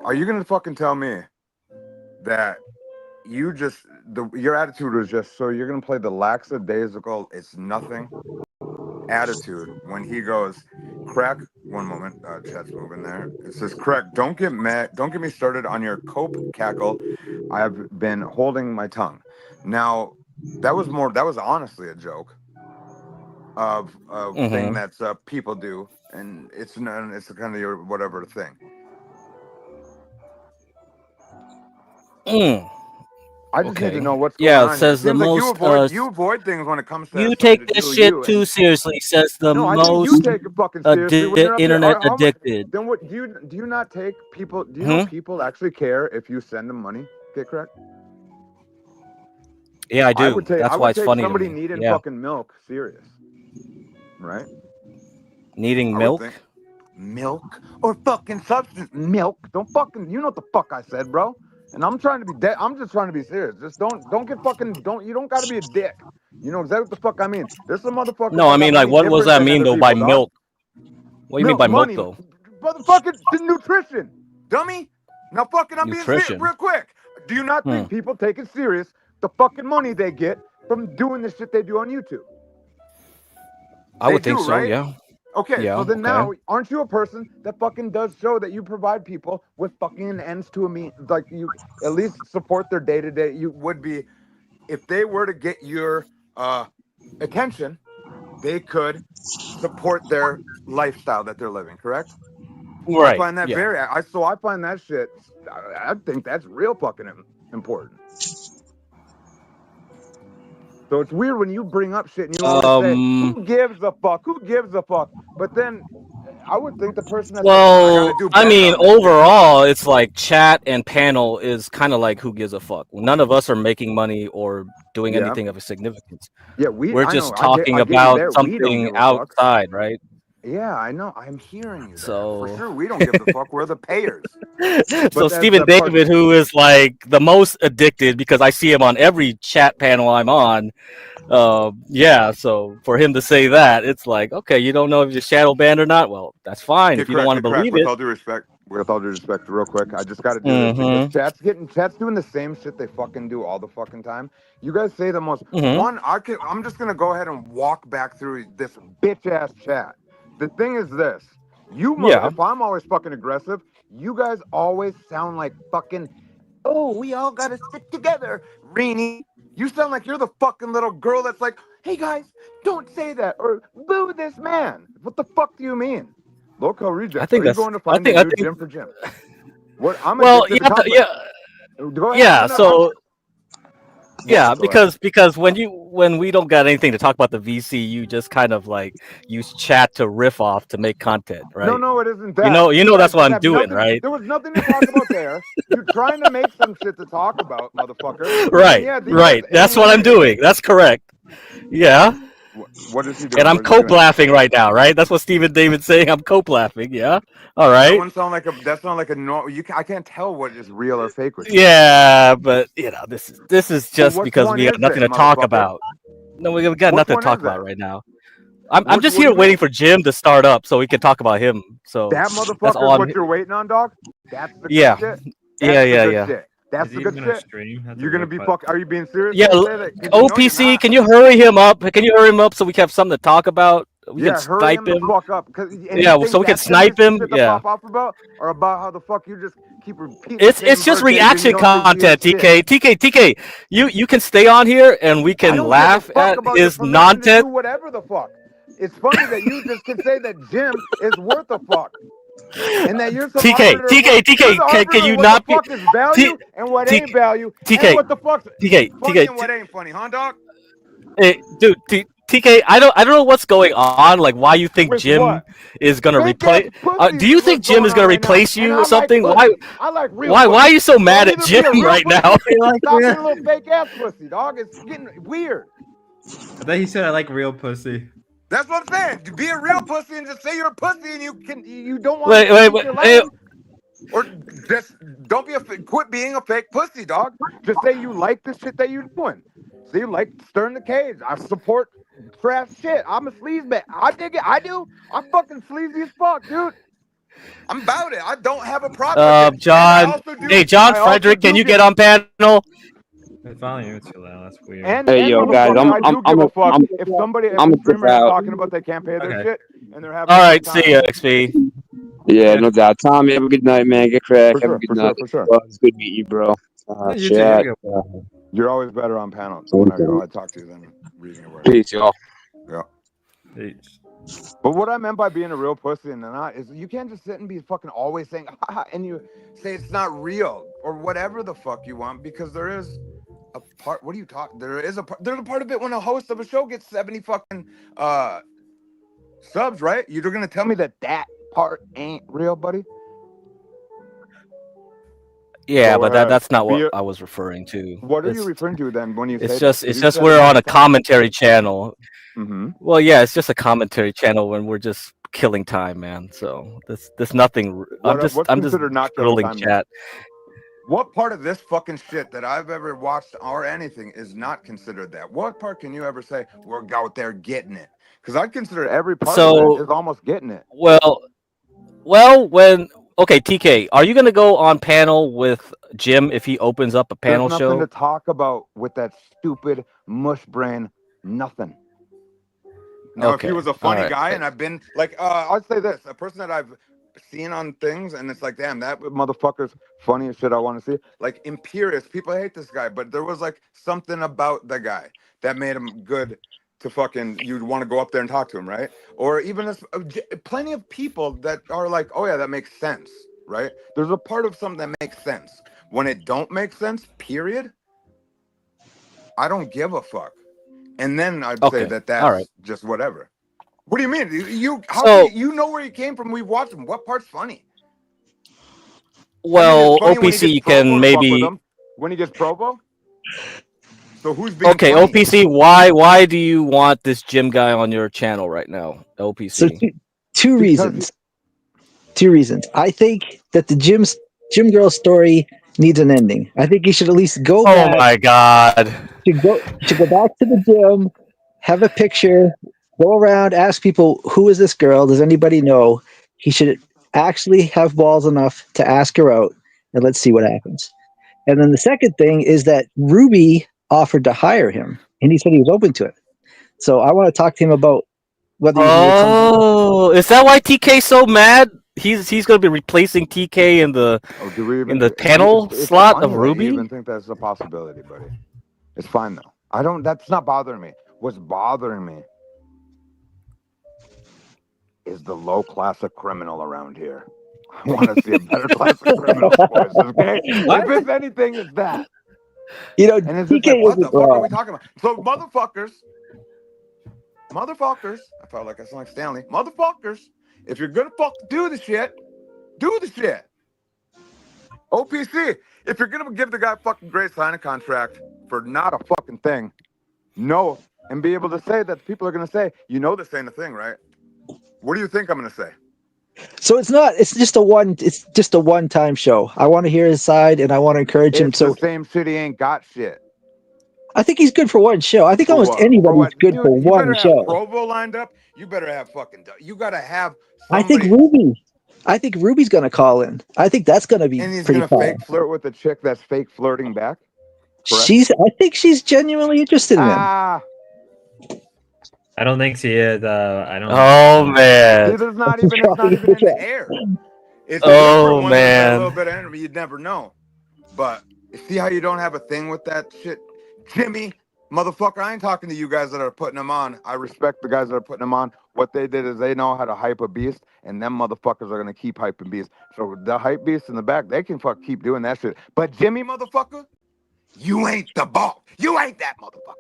are you gonna fucking tell me that you just your attitude was just so you're gonna play the lackadaisical it's nothing attitude when he goes crack one moment chat's moving there it says crack don't get me started on your cope cackle I've been holding my tongue now that was honestly a joke of thing that's people do and it's kind of your whatever thing. I just need to know what's going Yeah, it on here. It says the seems like most. you avoid things when it comes to You something take to this do with shit you. too seriously. Says the No, I think you most take it fucking seriously when you're up here. internet How much? addicted. Then what? Do you not take people? Do you know people actually care if you send them money? Get correct? Yeah, I do. I would take funny somebody to me. needing Yeah. fucking milk serious, right? Needing I milk. would think milk or fucking substance milk. Don't fucking. You know what the fuck I said, bro? And I'm trying to be dead. I'm just trying to be serious. Just don't get fucking you don't got to be a dick. You know exactly what the fuck I mean. There's some motherfuckers No, I that got mean like money what does different that than mean other though by people, dog. milk? What do you mean by milk Money, though? motherfucker, the nutrition, dummy. Now fucking, I'm being serious Nutrition. real quick. Do you not think people take it serious the fucking money they get from doing the shit they do on YouTube? I would think so, right? yeah. Okay, Yeah, so then okay. now, aren't you a person that fucking does show that you provide people with fucking ends to a mean, like you at least support their day to day? You would be, if they were to get your attention, they could support their lifestyle that they're living. Correct? I Right. find that Yeah. I find that shit. I think that's real fucking important. So it's weird when you bring up shit and you always say, "Who gives a fuck? Who gives a fuck?" But then I would think the person that's like, "I gotta Well, do I better mean, on this shit." overall, it's like chat and panel is kind of like who gives a fuck. None of us are making money or doing Yeah, anything of significance. yeah. We're I know. just talking I get you about there. We don't something give a fuck. outside, right? Yeah, I know. I'm hearing you there. For So, sure, we don't give the fuck. We're the payers. so But that's Stephen the part. David, who is like the most addicted because I see him on every chat panel I'm on. Yeah, so for him to say that, it's like, okay, you don't know if you're shadow banned or not. Well, that's fine if you don't want to believe With it. all due respect, real quick, I just got to do this because chat's doing the same shit they fucking do all the fucking time. You guys say the most I'm just gonna go ahead and walk back through this bitch ass chat. The thing is this, if I'm always fucking aggressive, you guys always sound like fucking, oh, we all gotta stick together, Reenie. You sound like you're the fucking little girl that's like, hey guys, don't say that or boo this man. What the fuck do you mean? Loco reject. Are you going to find a new gym for Jim? What? I'm Well, addicted you to have to, complex. yeah, Go ahead. yeah. So, yeah, because when you when we don't got anything to talk about the VC, you just kind of like use chat to riff off to make content, right? No, it isn't that. You know that's what I'm have doing, nothing, right? There was nothing to talk about there. You're trying to make some shit to talk about, motherfucker. And Right, yeah, these right. guys That's what I'm alienated. doing. That's correct. Yeah. What is he doing? And I'm What is he cope doing? laughing right now, right? That's what Stephen David's saying. I'm cope laughing. Yeah. All That right. one sound like a. That sound like a. No, I can't tell what is real or fake with you. Yeah, but this is just which because one we got is nothing it, to talk motherfucker? about. No, we got Which nothing to one talk is about it? right now. I'm What just do here you waiting mean? for Jim to start up so we can talk about him. So That that's motherfucker all is I'm. what you're waiting on, dog. That's the good Yeah, shit. That's the good yeah. shit. That's Is the he good even gonna shit. stream? That's a You're gonna real be question. Are you being serious? Yeah, When you say that? 'Cause you know you're OPC, not. can you hurry him up? Can you hurry him up so we can have something to talk about? We can Yeah, hurry snipe him the him. fuck up. And you Yeah, think so we can that's gonna be snipe some him. shit to Yeah. pop off about, or about how the fuck you just keep repeating the same It's just birthdays and you reaction don't do weird content, shit. TK. You can stay on here and we I can don't give a laugh fuck at about your his permission to do nonsense. whatever the fuck. It's funny that you just can say that Jim is worth a fuck. And that you're some arbiter of what, you're the arbiter Can of you what the not be fuck is value and what T, ain't value and TK, what the fuck's funny TK, and what ain't funny, huh, dog? hey, dude, TK, I don't know what's going on. Like, why you think With Jim what? is gonna Fake ass replace? pussy Do is you what's think Jim going is on gonna right now. replace And you or I like something? Why? pussy. I like real pussy. Why are you so mad So at either be Jim a real right pussy now? or stop being a little fake ass pussy, dog. It's getting weird. I thought he said I like real pussy. That's what I'm saying. To be a real pussy and just say you're a pussy and you don't want to speak your Wait. lane. Or just don't be quit being a fake pussy, dog. Just say you like the shit that you're doing. Say you like stirring the cage. I support trash shit. I'm a sleazebag. I dig it. I do. I'm fucking sleazy as fuck, dude. I'm about it. I don't have a problem with it. And I John. also do. Hey, John I also Frederick, can do you give. get on panel? It's following you too loud. That's weird. Hey, yo, guys, Motherfucker, I do give a fuck if I'm a a dip streamer is out. talking about they can't pay their Okay. shit and they're having All a right, tough time. see ya, XP. Yeah, no doubt. Tommy, have a good night, man. Get crack. Have a good night. For sure. Well, it's good meeting you, bro. You too. Chat. You go. You're always better on panel when I talk to you than reading your words. Peace, y'all. Yeah. Peace. But what I meant by being a real pussy and not is you can't just sit and be fucking always saying and you say it's not real or whatever the fuck you want because there is a part. What are you talking? There's a part of it when a host of a show gets 70 fucking subs, right? You're gonna tell me that part ain't real, buddy? Yeah, Go but ahead. that's not what I was referring to. What are you referring to then when you say It's that? it's You just said we're it on many a times. commentary channel. Mm-hmm. Well, yeah, it's just a commentary channel when we're just killing time, man. So there's nothing. What's I'm just considered not killing trolling time? chat. What part of this fucking shit that I've ever watched or anything is not considered that? What part can you ever say we're out there getting it? Because I consider every part of it is almost getting it. Well, when okay, TK, are you gonna go on panel with Jim if he opens up a panel There's nothing show? to talk about with that stupid mush brain. Nothing. Now, if he was a funny guy, and I've been like, I'd say this: a person that I've seen on things, and it's like, damn, that motherfucker's funny as shit. I want to see. Like Imperious, people hate this guy, but there was like something about the guy that made him good. To fucking, you'd want to go up there and talk to him, right? Or even plenty of people that are like, oh yeah, that makes sense, right? There's a part of something that makes sense. When it don't make sense, period, I don't give a fuck. And then I'd say that that's just whatever. What do you mean? You know where he came from? We've watched him. What part's funny? Well, I mean, OPC, you can maybe. When he gets provo. So who's being okay? funny? OPC, why do you want this Jim guy on your channel right now? OPC. So two reasons. Two reasons. I think that the Jim Girl story needs an ending. I think he should at least go back. Oh my god. Should go back to the gym, have a picture, go around, ask people, who is this girl? Does anybody know? He should actually have balls enough to ask her out, and let's see what happens. And then the second thing is that Ruby offered to hire him, and he said he was open to it. So I want to talk to him about whether you can get something. Oh, is that why TK's so mad? He's going to be replacing TK in the panel slot of Ruby. I even think that's a possibility, buddy. It's fine though. That's not bothering me. What's bothering me is the low class of criminal around here. I want to see a better class of criminals, boys. Okay, if it's anything, it's that. You know, And it's just like, TK what the isn't fuck are we wrong. talking about? So motherfuckers, I felt like I sound like Stanley. Motherfuckers, if you're gonna do the shit, do the shit. OPC, if you're gonna give the guy fucking great signing contract for not a fucking thing, no, and be able to say that people are gonna say, you know, this ain't a thing, right? What do you think I'm gonna say? So it's not. It's just a one. It's just a one-time show. I want to hear his side, and I want to encourage him. It's the So same shit. He ain't got shit. I think he's good for one show. I think For almost what? For anybody's what? good for Dude, you one better have show. Provo lined up. You better have fucking. You gotta have I think somebody. Ruby. I think Ruby's gonna call in. I think that's gonna be And he's pretty gonna fun. fake flirt with a chick that's fake flirting back. Correct? I think she's genuinely interested in him. Ah, I don't think she is. Oh see, man. there's not even. It's not even in the air. It's a different Oh one with that little man. bit of energy. You'd never know. But see how you don't have a thing with that shit, Jimmy, motherfucker. I ain't talking to you guys that are putting them on. I respect the guys that are putting them on. What they did is they know how to hype a beast, and them motherfuckers are gonna keep hyping beasts. So the hype beast in the back, they can keep doing that shit. But Jimmy, motherfucker, you ain't the ball. You ain't that motherfucker.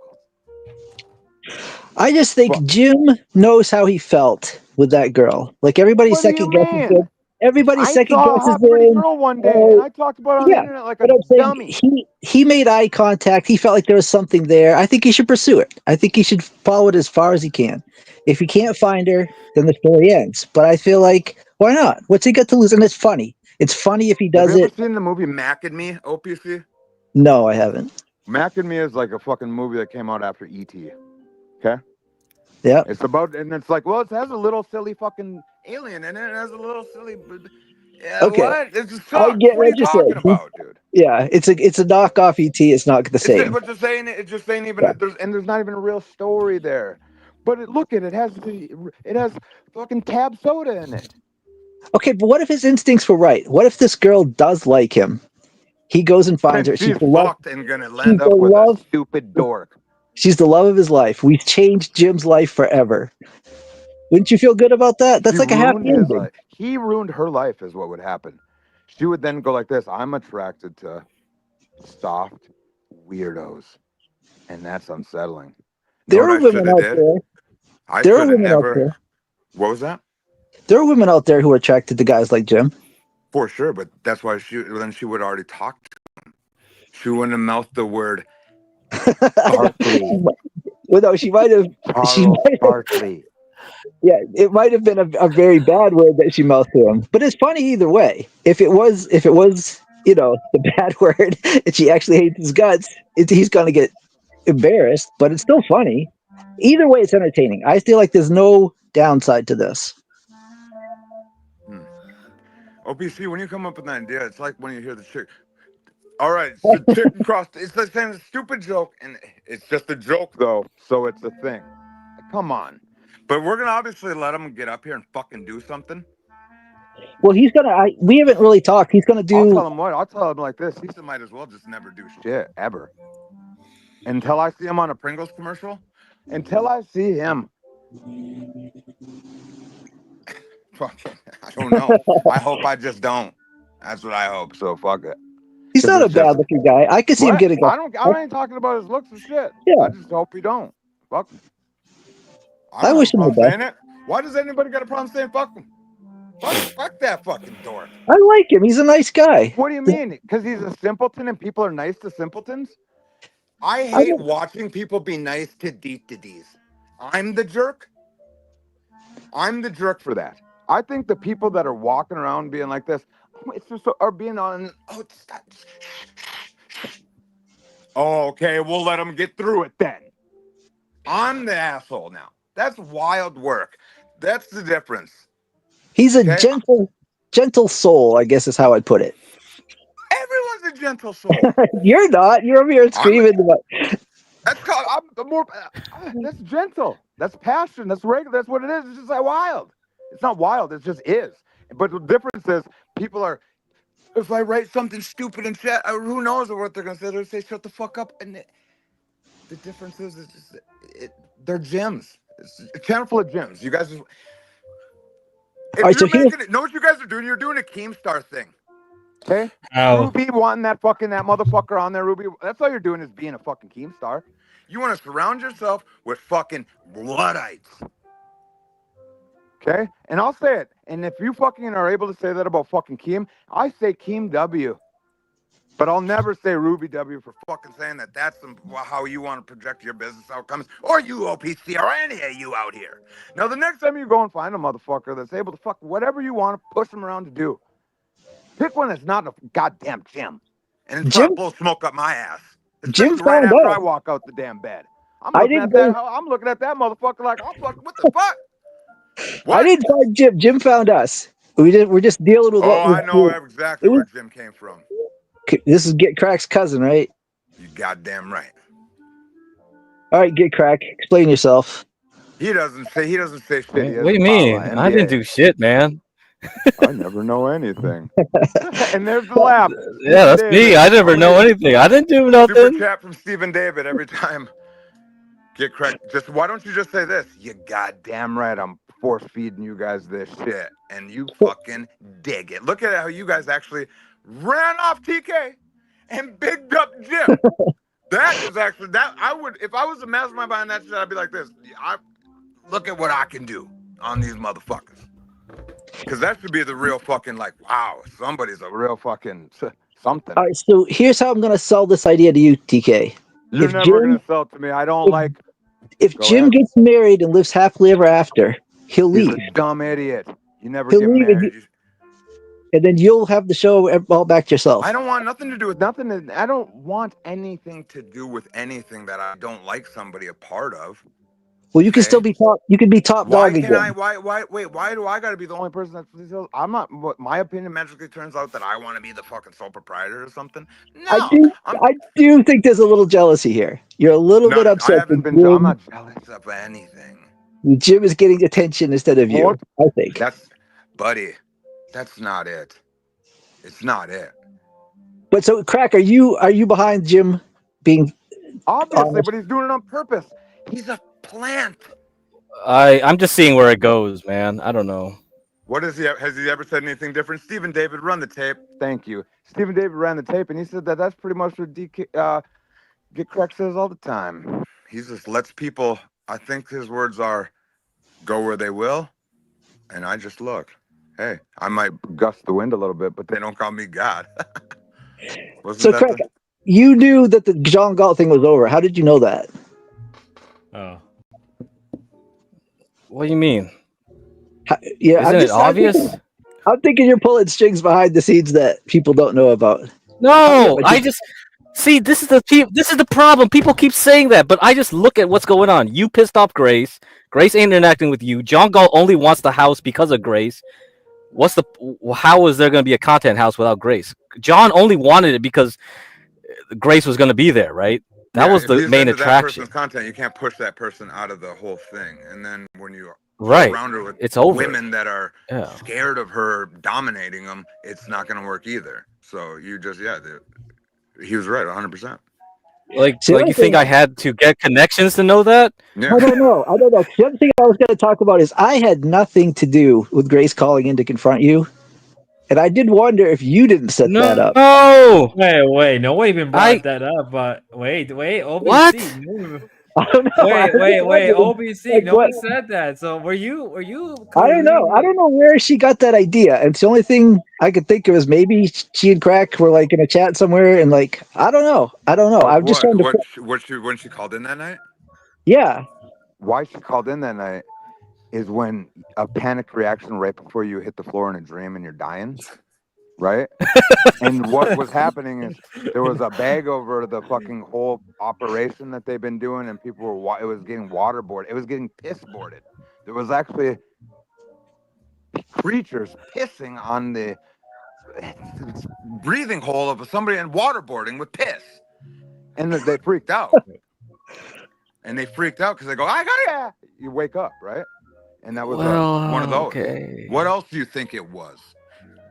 I just think Fuck. Jim knows how he felt with that girl. Like everybody What do you second guesses mean? him. Everybody I second saw a guesses hot pretty him. girl one day, and Oh, I talked about it on the yeah. internet like a But I'm saying dummy. he made eye contact. He felt like there was something there. I think he should pursue it. I think he should follow it as far as he can. If he can't find her, then the story ends. But I feel like why not? What's he got to lose? And it's funny. It's funny if he Have you does ever it. seen the movie Mac and Me, OPC? No, I haven't. Mac and Me is like a fucking movie that came out after E.T. Okay? Yeah. It's about, and it's like, well, it has a little silly fucking alien in it. It has a little silly. Yeah, Okay. what? It just I sucks. get What are you what you're talking saying. about, dude? Yeah, it's a knockoff ET. It's not the It's same. but just saying it just ain't Yeah. even there's not even a real story there. But look at it, it has fucking tab soda in it. Okay, but what if his instincts were right? What if this girl does like him? He goes and finds Then her. she's fucked and gonna She's land the up with a love. stupid dork. She's the love of his life. We've changed Jim's life forever. Wouldn't you feel good about that? She That's like a happy ruined his ending. life. He ruined her life, is what would happen. She would then go like this: I'm attracted to soft weirdos, and that's unsettling. Know There what are I should women have out did? there. I There are should have women out never. there. What was that? There are women out there who are attracted to guys like Jim. For sure, but that's why she would already talk to him. She wouldn't have mouthed the word Barkley, Well, no, she might have. She Charles might have. Barkley. Yeah, it might have been a very bad word that she mouthed to him. But it's funny either way. If it was, the bad word, and she actually hates his guts, he's gonna get embarrassed. But it's still funny. Either way, it's entertaining. I feel like there's no downside to this. OPC, when you come up with an idea, it's like when you hear the chick. All right, so chicken cross. It's the same stupid joke, and it's just a joke though, so it's a thing. Come on, but we're gonna obviously let him get up here and fucking do something. Well, he's gonna. We haven't really talked. He's gonna I'll tell do. him what. I'll tell him like this. He might as well just never do shit ever until I see him on a Pringles commercial. Until I see him. Fucking, I don't know. I hope I just don't. That's what I hope. So fuck it. He's 'Cause not a it's just bad-looking guy. I could see him what getting up. I ain't talking about his looks and shit. Yeah. I just hope he don't. Fuck him. I I don't have wish a him the problem best. saying it. Why does anybody got a problem saying fuck him? Fuck that fucking dork. I like him. He's a nice guy. What do you mean? Because he's a simpleton and people are nice to simpletons? I I hate don't- watching people be nice to D's. I'm the jerk. I'm the jerk for that. I think the people that are walking around being like this, it's just are being on. Oh, okay, we'll let them get through it then. I'm the asshole now. That's wild work. That's the difference. He's a Okay? gentle soul. I guess is how I'd put it. Everyone's a gentle soul. You're not. You're over here screaming about. That's called. I'm more. That's gentle. That's passion. That's regular. That's what it is. It's just like wild. It's not wild. It just is. But the difference is, people are. If I write something stupid in chat, who knows what they're gonna say? They're gonna say, "Shut the fuck up." And the difference is, it's just, they're gems. It's a channel full of gems. You guys if All right, so you're here's making it, know what you guys are doing? You're doing a Keemstar thing. Okay? How? Ruby wanting that motherfucker on there, Ruby. That's all you're doing is being a fucking Keemstar. You want to surround yourself with fucking Luddites. Okay? And I'll say it. And if you fucking are able to say that about fucking Keem, I say Keem W. But I'll never say Ruby W for fucking saying that that's how you want to project your business outcomes, or you OPC, or any of you out here. Now, the next time you go and find a motherfucker that's able to fuck whatever you want to push them around to do, pick one that's not in a goddamn gym, and then try to blow smoke up my ass. Jim Especially right found after out. I walk out the damn bed. I'm I looking didn't at that. go. I'm looking at that motherfucker like, oh fuck, what the fuck? What? I didn't find Jim. Jim found us. We're just dealing with what Oh, I know exactly where Jim came from. This is Get Crack's cousin, right? You goddamn right. All right, Get Crack, explain yourself. He doesn't say shit. He What do doesn't you follow mean? I didn't NBA. do shit, man. I never know anything. And there's the laugh. Yeah, that's Stephen me. David. I never I'm know gonna- anything. I didn't do Super nothing. chat from Stephen David every time. Get cracked. Just why don't you just say this? You goddamn right. I'm force feeding you guys this shit, and you fucking dig it. Look at how you guys actually ran off TK and bigged up Jim. That is actually that I would if I was a mastermind behind that shit. I'd be like this. Look at what I can do on these motherfuckers. Because that should be the real fucking like, wow, somebody's a real fucking something. All right, so here's how I'm going to sell this idea to you, TK. You're if never Jim- going to sell it to me. I don't like. If Go Jim ahead. gets married and lives happily ever after, he'll He's leave. a dumb idiot. You never He'll get leave and married. And then you'll have the show all back to yourself. I don't want nothing to do with nothing. I don't want anything to do with anything that I don't like somebody a part of. Well, you can still be top. You can be top Why dog can again. I? Why do I got to be the only person that's? I'm not. What my opinion magically turns out that I want to be the fucking sole proprietor or something. No, I do think there's a little jealousy here. You're a little bit upset. I haven't that been. I'm not jealous of anything. Jim is getting attention instead of you. I think. That's, buddy. That's not it. It's not it. But so, Crack, are you behind Jim being? Obviously, but he's doing it on purpose. He's a plant. I'm just seeing where it goes, man. I don't know. What is he? Has he ever said anything different? Stephen David, run the tape. Thank you. Stephen David ran the tape, and he said that that's pretty much what Get Crack says all the time. He just lets people. I think his words are, "Go where they will," and I just look. Hey, I might gust the wind a little bit, but they don't call me God. So, Crack, you knew that the John Galt thing was over. How did you know that? Oh. What do you mean? Yeah, Isn't it obvious? I'm thinking you're pulling strings behind the scenes that people don't know about. No, I just see this is the problem. People keep saying that, but I just look at what's going on. You pissed off Grace. Grace ain't interacting with you. John Galt only wants the house because of Grace. How is there going to be a content house without Grace? John only wanted it because Grace was going to be there, right? That was the main attraction. That person's content, you can't push that person out of the whole thing. And then when you Right, surround her with it's over. women that are scared of her dominating them, it's not going to work either. So you just he was right, 100%. Like you think I had to get connections to know that? Yeah. I don't know. The other thing I was going to talk about is I had nothing to do with Grace calling in to confront you. And I did wonder if you didn't set that up. No. Wait. No one even brought that up. But wait. OBC. What? I don't know. Wait. OBC. Like, no one what? said that. So were you? I don't know. I don't know where she got that idea. And it's the only thing I could think of is maybe she and Crack were like in a chat somewhere, and like I don't know. I'm just trying to. When she called in that night? Yeah. Why she called in that night is when a panic reaction right before you hit the floor in a dream and you're dying, right? And what was happening is there was a bag over the fucking whole operation that they've been doing, and people were it was getting waterboarded. It was getting piss boarded. There was actually creatures pissing on the breathing hole of somebody and waterboarding with piss, and they freaked out. And they freaked out because they go, "I got ya!" You wake up, right? And that was one of those. Okay. What else do you think it was?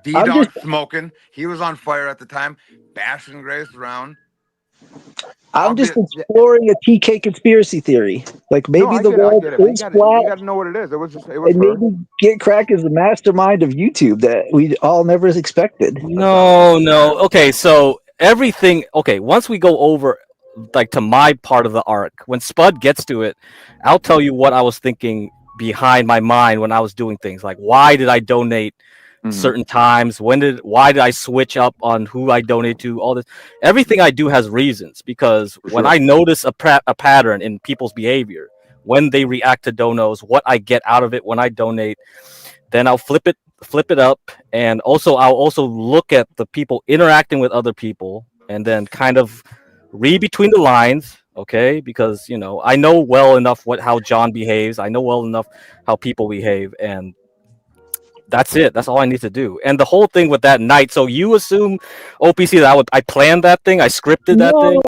D-Dog smoking. He was on fire at the time, bashing Grace around. I'm just Obvious. exploring a TK conspiracy theory. Like No, maybe I the get it. I world get it. But is flat, you got to know what it is. It was and her. maybe Get Crack is the mastermind of YouTube that we all never expected. No. Okay, so everything. Okay, once we go over like to my part of the arc, when Spud gets to it, I'll tell you what I was thinking behind my mind when I was doing things. Like, why did I donate certain times? Why did I switch up on who I donate to? All this, everything I do has reasons because when I notice a pattern in people's behavior, when they react to donos, what I get out of it when I donate, then I'll flip it up, and also I'll also look at the people interacting with other people and then kind of read between the lines, okay? Because I know well enough how John behaves. I know well enough how people behave, and that's it. That's all I need to do. And the whole thing with that night. So you assume, OPC, that I planned that thing? I scripted that thing?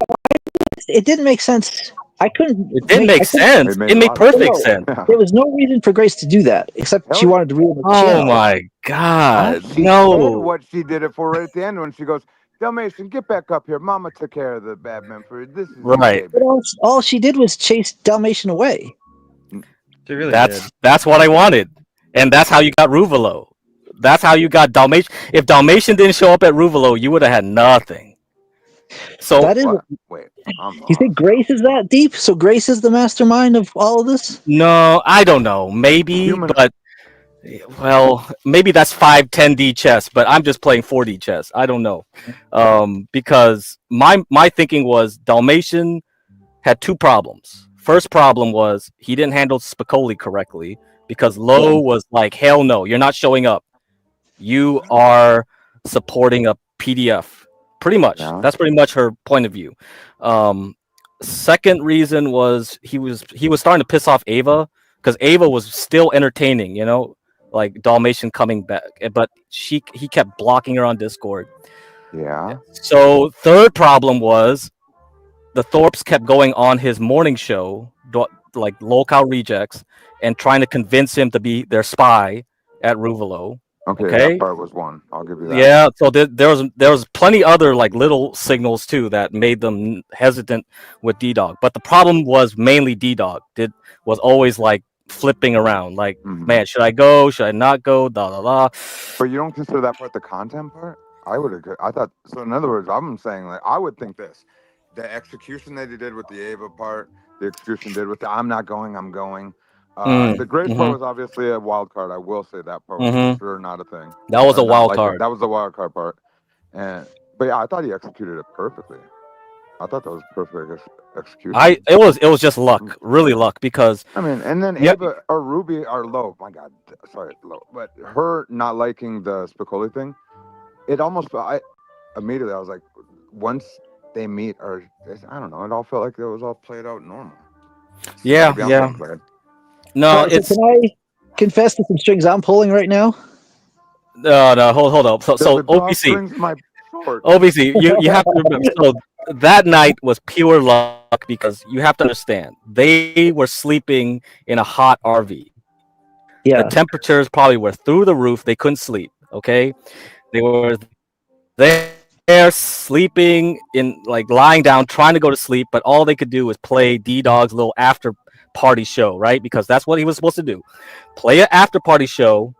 It didn't make sense. I couldn't. It didn't make sense. It made perfect sense. There was no reason for Grace to do that except she wanted to read the Oh channel. my God! She No. said what she did it for right at the end when she goes, Dalmatian, get back up here. Mama took care of the bad men for you. This is Right. But all she did was chase Dalmatian away. She really That's what I wanted, and that's how you got Ruvalo. That's how you got Dalmatian. If Dalmatian didn't show up at Ruvalo, you would have had nothing. So That is. Wait, You think Grace is that deep? So Grace is the mastermind of all of this? no, I don't know. Maybe, but well, maybe that's 5-10D chess, but I'm just playing 4D chess. I don't know, because my thinking was Dalmatian had two problems. First problem was he didn't handle Spicoli correctly because Lo was like, hell no, you're not showing up. You are supporting a PDF. Pretty much. That's pretty much her point of view. Second reason was he was starting to piss off Ava because Ava was still entertaining, like Dalmatian coming back, but he kept blocking her on Discord. Yeah. So third problem was the Thorps kept going on his morning show, like Lolcow Rejects, and trying to convince him to be their spy at Ruvalo. Okay, that part was one. I'll give you that. Yeah, so there was plenty other like little signals too that made them hesitant with D-Dog. But the problem was mainly D-Dog was always like flipping around, like, man, should I go? Should I not go? Da da da. But you don't consider that part the content part? I thought so. In other words, I'm saying like I would think this: the execution that he did with the Ava part, the execution did with the I'm not going, I'm going. The Grace part was obviously a wild card. I will say that part was for sure not a thing. That was a wild card. That was the wild card part. But yeah, I thought he executed it perfectly. I thought that was perfect execution. It was just luck, really luck, because I mean, and then Ava or Ruby or Lo, my God, sorry, Lo, but her not liking the Spicoli thing, it almost immediately I was like, once they meet, or I don't know, it all felt like it was all played out normal. Yeah. No, so can I confess to some strings I'm pulling right now? No, hold up. So OPC, you have to remember. So that night was pure luck because you have to understand they were sleeping in a hot RV. Yeah, the temperatures probably were through the roof. They couldn't sleep. Okay, they were there sleeping in like lying down, trying to go to sleep, but all they could do was play D-Dog's little after party show, right? Because that's what he was supposed to do. Play an after party show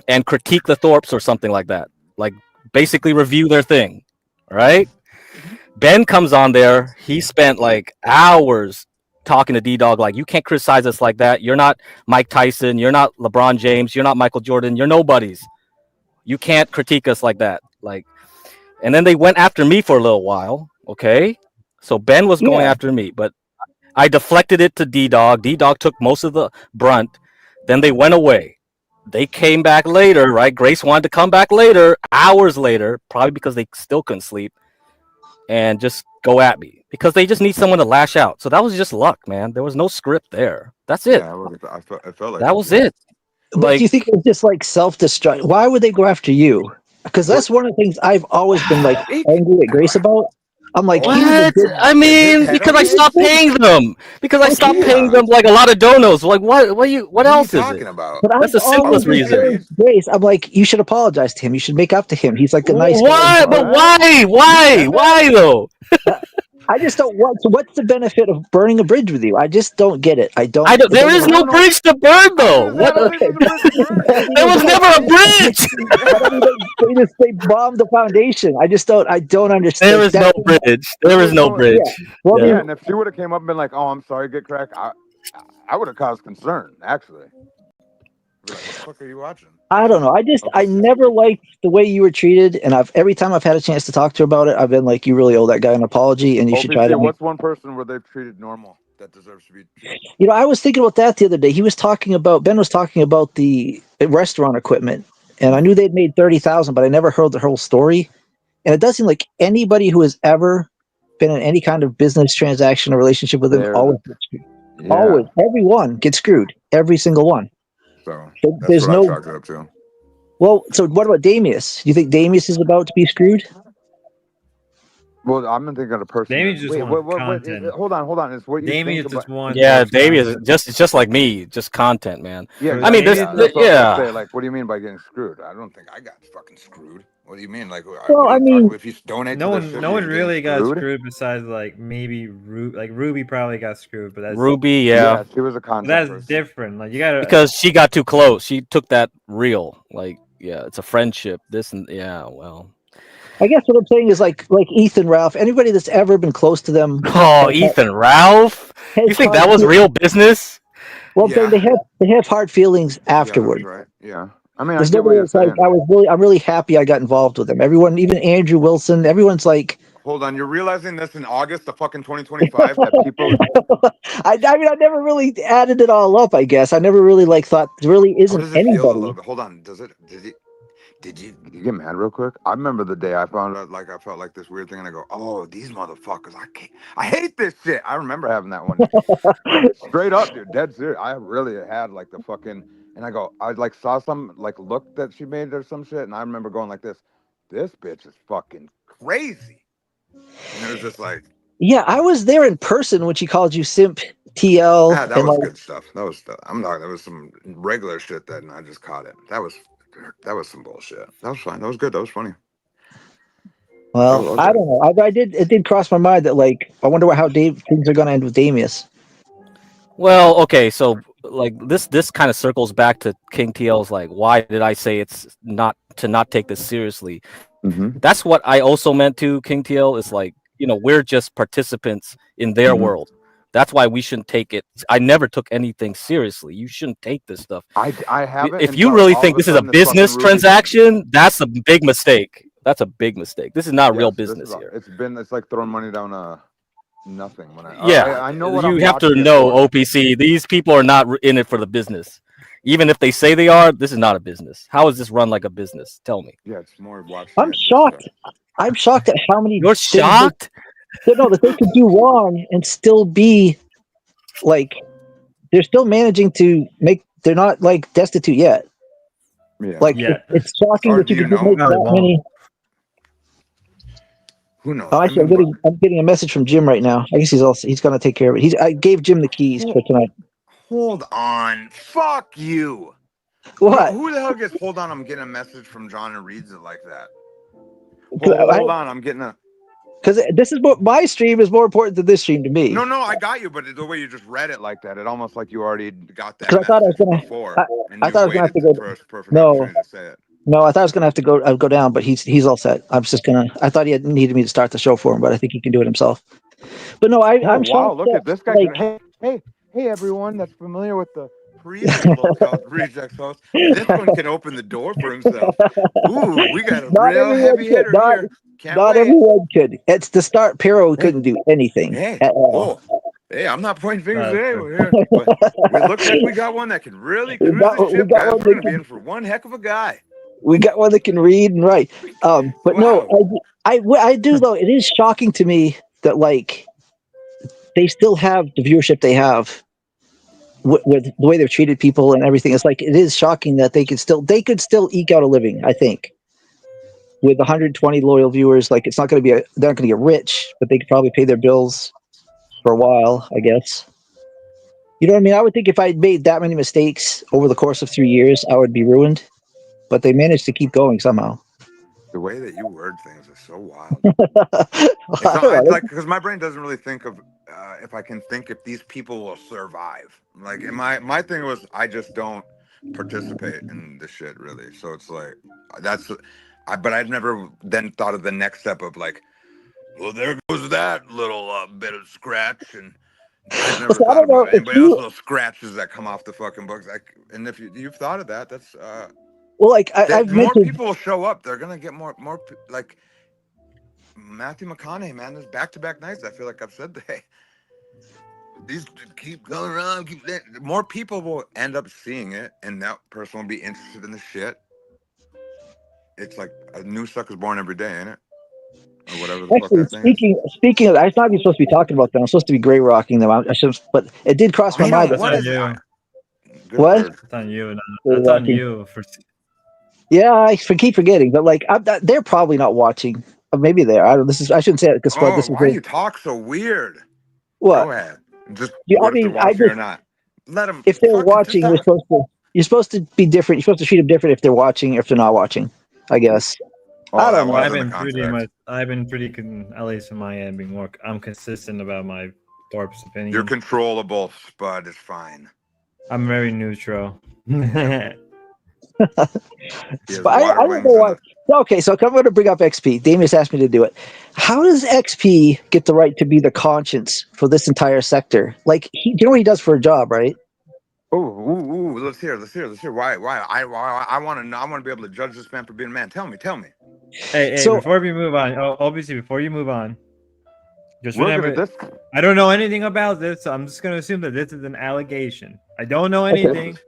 and critique the Thorps or something like that. Like basically review their thing. Right? Ben comes on there. He spent like hours talking to D-Dog like, you can't criticize us like that. You're not Mike Tyson. You're not LeBron James. You're not Michael Jordan. You're nobodies. You can't critique us like that. Like, and then they went after me for a little while. Okay. So Ben was going after me, but I deflected it to D-Dog. D-Dog took most of the brunt. Then they went away. They came back later, right? Grace wanted to come back later, hours later, probably because they still couldn't sleep, and just go at me because they just need someone to lash out. So that was just luck, man. There was no script there. That's it. Yeah, I felt like that was it. But do you think it was just like self-destruct? Why would they go after you? Because that's one of the things I've always been like angry at Grace about. I'm like, what? I mean, because I stopped paying them. Because I stopped paying them like a lot of donos. Like, what else is it? About? But that's the simplest reason. Grace, I'm like, you should apologize to him. You should make up to him. He's like a nice guy. But why? Why though? I just don't want. So what's the benefit of burning a bridge with you? I just don't get it. I don't. I don't, it there doesn't is make- no bridge to burn, though. I What? don't think there's a bridge to burn. But I mean, There was it's- never a bridge. But I mean, they bombed the foundation. I don't understand. There is no bridge. There is no bridge. Well, I Yeah. mean, Yeah, and if she would have came up and been like, "Oh, I'm sorry, get crack," I would have caused concern. Actually, be like, what the fuck are you watching? I don't know. I never liked the way you were treated, and every time I've had a chance to talk to her about it, I've been like, you really owe that guy an apology, and you should try OPC, to. what's one person where they've treated normal that deserves to be treated? You know, I was thinking about that the other day. Ben was talking about the restaurant equipment, and I knew they'd made 30,000, but I never heard the whole story. And it does seem like anybody who has ever been in any kind of business transaction or relationship with them always gets screwed. Yeah. Always, everyone gets screwed. Every single one. So So that's there's what no. I chalked it up to. Well, so what about Damius? Do you think Damius is about to be screwed? Well, I'm thinking of the person. Damien just wait, wants what, content. Hold on. Is what you Damien think just about? wants. Yeah, Davey is just like me, just content, man. Yeah, I mean, there's that's what I was gonna yeah. say. Like, what do you mean by getting screwed? I don't think I got fucking screwed. What do you mean? Like, Well, I mean, if you donate No to this one, shit, no you're one getting really got screwed besides like maybe Ruby probably got screwed, but that's Ruby, Yeah, she was a content that's person. different. Like you gotta because she got too close. She took that real. Like, yeah, it's a friendship. This and yeah, well. I guess what I'm saying is like Ethan Ralph, anybody that's ever been close to them. Oh, Ethan Ralph. You think that was real business? Well, I'm saying they have hard feelings Yeah, afterward. that's right. Yeah, I mean, There's I get what nobody you're that's like saying. I'm really happy I got involved with them. Everyone, even Andrew Wilson, everyone's like. Hold on, you're realizing this in August of fucking 2025 that people. I mean, I never really added it all up. I guess I never really thought there really How isn't does it feel a little anybody. bit? Hold on, did you get mad real quick? I remember the day I found out, like I felt like this weird thing, and I go, "Oh, these motherfuckers! I hate this shit." I remember having that one. Straight up, dude, dead serious. I really had like the fucking, and I go, I like saw some like look that she made or some shit, and I remember going like this bitch is fucking crazy, and it was just like, Yeah, I was there in person when she called you simp TL. ah, that and was like, good stuff. That was stuff. I'm not. That was some regular shit that, and I just caught it. That was some bullshit. That was fine. That was good. That was funny. well, I don't know. It did cross my mind that like I wonder how things are going to end with Damius. Well, okay, so like this kind of circles back to King TL's like, why did I say it's not take this seriously? Mm-hmm. That's what I also meant to King TL. Is like, we're just participants in their Mhm. world. That's why we shouldn't take it. I never took anything seriously. You shouldn't take this stuff. I haven't. If you until really all think of this is a sudden fucking business Ruby- transaction, that's a big mistake. That's a big mistake. This is not real Yes, this business is here. It's like throwing money down nothing. When Yeah, I know what you I'm have to watching it know, for. OPC. These people are not in it for the business. Even if they say they are, this is not a business. How is this run like a business? Tell me. Yeah, it's more watching. I'm shocked. I'm shocked at how many. You're things shocked? that they could do wrong and still be like they're still managing to make. They're not like destitute yet. Yeah. Like Yeah. it's shocking Or that do you you could know? make Not at that all. many. Who knows? Oh, I actually, mean, I'm getting a message from Jim right now. I guess he's going to take care of it. I gave Jim the keys for tonight. hold on. Fuck you. What? Who the hell gets? Hold on. I'm getting a message from John and reads it like that. I- Hold on. I'm getting a. Because this is my stream is more important than this stream to me. No, I got you, but the way you just read it like that, it almost like you already got that 'Cause I thought I was message gonna- before. And I you thought I was gonna have to waited go. for a perfect No. opportunity to say it. No, I thought I was gonna have to go down, but he's all set. I was just gonna. I thought he had needed me to start the show for him, but I think he can do it himself. But no, I'm wow, shocked look that, at this guy. like, Hey, everyone that's familiar with the previous Locals Rejects host. This one can open the door for himself. Ooh, we got a Not real everyone heavy could. hitter Not- here. Can't not wait. everyone could. It's the start. Pero couldn't do anything Hey, at all. hey, I'm not pointing fingers That's today. true. We're here, but we look like we got one that can really We cruise got- the we ship, got guys. one We're gonna that be can- in for one heck of a guy. We got one that can read and write. But Wow. no, I do though. It is shocking to me that like they still have the viewership they have with the way they've treated people and everything. It's like it is shocking that they could still eke out a living. I think with 120 loyal viewers, like it's not going to be they're not going to get rich, but they could probably pay their bills for a while. I guess. You know what I mean? I would think if I'd made that many mistakes over the course of 3 years, I would be ruined. But they managed to keep going somehow. The way that you word things is so wild. I It's not, don't it's know. like because my brain doesn't really think of if I can think if these people will survive. Like my thing was I just don't participate in this shit really. So it's like that's but I'd never then thought of the next step of like, well, there goes that little bit of scratch, and I've never So I thought don't know about if anybody else's you little scratches that come off the fucking books. Like, and if you've thought of that, that's well, like that I've more mentioned. people will show up. They're gonna get more like. Matthew McConaughey, man, there's back-to-back nights. I feel like I've said that. These keep going around. More people will end up seeing it, and that person will be interested in the shit. It's like a new sucker's born every day, ain't it? Or whatever the fuck Actually, that thing is. speaking of, I'm not even supposed to be talking about them. I'm supposed to be gray rocking them. I should, but it did cross my I know. mind. That's What on is you. that? Good What? word. That's on you. No, Gray that's on rocking. you. Yeah, keep forgetting. But like, they're probably not watching. Maybe they are. I don't. I shouldn't say it because Oh, this is why you talk so weird? what. Go ahead. Just Yeah, I what if they're mean, I watching or just not? Let them if they're fucking just watching, tell. you're supposed to be different. You're supposed to treat them different if they're watching or if they're not watching. I guess. I Oh, that don't know. was I've in the been pretty contract. much. I've been pretty, at least from my end, being more. I'm consistent about my Thorpe's You're opinion. controllable, Spud. Is fine. I'm very neutral. He has But I water don't know wings why. and Okay, so I'm going to bring up XP. Damius asked me to do it. How does XP get the right to be the conscience for this entire sector? Like, you know what he does for a job, right? ooh, let's hear. Why? I want to know. I want to be able to judge this man for being a man. Tell me. Hey, So before we move on, obviously, before you move on, just We're good at remember, this. I don't know anything about this, so I'm just gonna assume that this is an allegation. I don't know anything.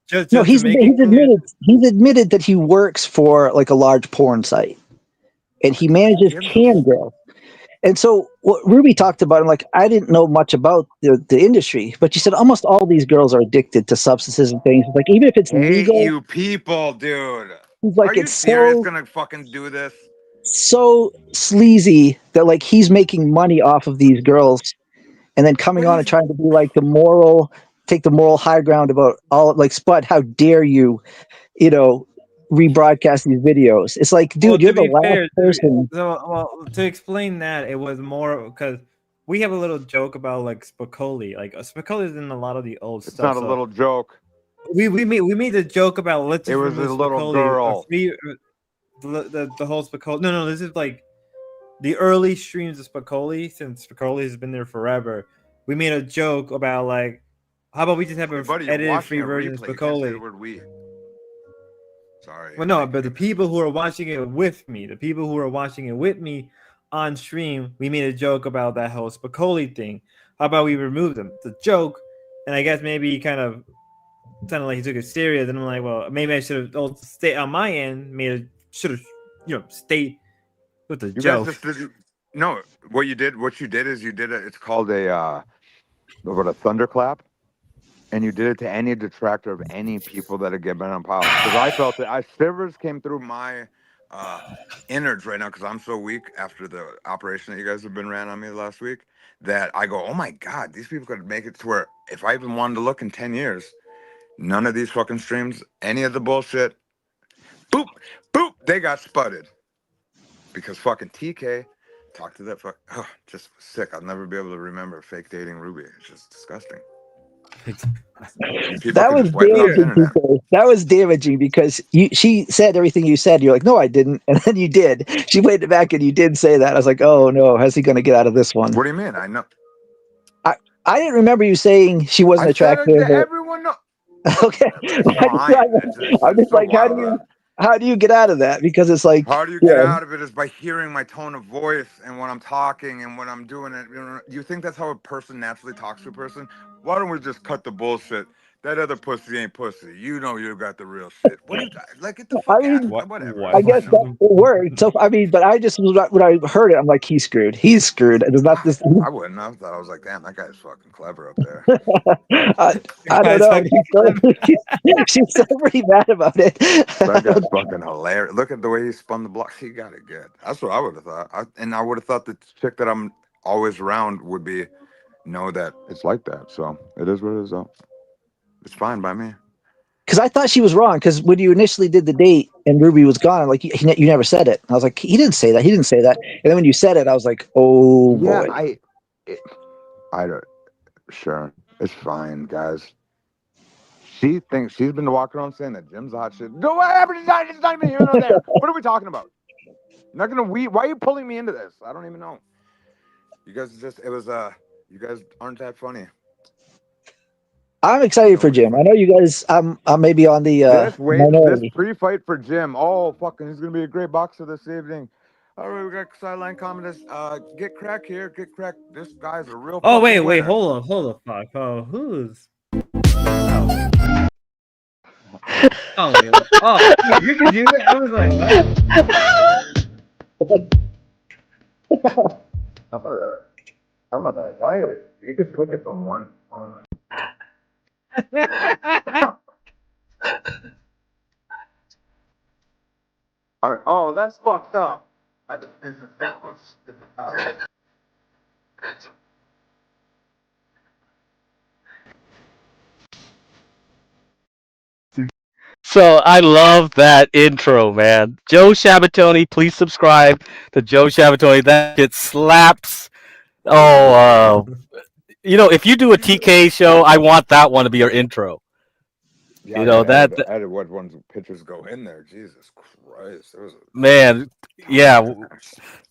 Just no, to make it clear. he's admitted that he works for like a large porn site, and he Who manages gives a cam girls. And so what Ruby talked about, and like I didn't know much about the industry, but she said almost all these girls are addicted to substances and things. Like even if it's hate legal, you people, dude? he's Are like you it's serious? Gonna fucking do this? so sleazy that like he's making money off of these girls and then coming What on is? and trying to be like take the moral high ground about all like Spud, how dare you, you know, rebroadcast these videos. It's like, Well, dude, to you're the be last fair, person. to explain that, it was more because we have a little joke about like Spicoli. Like Spicoli is in a lot of the old It's stuff. not a little joke. We made the joke about let's It just was a remove little Spicoli. girl. The whole Spicoli. No, this is like the early streams of Spicoli, since Spicoli has been there forever. We made a joke about like, how about we just have Hey, an buddy, you're edited watching free a version of replay. You can't say the Spicoli? word "we." Sorry. Well, no, but the people who are watching it with me, on stream, we made a joke about that whole Spicoli thing. How about we remove them? It's a joke, and I guess maybe he kind of sounded like he took it serious. And I'm like, well, maybe I should have stayed on my end. Should have stayed with the You guys joke. just did. No, what you did is you did it. It's called a thunderclap. And you did it to any detractor of any people that had been on power. Because I felt it. Shivers came through my innards right now because I'm so weak after the operation that you guys have been ran on me last week that I go, oh my God, these people could make it to where if I even wanted to look in 10 years, none of these fucking streams, any of the bullshit, boop, they got spudded. Because fucking TK talked to that just sick. I'll never be able to remember fake dating Ruby. It's just disgusting. People That could was just wipe it off the damaging, internet. PK. That was damaging because she said everything you said. You're like, no, I didn't, and then you did. She played it back, and you did say that. I was like, oh no, how's he going to get out of this one? What do you mean? I know. I didn't remember you saying she wasn't I said it attractive. to everyone. No, Okay, it's fine. I'm It's just so like, wild. how do you get out of that? Because it's like, How do you get yeah, out of it is by hearing my tone of voice and when I'm talking and when I'm doing it. You think that's how a person naturally talks to a person? Why don't we just cut the bullshit? That other pussy ain't pussy. You know you got the real shit. What do you like? Get the fuck I out. mean, Whatever. I It's guess fine now. that it worked. So I mean, but I just when I heard it, I'm like, he's screwed. He's screwed. There's not this. I wouldn't have thought. I was like, damn, that guy's fucking clever up there. I don't know. She's still pretty mad about it. That guy's fucking hilarious. Look at the way he spun the block. He got it good. That's what I would have thought. I would have thought the chick that I'm always around would know that it's like that. So it is what it is, though. It's fine by me. because I thought she was wrong. Because when you initially did the date and Ruby was gone, like you never said it. I was like, he didn't say that. He didn't say that. And then when you said it, I was like, oh Yeah, boy. I don't. Sure, it's fine, guys. She thinks she's been walking around saying that Jim's a hot shit. No, what happened? It's not even here nor there. What are we talking about? I'm not gonna. Why are you pulling me into this? I don't even know. You guys just. It was. You guys aren't that funny. I'm excited for Jim. I know you guys. I'm maybe on the This minority. pre-fight for Jim. Oh, fucking, he's gonna be a great boxer this evening. All right, we got sideline commenters. Get crack here. Get crack. This guy's a real. Oh fucking wait, winner. hold on, fuck. Oh, who's? Oh, wait, oh, you can do that. I was like, what? How about that? Why you could put it on one. All right. Oh, that's fucked up. So I love that intro, man. Joe Shabatoni, please subscribe to Joe Shabatoni. That shit slaps. Oh, if you do a TK show, I want that one to be your intro. Yeah, You know that, edit what ones pictures go in there. Jesus Christ, there was man. Yeah,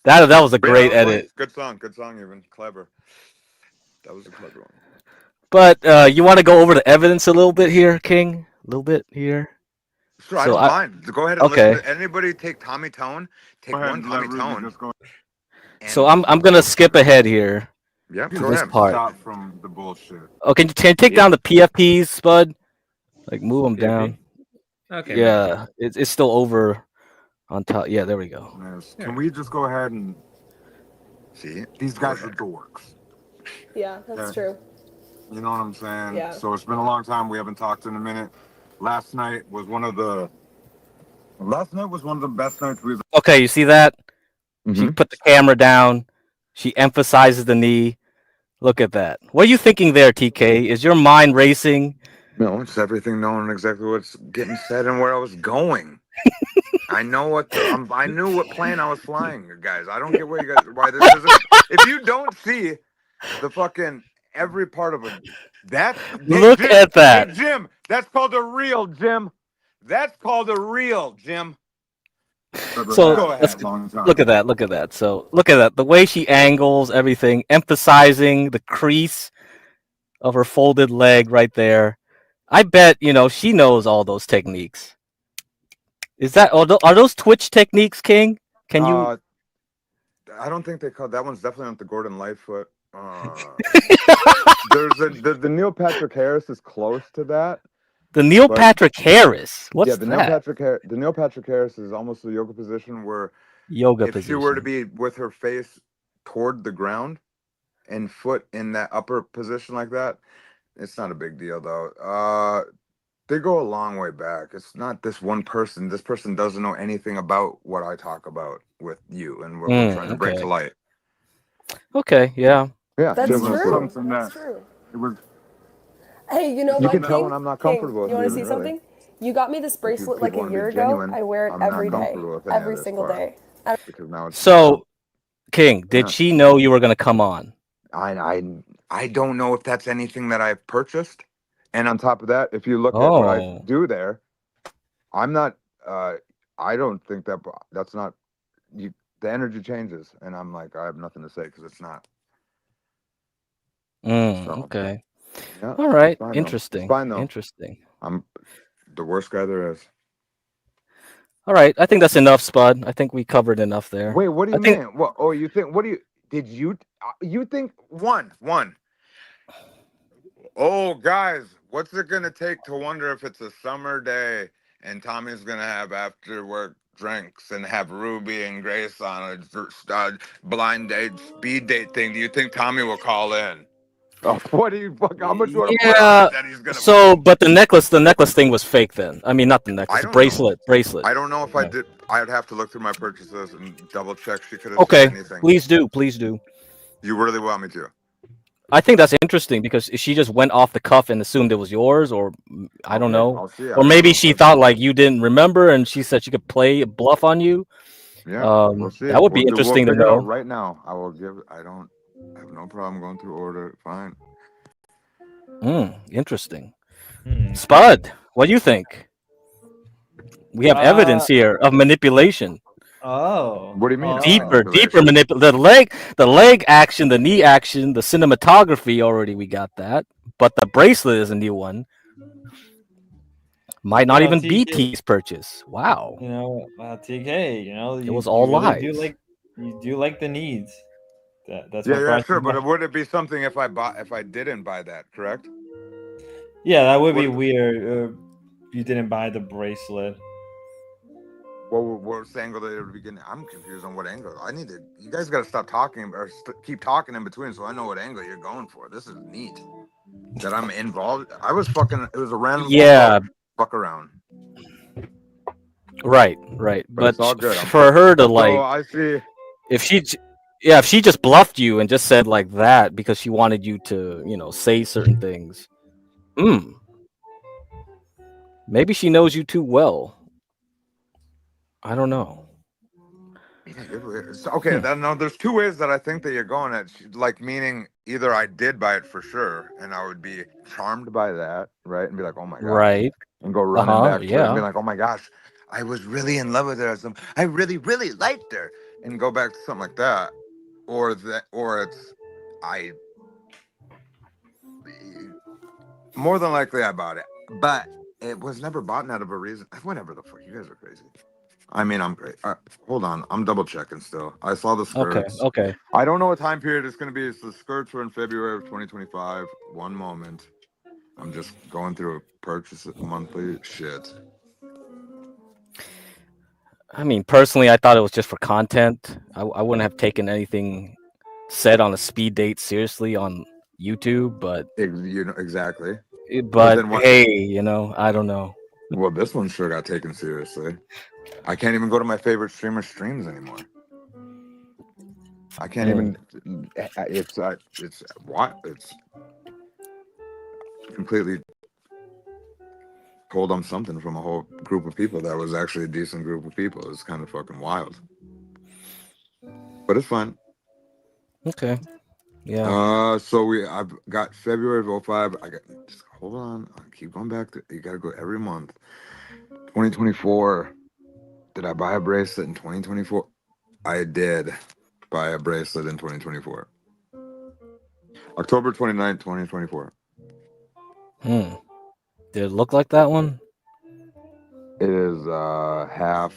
that was a great that was edit. funny. Good song, even clever. That was a clever one. But you want to go over the evidence a little bit here, King? A little bit here. Sure, I don't mind. Go ahead and okay. listen to anybody. Take Tommy Tone. Take one Tommy Tone. So I'm gonna skip ahead here. Yeah, to go this ahead. part. Stop from the bullshit. Oh, can you take down the PFPs, Spud? Like move them down. Okay. Yeah, it's still over on top. Yeah, there we go. Yes. Can we just go ahead and see? These guys are dorks. Yeah, that's true. You know what I'm saying? Yeah. So it's been a long time. We haven't talked in a minute. Last night was one of the best nights we've. Okay, you see that? Mm-hmm. She put the camera down. She emphasizes the knee. Look at that. What are you thinking there, TK? Is your mind racing? No, it's everything knowing exactly what's getting said and where I was going. I know I knew what plane I was flying, guys. I don't get why this isn't. If you don't see the fucking every part of it, Look at that. Hey, Jim, that's called a reel, Jim. That's called a reel, Jim. So go ahead. look at that. Look at that. So look at that. The way she angles everything, emphasizing the crease of her folded leg right there. I bet she knows all those techniques. Is that are those Twitch techniques, King? Can you? I don't think they call that one's definitely not the Gordon Lightfoot. There's the Neil Patrick Harris is close to that. The Neil Patrick Harris. What's the that? Neil Patrick Harris is almost the yoga position where if she were to be with her face toward the ground and foot in that upper position like that, it's not a big deal though. They go a long way back. It's not this one person. This person doesn't know anything about what I talk about with you and what we're trying to bring to light. Okay, yeah. Yeah, That's true. That's true. It was. Hey, you know You what, can King? tell when I'm not comfortable with you want to it, see really. something? You got me this bracelet like a wanna be year ago. genuine, I wear it I'm not every day, comfortable with any of every this single part. day. Because now it's So, King, did she know you were going to come on? I don't know if that's anything that I've purchased. And on top of that, if you look at what I do there, I'm not. I don't think that's not. The energy changes, and I'm like, I have nothing to say because it's not. Okay. Yeah, all right. fine, Interesting. It's fine though. Interesting. I'm the worst guy there is. All right. I think that's enough, Spud. I think we covered enough there. Wait, what do you mean? What? Oh, you think? What do you? Did you? You think one? Oh, guys, what's it gonna take to wonder if it's a summer day and Tommy's gonna have after work drinks and have Ruby and Grace on a blind date, speed date thing? Do you think Tommy will call in? Oh, what do you fuck? How much you want to put on it that he's gonna? So, but the necklace thing was fake then. I mean, not the necklace, bracelet. I don't know if I did. I'd have to look through my purchases and double check. She could have said anything. Please do. You really want me to? I think that's interesting because she just went off the cuff and assumed it was yours, or I don't Okay, know, I'll see. I or don't maybe know if she I. thought like you didn't remember, and she said she could play a bluff on you. Yeah, we'll see. That would be We'll interesting to figure it out know. right now. I will give. I don't have no problem going through order. Fine. Interesting. Hmm. Spud, what do you think? We have Uh evidence here of manipulation. oh. What do you mean Deeper manipulation? the leg action, the knee action, the cinematography already we got that. But the bracelet is a new one. Might not even be TK, T's purchase. Wow. TK, It was all really do lies. like the needs. That's Yeah, what yeah, brought sure. you But back. would it be something if I didn't buy that? Correct. Yeah, that would be What? weird. You didn't buy the bracelet. What's the angle at the beginning? I'm confused on what angle. I need to. You guys got to stop talking or keep talking in between, so I know what angle you're going for. This is neat. That I'm involved. I was fucking. It was a random phone Yeah, call. Fuck around. right. But it's But all good. for her to So like, I see. if she, yeah, if she just bluffed you and just said like that because she wanted you to, say certain things. Maybe she knows you too well. I don't know. Yeah, okay, Hmm. then no, there's two ways that I think that you're going at. Like, meaning either I did buy it for sure, and I would be charmed by that, right, and be like, oh my gosh, Right. and go Uh running huh. back to it and be Yeah. like, oh my gosh, I was really in love with her. I really, really liked her, and go back to something like that, or it's I more than likely I bought it, but it was never bought out of a reason. Whatever the fuck, you guys are crazy. I mean, I'm great. Hold on, I'm double checking still. I saw the Okay. skirts. Okay. I don't know what time period it's going to be. So the skirts were in February of 2025. One moment. I'm just going through a purchase monthly shit. I mean, personally, I thought it was just for content. I wouldn't have taken anything said on a speed date seriously on YouTube, but Exactly. Well, but then what? hey, I don't know. Well, this one sure got taken seriously. I can't even go to my favorite streamer streams anymore. I can't even. It's what? It's completely told I'm something from a whole group of people that was actually a decent group of people. It's kind of fucking wild. But it's fine. Okay. Yeah. So I've got February of 05. Just hold on. I keep going back to you gotta go every month. 2024. Did I buy a bracelet in 2024? I did buy a bracelet in 2024. October 29th, 2024. Did it look like that one? It is half.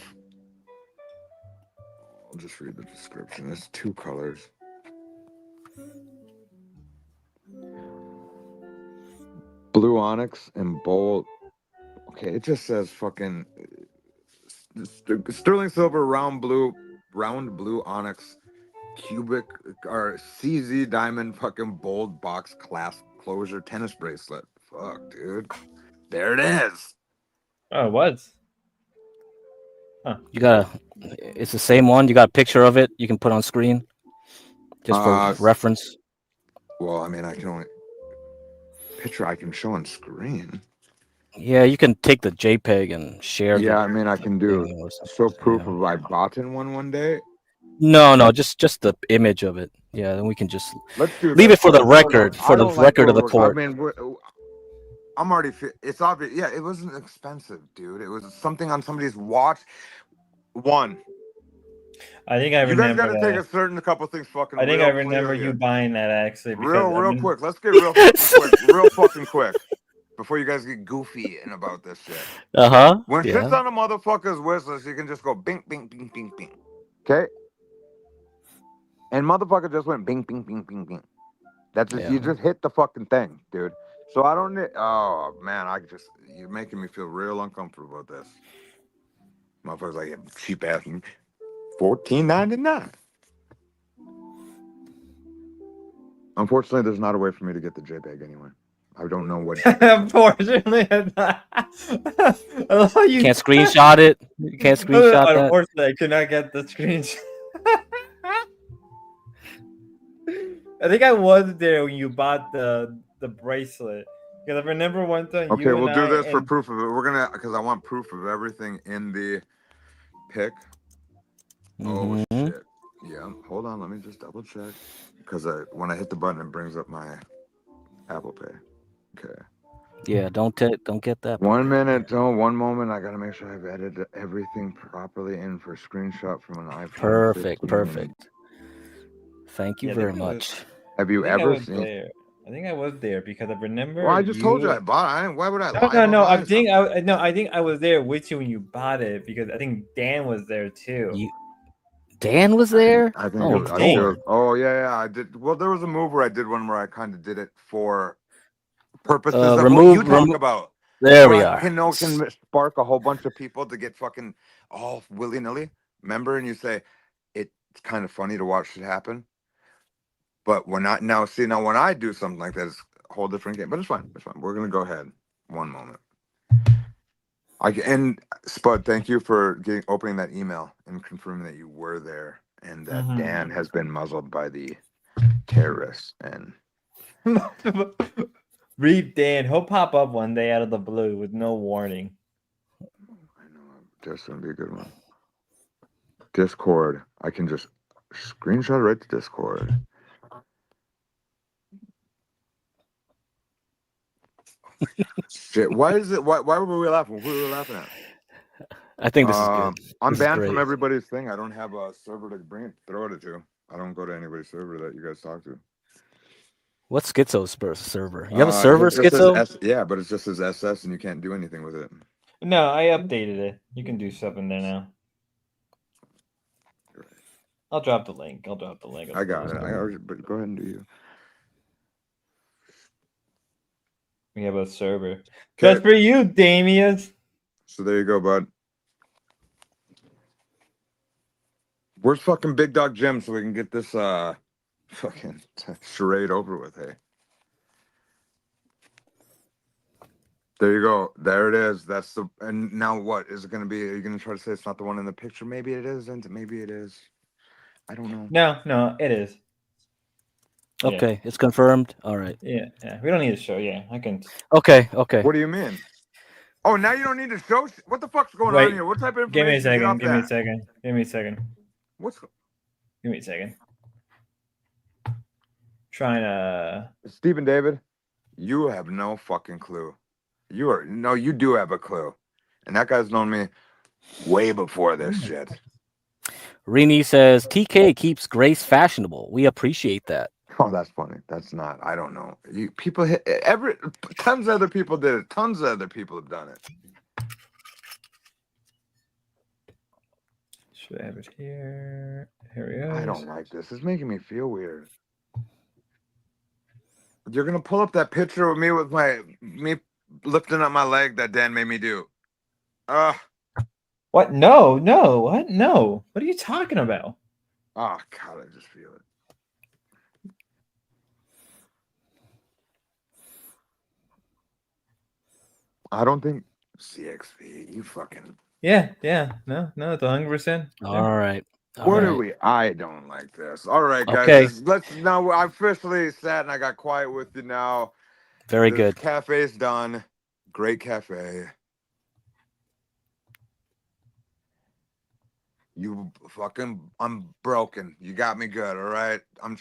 I'll just read the description. It's two colors. Blue onyx and bold. Okay, it just says fucking sterling silver round blue onyx cubic or CZ diamond fucking bold box clasp closure tennis bracelet. Fuck, dude. There it is. Oh, what? It's the same one. You got a picture of it you can put on screen just for reference. Well, I mean, I can only picture I can show on screen. Yeah, you can take the JPEG and share. Yeah, I mean, I can do show proof of I bought in one day. No, just the image of it. Yeah, then we can just Let's do leave this. it for the record, of the court. I mean, I'm already. It's obvious. Yeah, it wasn't expensive, dude. It was something on somebody's watch. One. I think I remember. You guys got to take a certain couple things fucking. I think I remember you buying that actually. Real quick. Let's get real fucking quick. Real fucking quick. Before you guys get goofy and about this shit. When shit's on a motherfucker's wish list, you can just go bing, bing, bing, bing, bing. Okay? And motherfucker just went bing, bing, bing, bing, bing. That's just, you just hit the fucking thing, dude. So I don't need, oh man, you're making me feel real uncomfortable about this. Motherfucker's like, cheap ass $14.99. Unfortunately, there's not a way for me to get the JPEG anyway. I don't know what. Unfortunately, you can't screenshot it. You can't screenshot that. Unfortunately, I could not get the screenshot. I think I was there when you bought the bracelet. Because I remember one time Okay, you we'll and do I this for and proof of it. We're gonna, because I want proof of everything in the pic. Oh Mhm. shit. Yeah. Hold on. Let me just double check. Because when I hit the button, it brings up my Apple Pay. Okay. Yeah, don't get that. 1 minute. Oh, 1 moment. I gotta make sure I've edited everything properly in for screenshot from an iPhone. Perfect, 15. perfect. Thank you yeah, I very think I was, much. Have I you think I ever was seen? there. I think I was there because I remember Well, I just told you you. I bought it. Why would I No, lie no, about no. I buying think something? I think I was there with you when you bought it because I think Dan was there too. Dan was there? I think it Oh was. I think it was. Lord. Oh yeah. I did. Well, there was a move where I did one where I kind of did it for purposes of what you talk about. There Where we I are. can spark a whole bunch of people to get fucking all willy nilly. Remember, and you say it's kind of funny to watch it happen, but we're not now. See now, when I do something like that, it's a whole different game. But it's fine. It's fine. We're gonna go ahead. 1 moment. And Spud, thank you for opening that email and confirming that you were there and that Dan has been muzzled by the terrorists. And Read Dan. He'll pop up one day out of the blue with no warning. I know that's gonna be a good one. Discord. I can just screenshot right to Discord. Shit. Why is it? Why were we laughing? Who were we laughing at? I think this is good. I'm This is banned great. from everybody's thing. I don't have a server to throw it to. I don't go to anybody's server that you guys talk to. What's Schizo's server? You have a server, It just says Schizo? yeah, but it just says SS and you can't do anything with it. No, I updated it. You can do stuff in there now. I'll drop the link. I got it. But go ahead and do you. We have a server. Just for you, Damien. So there you go, bud. Where's fucking Big Dog Jim so we can get this fucking charade over with, hey? There you go. There it is. That's the. And now what is it going to be? Are you going to try to say it's not the one in the picture? Maybe it isn't. Maybe it is. I don't know. No, it is. Okay, yeah. It's confirmed. All right. Yeah. We don't need to show. Yeah, I can. Okay. What do you mean? Oh, now you don't need to show. What the fuck's going on here? What type of information? Give me a second. Get off Give me a second. Give me a second. What's? Give me a second. Trying to. Stephen David, you have no fucking clue. You do have a clue, and that guy's known me way before this shit. Rini says TK keeps Grace fashionable. We appreciate that. Oh, that's funny. That's not. I don't know. Tons of other people did it. Tons of other people have done it. Should I have it here? Here we go. I don't like this. It's making me feel weird. You're gonna pull up that picture of me with me lifting up my leg that Dan made me do. What? No. What? No. What are you talking about? Oh God, I just feel it. I don't think CXV. You fucking. Yeah. No, it's 100%. All right. What are we? I don't like this. All right, guys. Okay. Let's now. I officially sat and I got quiet with you now. Very good. Cafe's done. Great cafe. I'm broken. You got me good. All right. I'm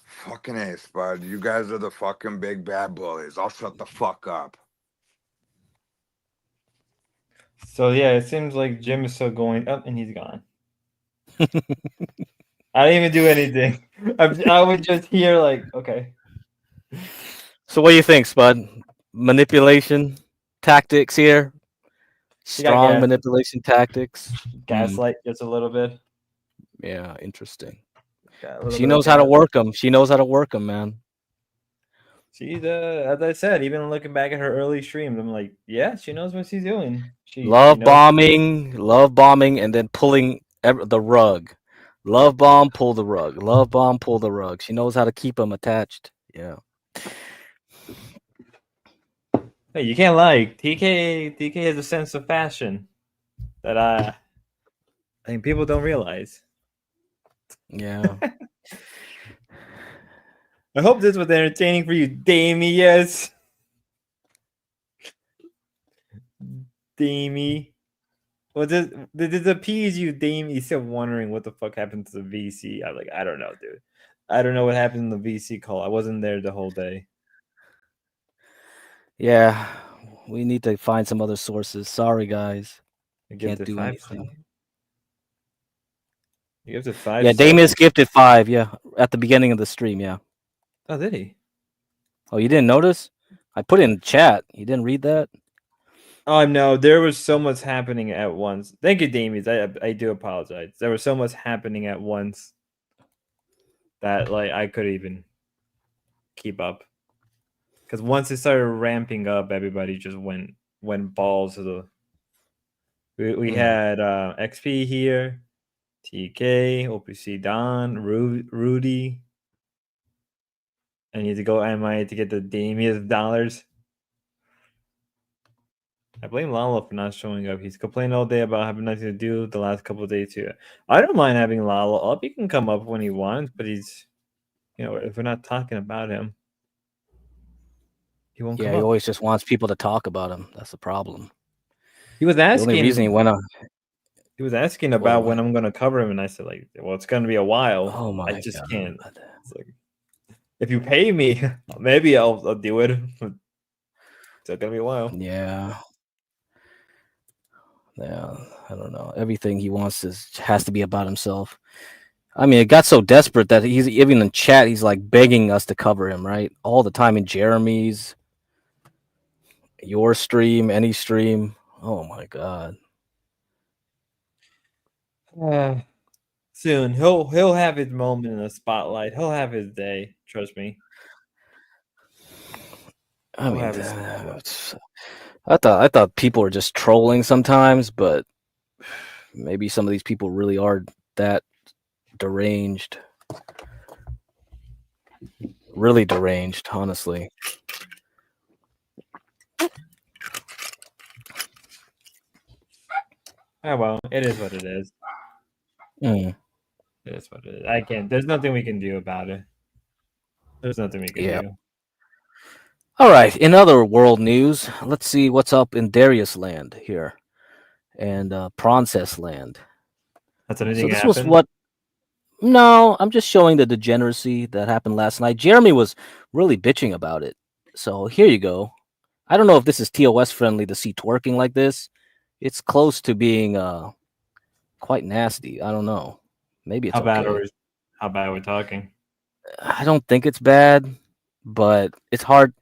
fucking ace, bud. You guys are the fucking big bad bullies. I'll shut the fuck up. So yeah, it seems like Jim is still going up, and he's gone. I didn't even do anything. I would just hear like, okay. So what do you think, Spud? Manipulation tactics here? Strong manipulation tactics? Gaslight just a little bit. Yeah, interesting. She knows how to work them. She knows how to work them, man. She's as I said, even looking back at her early streams, I'm like, yeah, she knows what she's doing. Love bombing, and then pulling the rug. Love bomb, pull the rug. Love bomb, pull the rug. She knows how to keep them attached. Yeah. Hey, you can't lie. TK has a sense of fashion that I think people don't realize. Yeah. I hope this was entertaining for you, Damie. Yes. Damie. Well, this appease you, Damie. Still wondering what the fuck happened to the VC. I'm like, I don't know, dude. I don't know what happened in the VC call. I wasn't there the whole day. Yeah, we need to find some other sources. Sorry, guys. You Can't gifted do 5 anything. subs. You gifted 5 Yeah, subs? Damius gifted 5. Yeah, at the beginning of the stream. Yeah. Oh, did he? Oh, you didn't notice? I put it in chat. You didn't read that? Oh no, there was so much happening at once. Thank you, Damius. I do apologize. There was so much happening at once that like I couldn't even keep up. Because once it started ramping up, everybody just went balls to the. We had XP here, TK, OPC Don, Rudy. I need to go MI to get the Damius dollars. I blame Lalo for not showing up. He's complaining all day about having nothing to do the last couple of days too. I don't mind having Lalo up. He can come up when he wants, but he's, if we're not talking about him, he won't Yeah, come he up. always just wants people to talk about him. That's the problem. He was The asking. only reason he went on. He was asking about when I'm gonna cover him, and I said like, well, it's gonna be a while. Oh my I just God. can't. It's like, if you pay me, maybe I'll do it. But it's gonna be a while. Yeah. Yeah, I don't know. Everything he wants has to be about himself. I mean, it got so desperate that he's even in chat. He's like begging us to cover him, right? All the time in Jeremy's, your stream, any stream. Oh my God. Soon he'll have his moment in the spotlight. He'll have his day. Trust me. I mean, I thought people were just trolling sometimes, but maybe some of these people really are that deranged. Really deranged, honestly. Oh well, it is what it is. It is what it is. I can't. There's nothing we can do about it. There's nothing we can do. All right. In other world news, let's see what's up in Darius land here, and Princess land. That's anything. So this was what. No, I'm just showing the degeneracy that happened last night. Jeremy was really bitching about it. So here you go. I don't know if this is TOS friendly to see twerking like this. It's close to being quite nasty. I don't know. Maybe it's how bad okay. How bad are we talking? I don't think it's bad, but it's hard.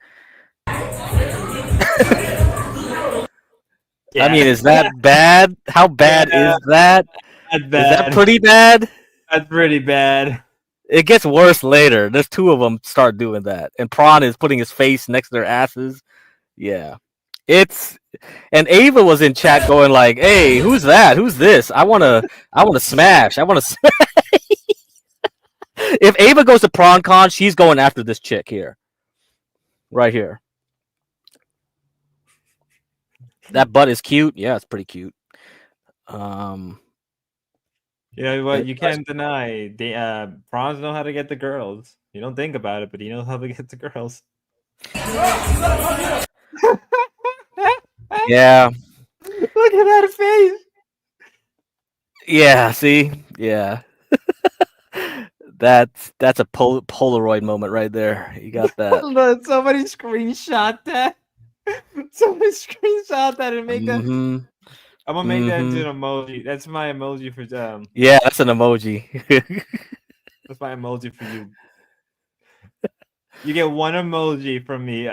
I mean, is that bad? How bad is that? That's bad. Is that pretty bad? That's pretty bad. It gets worse later. There's 2 of them start doing that, and Prawn is putting his face next to their asses. Yeah, and Ava was in chat going like, "Hey, who's that? Who's this? I wanna smash. I wanna." If Ava goes to PrawnCon, she's going after this chick here, right here. That butt is cute. Yeah, it's pretty cute. You know what? You can't deny the prawns know how to get the girls. You don't think about it, but he knows how to get the girls. Yeah. Look at that face. Yeah. See. Yeah. That's a Polaroid moment right there. You got that. Look, somebody screenshot that. Somebody screenshot that and make that. I'm gonna make that into an emoji. That's my emoji for Yeah, that's an emoji. That's my emoji for you. You get 1 emoji from me,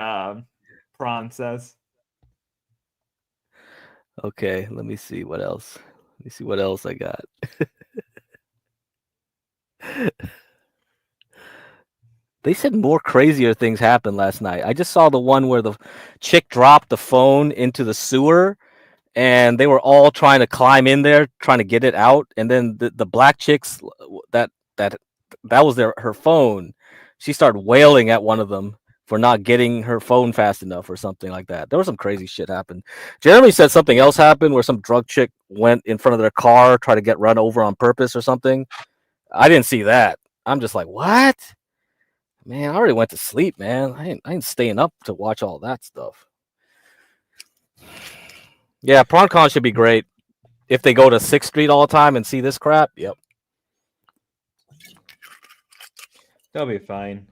Princess. Okay, let me see what else. Let me see what else I got. They said more crazier things happened last night. I just saw the one where the chick dropped the phone into the sewer, and they were all trying to climb in there, trying to get it out. And then the black chicks that was her phone. She started wailing at one of them for not getting her phone fast enough or something like that. There was some crazy shit happened. Jeremy said something else happened where some drug chick went in front of their car, tried to get run over on purpose or something. I didn't see that. I'm just like, what? Man, I already went to sleep, man. I ain't staying up to watch all that stuff. Yeah, PronCon should be great. If they go to 6th Street all the time and see this crap, yep. They'll be fine.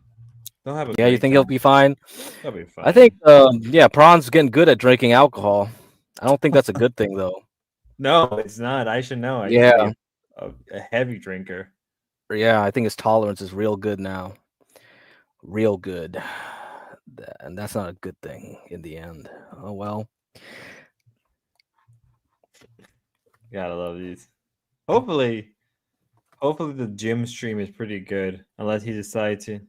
They'll have a Yeah, you great think time. he'll be fine? They'll be fine. I think, yeah, Prawn's getting good at drinking alcohol. I don't think that's a good thing, though. No, it's not. I should know. I used Yeah. to be a heavy drinker. Yeah, I think his tolerance is real good now. Real good. And that's not a good thing in the end. Oh, well. Gotta love these. Hopefully the gym stream is pretty good, unless he decides to.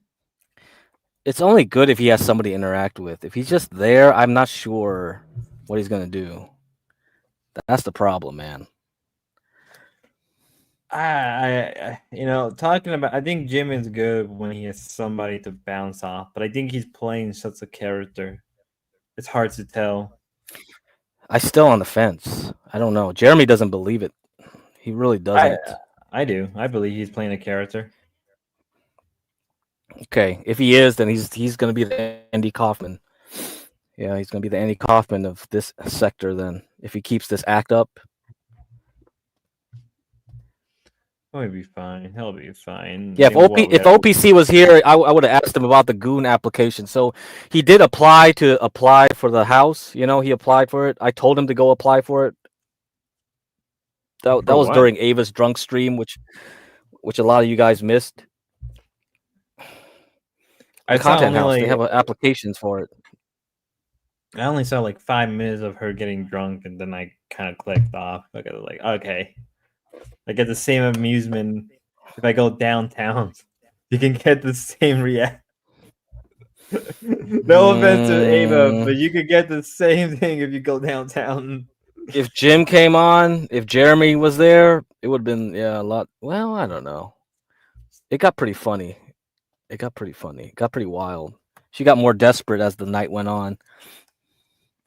It's only good if he has somebody to interact with. If he's just there, I'm not sure what he's going to do. That's the problem, man. Talking about, I think Jim is good when he has somebody to bounce off, but I think he's playing such a character. It's hard to tell. I still on the fence. I don't know. Jeremy doesn't believe it. He really doesn't. I do. I believe he's playing a character. Okay, if he is, then he's going to be the Andy Kaufman. Yeah, he's going to be the Andy Kaufman of this sector then. If he keeps this act up. He'll be fine. He'll be fine. Yeah, if OPC was here, I would have asked him about the goon application. So he did apply for the house. You know, he applied for it. I told him to go apply for it. That was what? during Ava's drunk stream, which a lot of you guys missed. The content house, they have applications for it. I only saw like 5 minutes of her getting drunk, and then I kind of clicked off. Like, okay, I get the same amusement if I go downtown. You can get the same react. No offense to Ava, but you could get the same thing if you go downtown. If Jim came on, if Jeremy was there, it would have been a lot. Well, I don't know. It got pretty funny. It got pretty wild. She got more desperate as the night went on.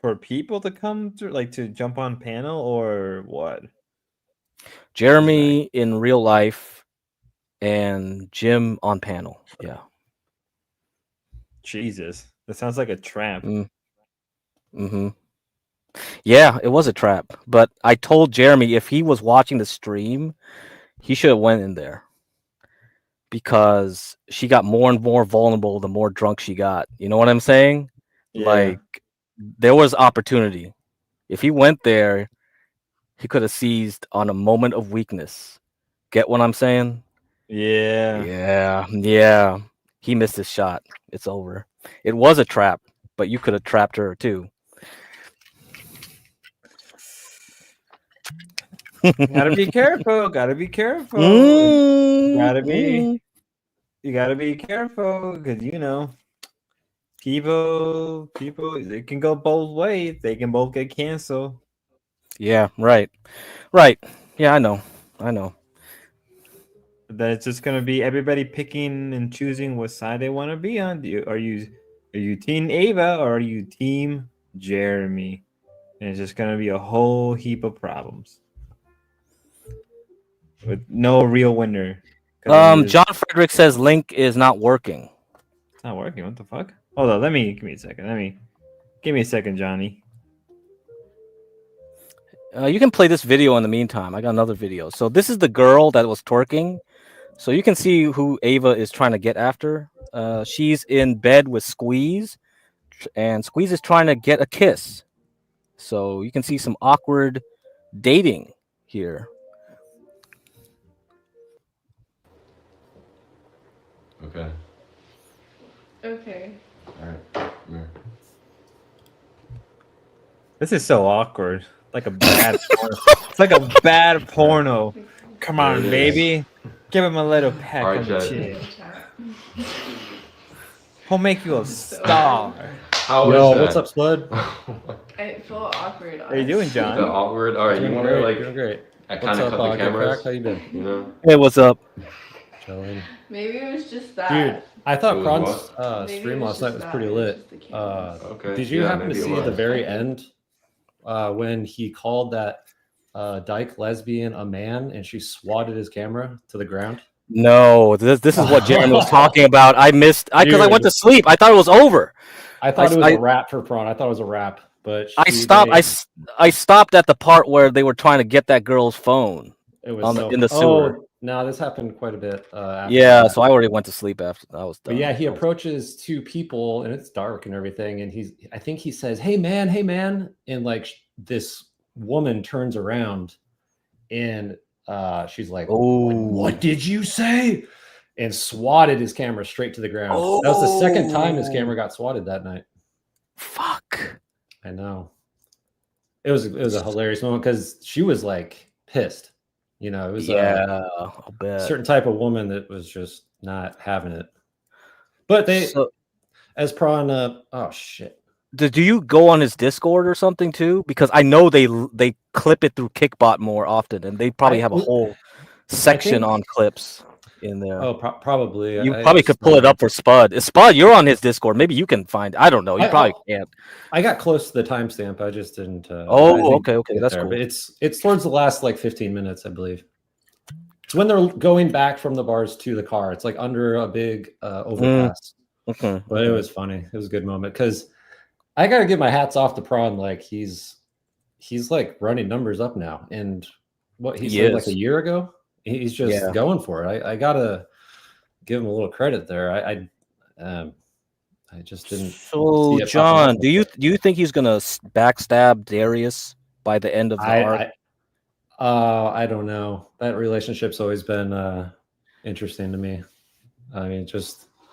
For people to come through, like to jump on panel, or what? Jeremy in real life and Jim on panel. Yeah. Jesus, that sounds like a trap. Mm-hmm. Yeah, it was a trap. But I told Jeremy if he was watching the stream, he should have went in there. Because she got more and more vulnerable the more drunk she got. You know what I'm saying? Yeah. Like, there was opportunity. If he went there, he could have seized on a moment of weakness. Get what I'm saying? Yeah. Yeah. He missed his shot. It's over. It was a trap, but you could have trapped her too. Gotta be careful. Gotta be careful. You gotta be careful because people they can go both ways. They can both get canceled. Yeah, right. Yeah, I know. Then it's just gonna be everybody picking and choosing what side they want to be on. Are you team Ava or are you team Jeremy? And it's just gonna be a whole heap of problems with no real winner. John Frederick says link is not working. It's not working. What the fuck? Hold on. Give me a second. Give me a second, Johnny. You can play this video in the meantime. I got another video. So this is the girl that was twerking. So you can see who Ava is trying to get after. She's in bed with Squeeze, and Squeeze is trying to get a kiss. So you can see some awkward dating here. Okay. All right. This is so awkward. Like a bad porno. It's like a bad porno. Come on, baby. Give him a little peck on the chin. He'll make you a star. Yo, what's up, Spud? I feel awkward. How you doing, John? Awkward. All right, you want to Doing great. I kind of cut the cameras. How you been? You know. Hey, what's up? Chilling. Maybe it was just that. Dude, I thought It was Kron's stream last night was pretty lit. Okay. Did you Yeah, happen to maybe it see at the was. very end when he called that dyke lesbian a man and she swatted his camera to the ground? No, this is what Jeremy was talking about. I missed because I went to sleep. I thought it was over. I thought it was a rap for Prawn. I thought it was a rap, but I stopped at the part where they were trying to get that girl's phone. It was in the sewer. Oh, no, this happened quite a bit. After yeah, that. so I already went to sleep after I was done. But yeah, he approaches two people and it's dark and everything, and I think he says, hey man," and like this woman turns around and she's like, what did you say? And swatted his camera straight to the ground. That was the second time his camera got swatted that night. Fuck. I know. It was a hilarious moment because she was like pissed. You know, it was I'll bet. a certain type of woman that was just not having it. But as Prawn, oh shit. Do you go on his Discord or something too? Because I know they clip it through Kickbot more often, and they probably have a whole section on clips in there. Oh, probably. You probably could pull it up for Spud. Spud, you're on his Discord. Maybe you can find. I don't know. You probably can't. I got close to the timestamp. I just didn't. Okay, that's cool. But it's towards the last like 15 minutes, I believe. It's when they're going back from the bars to the car. It's like under a big overpass. Okay, but it was funny. It was a good moment because I gotta give my hats off to Prawn. Like he's like running numbers up now, and what he said like a year ago, he's just going for it. I gotta give him a little credit there. I just didn't. So John, do you think he's gonna backstab Darius by the end of the arc? I don't know. That relationship's always been interesting to me. I mean,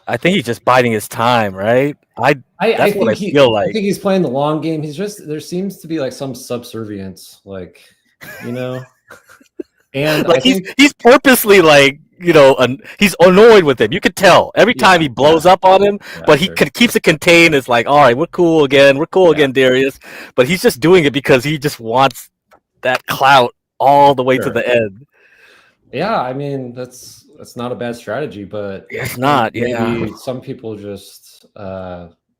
I think he's just biding his time, right? I feel like. I think he's playing the long game. There seems to be like some subservience, like, you know. And like he's purposely like, you know, he's annoyed with him. You could tell every time he blows up on him, but he keeps it contained. It's like, all right, we're cool again, Darius. But he's just doing it because he just wants that clout all the way to the end. Yeah, I mean that's not a bad strategy, but it's not. Maybe some people just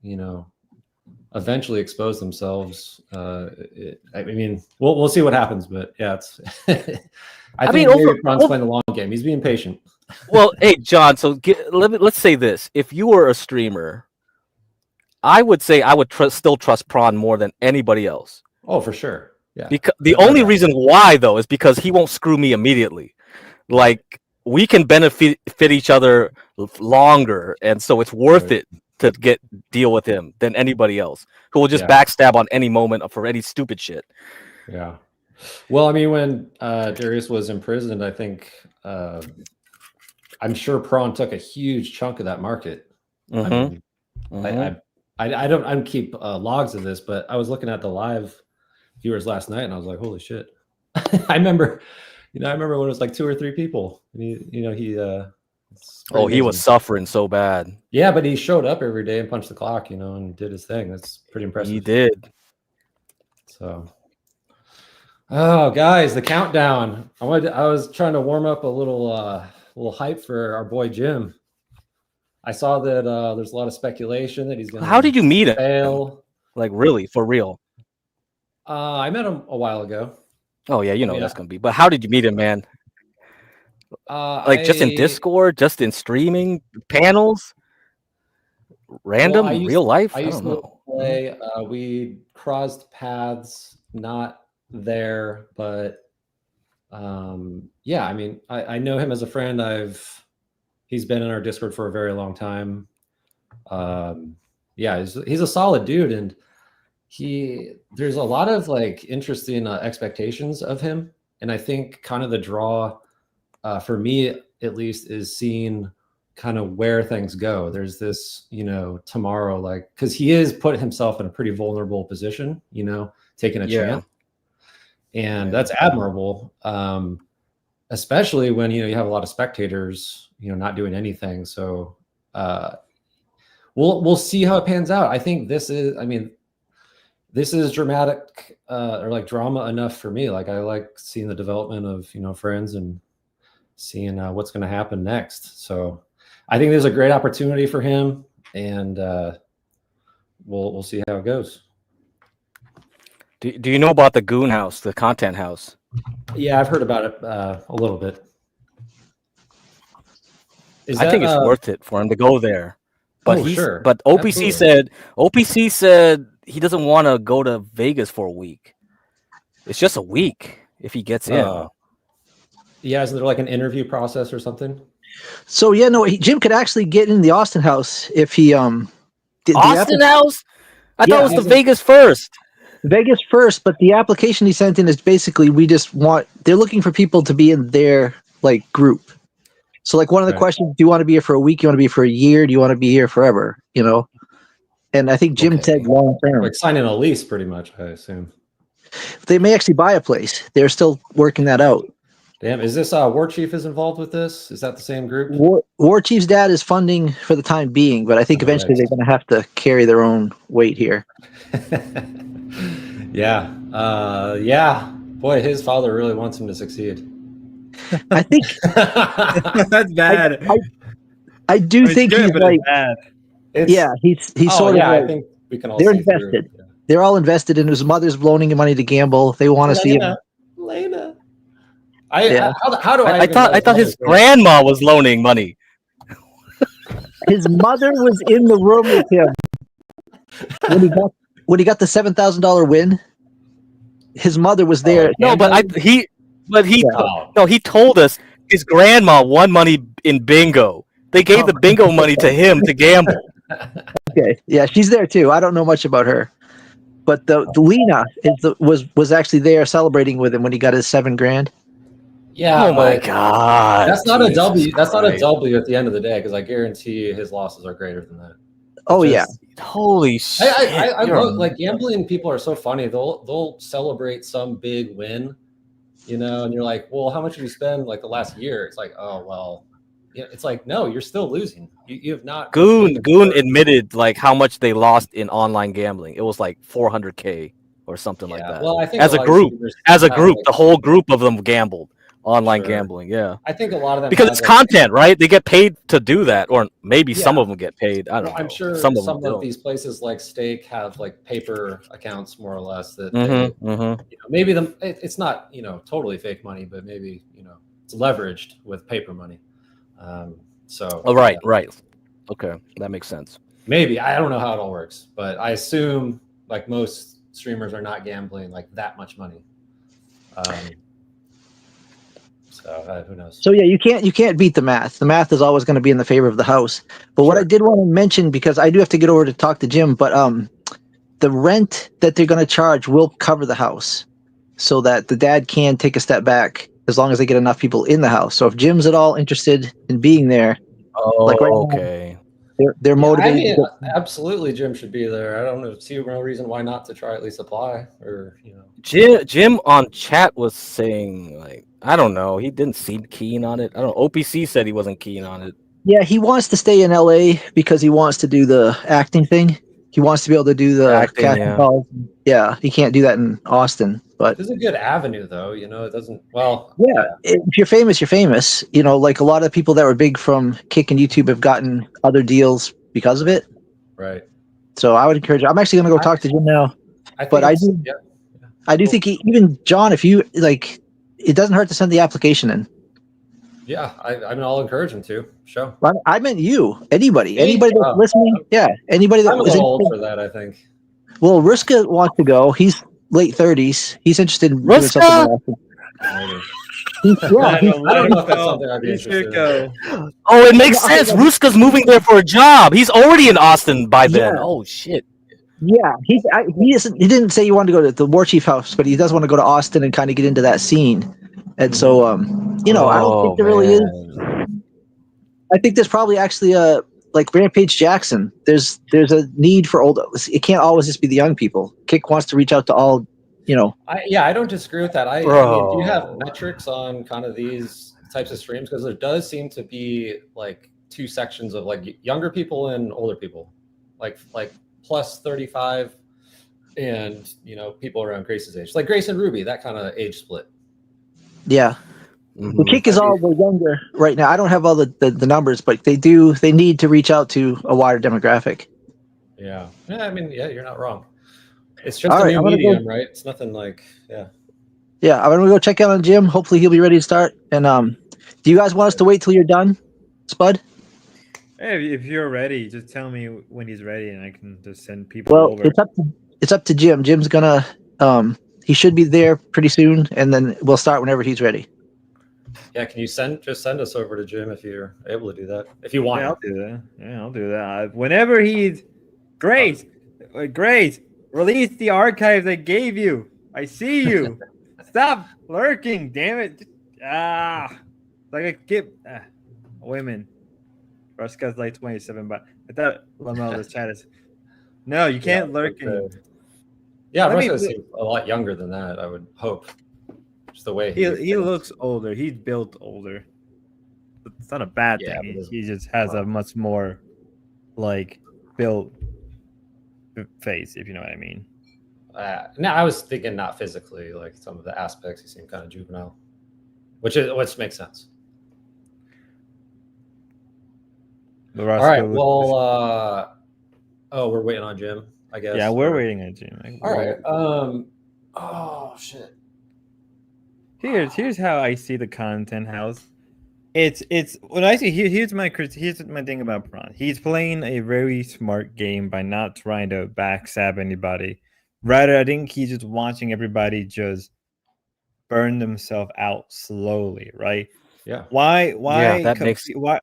you know, eventually expose themselves. I mean, we'll see what happens, but yeah, it's. I think Prawn's playing the long game. He's being patient. Well, hey, John. So let's say this: if you were a streamer, I would say I would still trust Prawn more than anybody else. Oh, for sure. Yeah. Because the only reason why though is because he won't screw me immediately. Like we can benefit each other longer, and so it's worth it to deal with him than anybody else who will just backstab on any moment for any stupid shit. Yeah. Well, I mean, when Darius was imprisoned, I think I'm sure Prawn took a huge chunk of that market. I mean, I don't keep logs of this, but I was looking at the live viewers last night, and I was like, "Holy shit!" I remember when it was like 2 or 3 people. And he was suffering so bad. Yeah, but he showed up every day and punched the clock, and did his thing. That's pretty impressive. He did. So. Oh, guys, the countdown. I was trying to warm up a little hype for our boy Jim. I saw that there's a lot of speculation that he's going to. How did you meet him? Fail. Like really, for real? I met him a while ago. Oh yeah, that's gonna be. But how did you meet him, man? Just in Discord, just in streaming panels, random, real life. I used to play. We crossed paths, not there, but I mean, I know him as a friend. He's been in our Discord for a very long time. He's a solid dude, and there's a lot of like interesting expectations of him, and I think kind of the draw for me at least is seeing kind of where things go. There's this tomorrow, like, because he is put himself in a pretty vulnerable position, taking a chance. And that's admirable, especially when you have a lot of spectators, not doing anything. So we'll see how it pans out. I think this is dramatic or like drama enough for me. Like I like seeing the development of friends and seeing what's going to happen next. So I think there's a great opportunity for him, and we'll see how it goes. Do you know about the Goon House, the content house? Yeah, I've heard about it a little bit. I think it's worth it for him to go there. But sure. But OPC said he doesn't want to go to Vegas for a week. It's just a week if he gets in. Yeah, isn't there like an interview process or something? So yeah, no, Jim could actually get in the Austin house if he did Austin house? I thought it was the Vegas first. Vegas first, but the application he sent in is basically they're looking for people to be in their like group. So like one of the questions, do you want to be here for a week? You want to be here for a year? Do you want to be here forever? You know? And I think Jim said long term. Like signing a lease pretty much, I assume. They may actually buy a place. They're still working that out. Damn, is this War Chief is involved with this? Is that the same group? War Chief's dad is funding for the time being, but I think eventually they're going to have to carry their own weight here. Yeah. Yeah. Boy, his father really wants him to succeed. I think that's bad. I do think he's like bad. He's sort of I think we can all they're see invested. Through. Yeah. They're all invested, and his mother's loaning him money to gamble. They want to see him. Lena. I thought his grandma was loaning money. His mother was in the room with him when he got the $7,000 win. His mother was there. He told us his grandma won money in bingo. They gave the bingo money to him to gamble. Okay, yeah, she's there too. I don't know much about her, but the Lena was actually there celebrating with him when he got his $7,000. Yeah. Oh my God. That's not a W. That's not a W at the end of the day, because I guarantee his losses are greater than that. Oh yeah. Holy shit. I love, like, gambling people are so funny. They'll celebrate some big win, you know, and you're like, well, how much did you spend like the last year? It's like, oh well, yeah. It's like, no, you're still losing. You have not. Goon admitted like how much they lost in online gambling. It was like $400K or something like that. Well, I think as a group, the whole group of them gambled. Online gambling, yeah. I think a lot of them because it's content, right? They get paid to do that, or maybe some of them get paid. I don't know. I'm sure some of these places like Stake have like paper accounts more or less that Mm-hmm, you know, maybe it's not, you know, totally fake money, but maybe, you know, it's leveraged with paper money. Right. Okay, that makes sense. Maybe I don't know how it all works, but I assume like most streamers are not gambling like that much money. So who knows? So yeah, you can't beat the math. The math is always going to be in the favor of the house. But what I did want to mention, because I do have to get over to talk to Jim, but the rent that they're going to charge will cover the house, so that the dad can take a step back as long as they get enough people in the house. So if Jim's at all interested in being there, they're motivated. I mean, absolutely, Jim should be there. I don't see no reason why not to try at least apply, or you know. Jim on chat was saying like, I don't know, he didn't seem keen on it. I don't know. OPC said he wasn't keen on it. Yeah, he wants to stay in LA because he wants to do the acting thing. He wants to be able to do the casting calls. Yeah, he can't do that in Austin. But it's a good avenue, though. You know, it doesn't. Well, yeah, if you're famous, you're famous. You know, like a lot of people that were big from Kick and YouTube have gotten other deals because of it. Right. So I would encourage. I'm actually going to go talk to Jim now. I do think even John, if you like, it doesn't hurt to send the application in. Yeah, I mean, I'll encourage him to. Sure. I meant you. Anybody that's listening. Yeah, anybody that I'm a little old for that, I think. Well, Ruska wants to go. He's late 30s. He's interested in doing something. Maybe. I don't know if that's something I'd be interested in. Oh, it makes sense. Ruska's moving there for a job. He's already in Austin by then. Oh shit. Yeah, he didn't say he wanted to go to the War Chief house, but he does want to go to Austin and kind of get into that scene. And so, you know, I don't think there really is. I think there's probably actually like Rampage Jackson. There's a need for old. It can't always just be the young people. Kick wants to reach out to all. You know. I don't disagree with that. I mean, do you have metrics on kind of these types of streams? Because there does seem to be like two sections of like younger people and older people, like plus 35, and you know, people around Grace's age, like Grace and Ruby, that kind of age split. Yeah. The Kick is all the younger right now. I don't have all the numbers, but they need to reach out to a wider demographic. Yeah. I mean, yeah, you're not wrong. It's just a new medium, right? It's nothing like, yeah. Yeah, I'm gonna go check out on Jim. Hopefully he'll be ready to start. And do you guys want us to wait till you're done, Spud? Hey, if you're ready, just tell me when he's ready, and I can just send people Well, over. it's up to Jim. Jim's gonna he should be there pretty soon, and then we'll start whenever he's ready. Yeah, can you send us over to Jim if you're able to do that? If you want. Yeah, I'll do that. Yeah, I'll do that. Whenever he's great, great. Release the archives I gave you. I see you. Stop lurking, damn it. Like a kid. Women. Ruska's like 27, but I thought Lamel's chat is. No, you can't lurk anymore. Yeah, Let me- Ruska seems a lot younger than that, I would hope. Just the way he looks older. He's built older. But it's not a bad Yeah, thing. but He just has a much more like built face, if you know what I mean. No, I was thinking not physically, like some of the aspects he seemed kind of juvenile, which makes sense. All right. Well, oh, we're waiting on Jim, I guess. Yeah, we're waiting on Jim. All right. Oh shit. Here's how I see the content house. It's what I see. Here's my thing about Prawn. He's playing a very smart game by not trying to backstab anybody. Rather, I think he's just watching everybody just burn themselves out slowly, right? Yeah. Why that makes why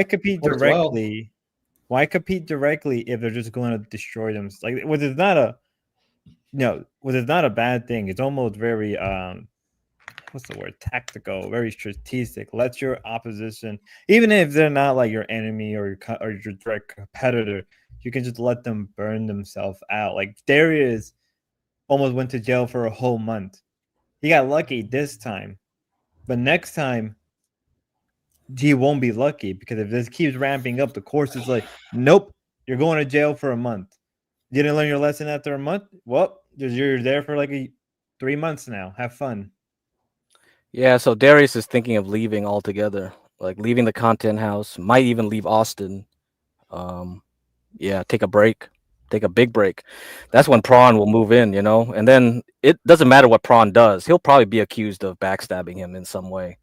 compete directly? Why compete directly if they're just going to destroy them? Like, it's not a bad thing. It's almost very what's the word? Tactical, very strategic. Let your opposition, even if they're not like your enemy or your direct competitor, you can just let them burn themselves out. Like Darius almost went to jail for a whole month. He got lucky this time, but next time he won't be lucky, because if this keeps ramping up, the course is like, nope, you're going to jail for a month. You didn't learn your lesson after a month? Well, you're there for like 3 months now. Have fun. Yeah, so Darius is thinking of leaving altogether, like leaving the content house, might even leave Austin. Yeah, take a break, take a big break. That's when Prawn will move in, and then it doesn't matter what Prawn does. He'll probably be accused of backstabbing him in some way.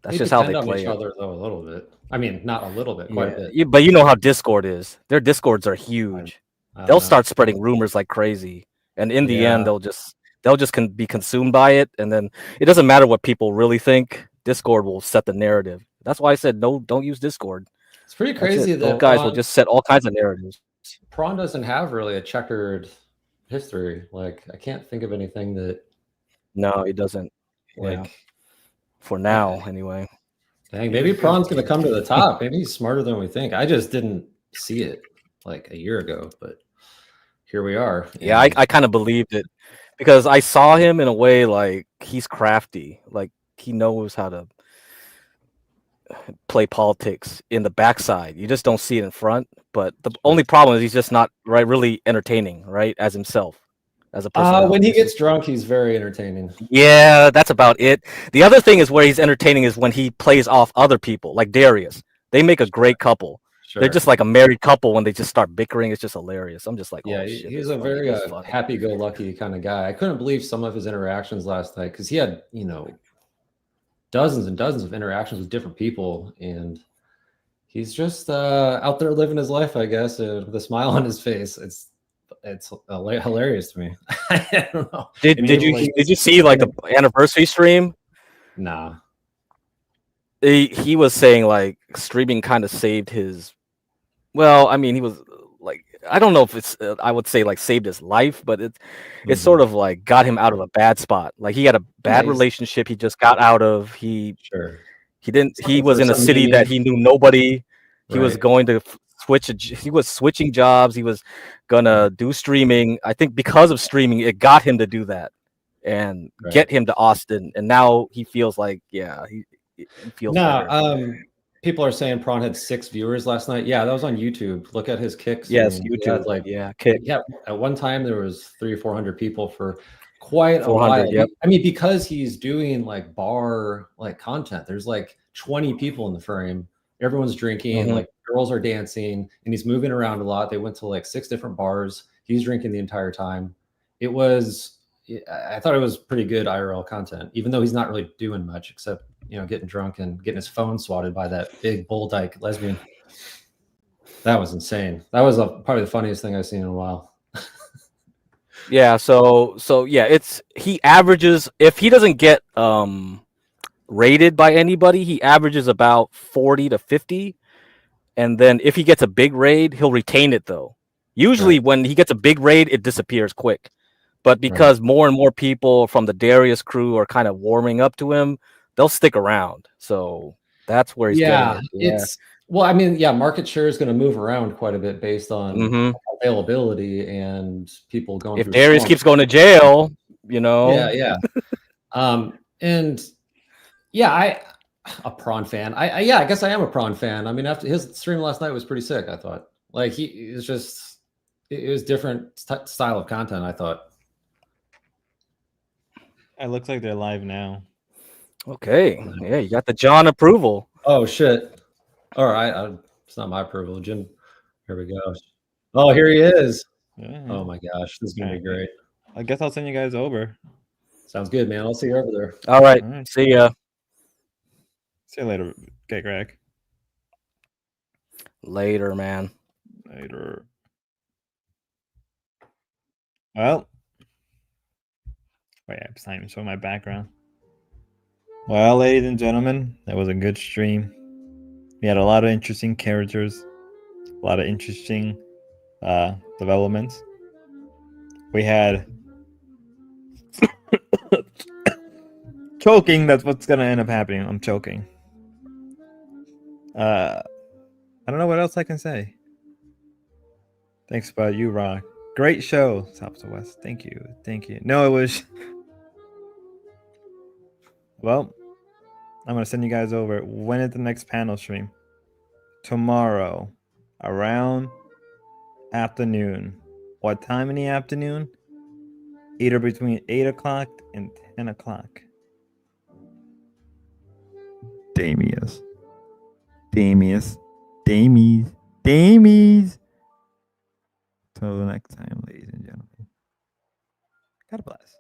That's just how they play each other, though, a little bit. I mean, not a little bit, quite a bit. But you know how Discord is. Their Discords are huge. They'll start spreading rumors like crazy, and in the end, they'll just be consumed by it, and then it doesn't matter what people really think. Discord will set the narrative. That's why I said no, don't use Discord. It's pretty crazy that those guys will just set all kinds of narratives. Prawn doesn't have really a checkered history. Like, I can't think of anything that. No, he doesn't. Like, for now, anyway. Dang, maybe Prawn's gonna come to the top. Maybe he's smarter than we think. I just didn't see it like a year ago, but here we are. Yeah, I kind of believed it because I saw him in a way like he's crafty, like he knows how to play politics in the backside. You just don't see it in front. But the only problem is he's just not really entertaining, right, as himself, as a person. When he gets drunk, he's very entertaining. Yeah, that's about it. The other thing is where he's entertaining is when he plays off other people, like Darius. They make a great couple. Sure. They're just like a married couple when they just start bickering. It's just hilarious. I'm just like, yeah, oh, shit, he's a very happy-go-lucky kind of guy. I couldn't believe some of his interactions last night because he had, dozens and dozens of interactions with different people, and he's just out there living his life, I guess, with a smile on his face. It's hilarious to me. I don't know. Did you see like the anniversary stream? Nah. He was saying like streaming kind of saved his. Well, I mean, he was like, I don't know if it's I would say like saved his life, but it's sort of like got him out of a bad spot. Like he had a bad relationship he just got out of. He was in a city that he knew nobody. He was going to he was switching jobs. He was gonna do streaming. I think because of streaming, it got him to do that and get him to Austin. And now he feels like, he feels better. People are saying Prawn had 6 viewers last night. Yeah, that was on YouTube. Look at his kicks. Yes, YouTube. Kick. Yeah, at one time there was 300 or 400 people for quite a 400, while. yep. I mean, because he's doing like bar like content. There's like 20 people in the frame. Everyone's drinking, like girls are dancing, and he's moving around a lot. They went to like 6 different bars. He's drinking the entire time. I thought it was pretty good IRL content, even though he's not really doing much except getting drunk and getting his phone swatted by that big bull dyke lesbian. That was insane. That was probably the funniest thing I've seen in a while. Yeah, so yeah, he averages, if he doesn't get rated by anybody, he averages about 40 to 50. And then if he gets a big raid, he'll retain it though. Usually when he gets a big raid, it disappears quick. But because more and more people from the Darius crew are kind of warming up to him, they'll stick around. So that's where he's getting it. Yeah. It's well, I mean, yeah, market share is going to move around quite a bit based on availability and people going. If through Darius storms. keeps going to jail, you know. Yeah. And yeah, a Prawn fan. I guess I am a Prawn fan. I mean, after his stream last night was pretty sick. I thought, like, he was just, it was different style of content. I thought. It looks like they're live now. Okay. Yeah, you got the John approval. Oh shit! All right, it's not my approval, Jim. Here we go. Oh, here he is. Yeah. Oh my gosh, this is gonna be great. I guess I'll send you guys over. Sounds good, man. I'll see you over there. All right. See ya. See you later, okay, Greg. Later, man. Later. Well, wait, I'm signing to show my background. Well, ladies and gentlemen, that was a good stream. We had a lot of interesting characters, a lot of interesting developments. We had choking. That's what's gonna end up happening. I'm choking. I don't know what else I can say. Thanks, bud. You rock. Great show, South to West. Thank you. No, it was. Well, I'm gonna send you guys over. When is the next panel stream? Tomorrow, around afternoon. What time in the afternoon? Either between 8 o'clock and 10 o'clock. Damius. Till the next time, ladies and gentlemen. God bless.